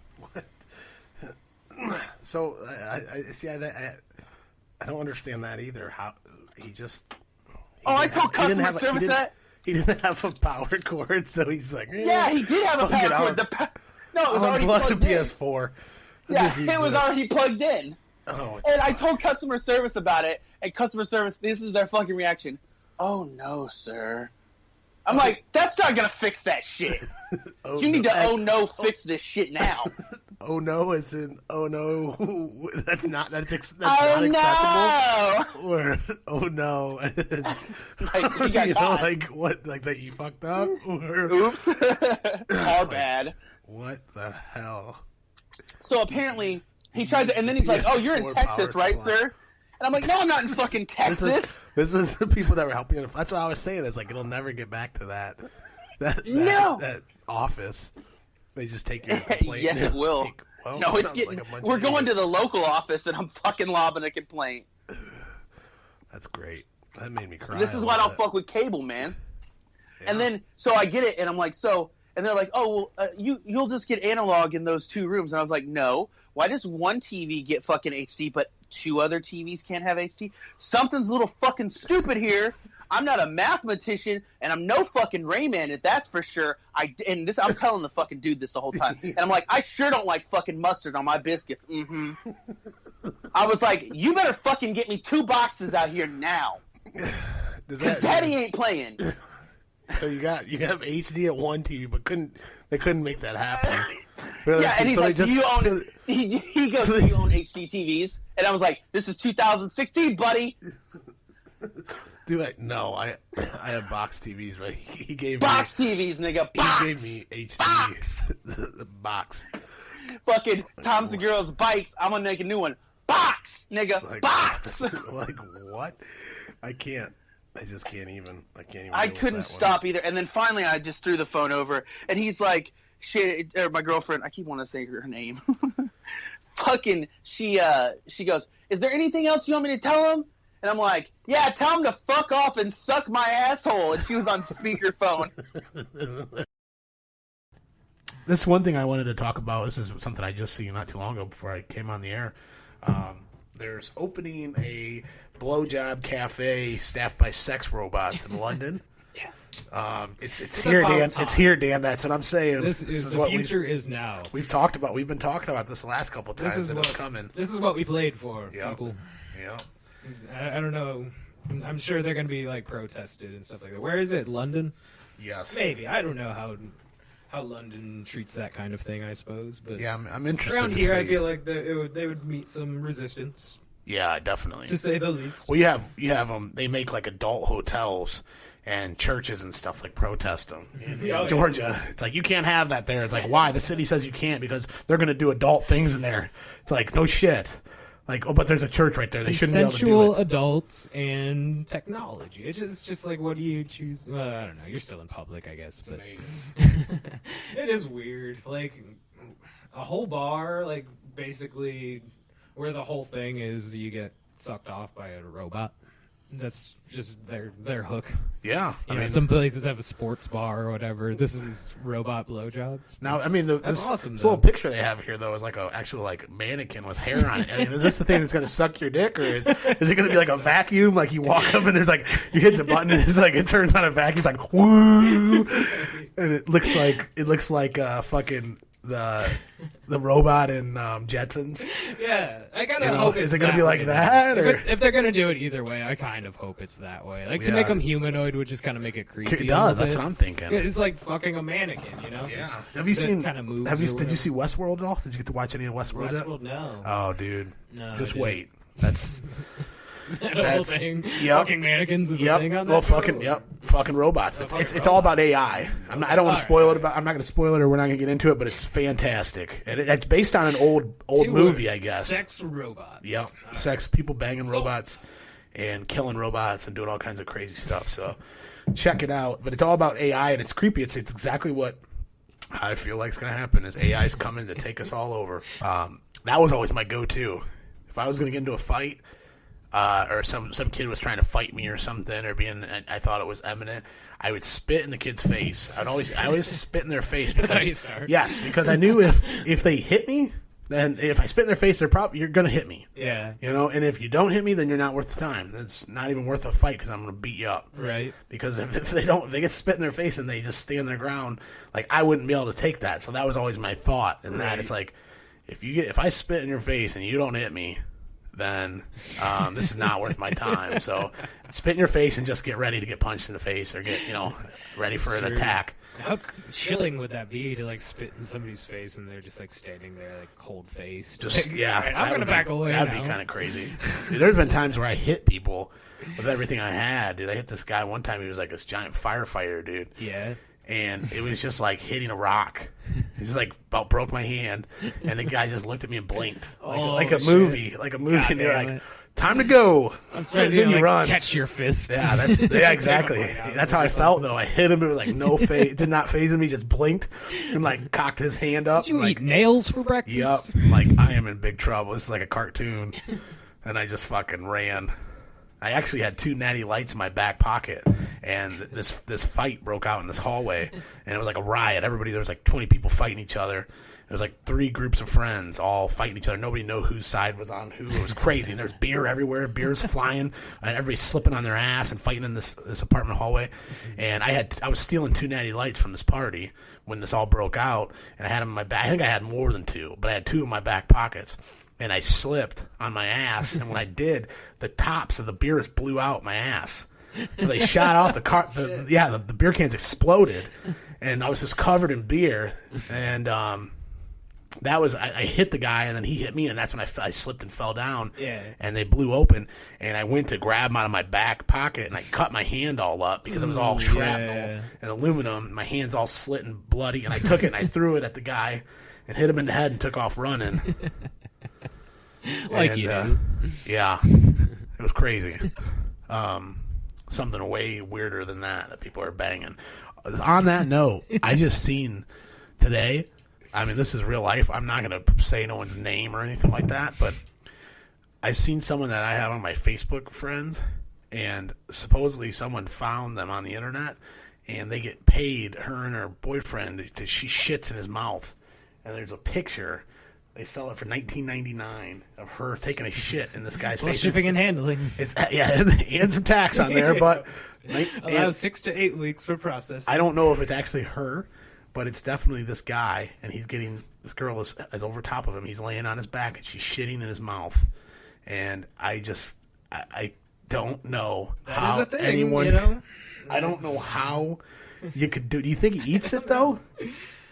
So I see. I don't understand that either. How he just? I told customer service that he didn't have a power cord, so he's like, yeah, he did have a power cord. No, it was already plugged the in. PS4. Yeah, it was already plugged in. Oh, and I told customer service about it, and customer service, this is their fucking reaction. Oh no, sir. I'm like, that's not gonna fix that shit. You need to fix this shit now. Oh no, as in that's not acceptable. Or oh no, like what, like that you fucked up. Or, oops, our bad. What the hell? So apparently he tries to, and then he's like, "Oh, you're in Texas, right, sir?" And I'm like, "No, I'm not in fucking Texas." This was the people that were helping. That's what I was saying. Is like it'll never get back to that office. They just take your complaint. Yes, it will. Well, No, it it's sounds getting. like a bunch We're of going to idiots. the local office, and I'm fucking lobbing a complaint. That's great. That made me cry. This is a why I little don't bit. fuck with cable, man. And then, so I get it, and I'm like, and they're like, oh, well, you'll just get analog in those 2 rooms. And I was like, no. Why does one TV get fucking HD, but 2 other TVs can't have HD? Something's a little fucking stupid here. I'm not a mathematician, and I'm no fucking Rayman, and that's for sure. I'm telling the fucking dude this the whole time. And I'm like, I sure don't like fucking mustard on my biscuits. Mm-hmm. I was like, you better fucking get me 2 boxes out here now. Because Daddy ain't playing. So you have HD at one TV, but they couldn't make that happen. Yeah, and he's like, do you own he goes, do you own HD TVs? And I was like, this is 2016, buddy. Dude, no, I have box TVs, but he gave box me TVs, nigga. Box. He gave me HD. Box. the box. Fucking Tom Segura's bikes. I'm gonna make a new one. Box, nigga. Like, box. Like what? I can't. I just can't even. I can't even. I deal with couldn't that one. stop either. And then finally, I just threw the phone over, and he's like, my girlfriend. I keep wanting to say her name. Fucking, she goes, is there anything else you want me to tell him? And I'm like, yeah, tell him to fuck off and suck my asshole. And she was on speakerphone. This one thing I wanted to talk about. This is something I just seen not too long ago before I came on the air. There's opening a blowjob cafe staffed by sex robots in London. Yes. It's here, Dan. time. It's here, Dan. That's what I'm saying. This is the what future is now. We've talked about. We've been talking about this the last couple of times. This is and what it's coming. This is what we played for, Yep. people. Yeah. I don't know. I'm sure they're going to be like protested and stuff like that. Where is it? London? Yes. Maybe. I don't know how London treats that kind of thing. I suppose, but Yeah, I'm interested. around to here, see. I feel like they would meet some resistance. Yeah, definitely. To say the least. Well, you have them. They make like adult hotels and churches and stuff like protest them. In Georgia, it's like you can't have that there. It's like why? The city says you can't because they're going to do adult things in there. It's like no shit. Like, oh, but there's a church right there. They shouldn't be able to do Consensual it. adults and technology. It's just like, what do you choose? Well, I don't know. You're still in public, I guess. But it is weird. Like, a whole bar, like, basically, where the whole thing is you get sucked off by a robot. That's just their hook. Yeah. I mean, some places have a sports bar or whatever. This is robot blowjobs. Now, I mean, that's awesome. This little picture they have here, though, is like a actual like mannequin with hair on it. I mean, is this the thing that's going to suck your dick, or is it going to be like a vacuum? Like you walk up and there's like you hit the button and it's like it turns on a vacuum. It's like woo, and it looks like fucking the robot in Jetsons. Yeah, I kind of hope it's is it going to be that like way, that? though. Or? If they're going to do it either way, I kind of hope it's that way. Like to Yeah. make them humanoid would just kind of make it creepy. It does. a little That's bit. what I'm thinking. It's like fucking a mannequin, you know? Yeah. Have you seen? Kind of moves Did you see Westworld at all? Did you get to watch any of Westworld? yet? Westworld? No. Oh, dude. No, I Just didn't. wait. That's. That whole thing. Yep. Fucking mannequins is Yep. a thing on that Well, show? fucking fucking robots. Oh, It's all about AI. I don't want to spoil it. I'm not going to spoil it, or we're not going to get into it. But it's fantastic, and it's based on an old Two movie, words. I guess. Sex robots. Yep. Sex, people banging robots and killing robots and doing all kinds of crazy stuff. So check it out. But it's all about AI, and it's creepy. It's exactly what I feel like is going to happen. Is AI's coming to take us all over. That was always my go-to. If I was going to get into a fight. Or some kid was trying to fight me or something, or I thought it was imminent. I would spit in the kid's face. I always spit in their face That's how you because start. yes, because I knew if they hit me, then if I spit in their face, you're gonna hit me. Yeah. You know, and if you don't hit me, then you're not worth the time. It's not even worth a fight because I'm gonna beat you up. Right. Because if they get spit in their face and they just stand their ground, like I wouldn't be able to take that. So that was always my thought, and that it's like if I spit in your face and you don't hit me, then this is not worth my time. So spit in your face and just get ready to get punched in the face or get, ready for an attack. How chilling would that be to like spit in somebody's face and they're just like standing there like cold faced? Just, like, yeah. "All right, I'm going to back away That'd now." be kind of crazy. Dude, there's been times where I hit people with everything I had. Dude, I hit this guy one time. He was like this giant firefighter, dude. Yeah. And it was just like hitting a rock. He just like about broke my hand, and the guy just looked at me and blinked, like a movie, and they're like, time to go. I'm sorry, Then you run. catch your fist. Yeah, exactly. That's how I felt though. I hit him. It was like no phase, did not phase him. He just blinked and like cocked his hand up. Did you like, eat nails for breakfast? Yep. Like I am in big trouble. This is like a cartoon, and I just fucking ran. I actually had 2 natty lights in my back pocket, and this fight broke out in this hallway, and it was like a riot. There was like 20 people fighting each other. It was like 3 groups of friends all fighting each other. Nobody knew whose side was on who. It was crazy. And there's beer everywhere. Beer's flying, and everybody's slipping on their ass and fighting in this apartment hallway. And I was stealing 2 natty lights from this party when this all broke out, and I had them in my back. I think I had more than 2, but I had 2 in my back pockets. And I slipped on my ass, and when I did, the tops of the beers blew out my ass. So they shot off the car. The beer cans exploded, and I was just covered in beer. And that was I hit the guy, and then he hit me, and that's when I slipped and fell down. Yeah. And they blew open, and I went to grab them out of my back pocket, and I cut my hand all up because it was all shrapnel and aluminum. My hand's all slit and bloody, and I took it and I threw it at the guy and hit him in the head and took off running. Like you do. Yeah. It was crazy. Something way weirder than that people are banging. On that note, I just seen today, I mean, this is real life. I'm not going to say no one's name or anything like that, but I seen someone that I have on my Facebook friends, and supposedly someone found them on the internet, and they get paid, her and her boyfriend, she shits in his mouth, and there's a picture. They sell it for $19.99 of her taking a shit in this guy's face. Shipping and handling. It's and some tax on there, but allows 6 to 8 weeks for processing. I don't know if it's actually her, but it's definitely this guy, and this girl is over top of him. He's laying on his back, and she's shitting in his mouth, and I don't know how is a thing, anyone. You know? I don't know how you could do. Do you think he eats it though?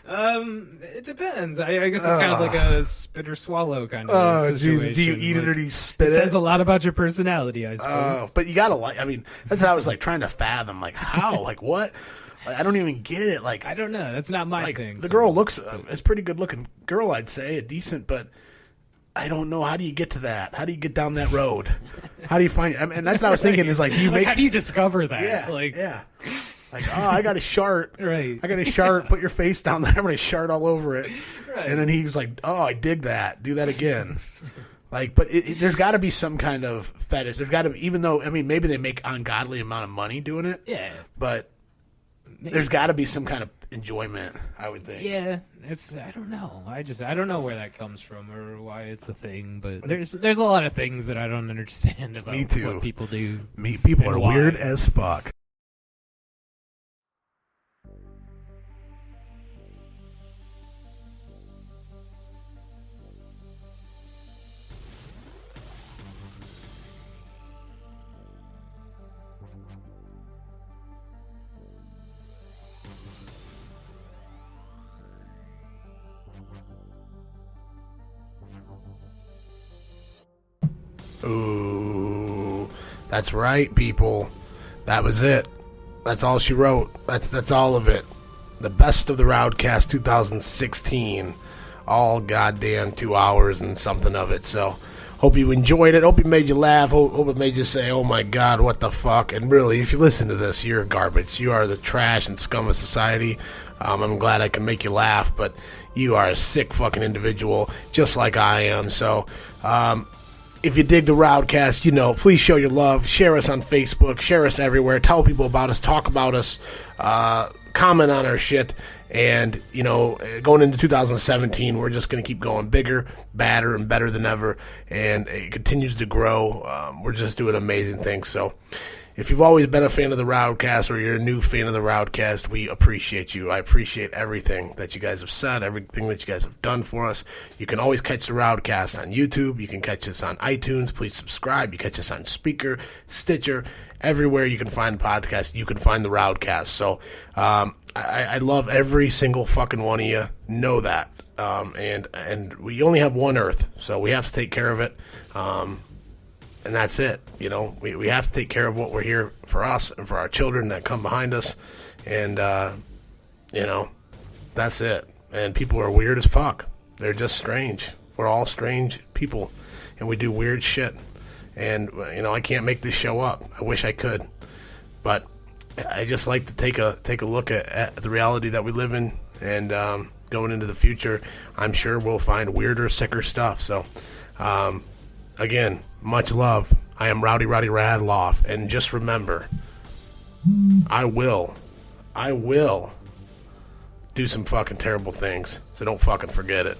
It depends. I guess it's kind of like a spit or swallow kind of situation. Jeez. Do you eat it or do you spit it? It says a lot about your personality, I suppose. But you gotta I mean, that's what I was like trying to fathom. Like how? Like what? Like, I don't even get it. Like I don't know. That's not my thing. The girl looks it's a pretty good looking girl, I'd say, a decent, but I don't know. How do you get to that? How do you get down that road? How do you find? I mean, and that's what I was thinking. Is like, how do you discover that? Yeah. Like, oh, I got a shart. Right. I got a shart. Put your face down there. I'm going to shart all over it. Right. And then he was like, oh, I dig that. Do that again. Like, but there's got to be some kind of fetish. There's got to be, even though, I mean, maybe they make ungodly amount of money doing it. Yeah. But there's got to be some kind of enjoyment, I would think. Yeah. I don't know. I don't know where that comes from or why it's a thing, but there's a lot of things that I don't understand about what people do. People are weird as fuck. Ooh, that's right, people. That was it. That's all she wrote. That's all of it. The best of the RowdCAST 2016. All goddamn 2 hours and something of it. So, hope you enjoyed it. Hope it made you laugh. Hope it made you say, oh my God, what the fuck. And really, if you listen to this, you're garbage. You are the trash and scum of society. I'm glad I can make you laugh, but you are a sick fucking individual, just like I am. So, if you dig the RowdCAST, please show your love. Share us on Facebook. Share us everywhere. Tell people about us. Talk about us. Comment on our shit. And, going into 2017, we're just going to keep going bigger, badder, and better than ever. And it continues to grow. We're just doing amazing things. So if you've always been a fan of the RowdCAST or you're a new fan of the RowdCAST, we appreciate you. I appreciate everything that you guys have said, everything that you guys have done for us. You can always catch the RowdCAST on YouTube. You can catch us on iTunes. Please subscribe. You catch us on Speaker, Stitcher, everywhere you can find the podcast. You can find the RowdCAST. So I love every single fucking one of you. Know that. And we only have one Earth, so we have to take care of it. And that's it. We have to take care of what we're here for us and for our children that come behind us. And, that's it. And people are weird as fuck. They're just strange. We're all strange people. And we do weird shit. And, I can't make this show up. I wish I could. But I just like to take a look at the reality that we live in, and going into the future, I'm sure we'll find weirder, sicker stuff. So, again, much love. I am Rowdy Radloff, and just remember, I will do some fucking terrible things, so don't fucking forget it.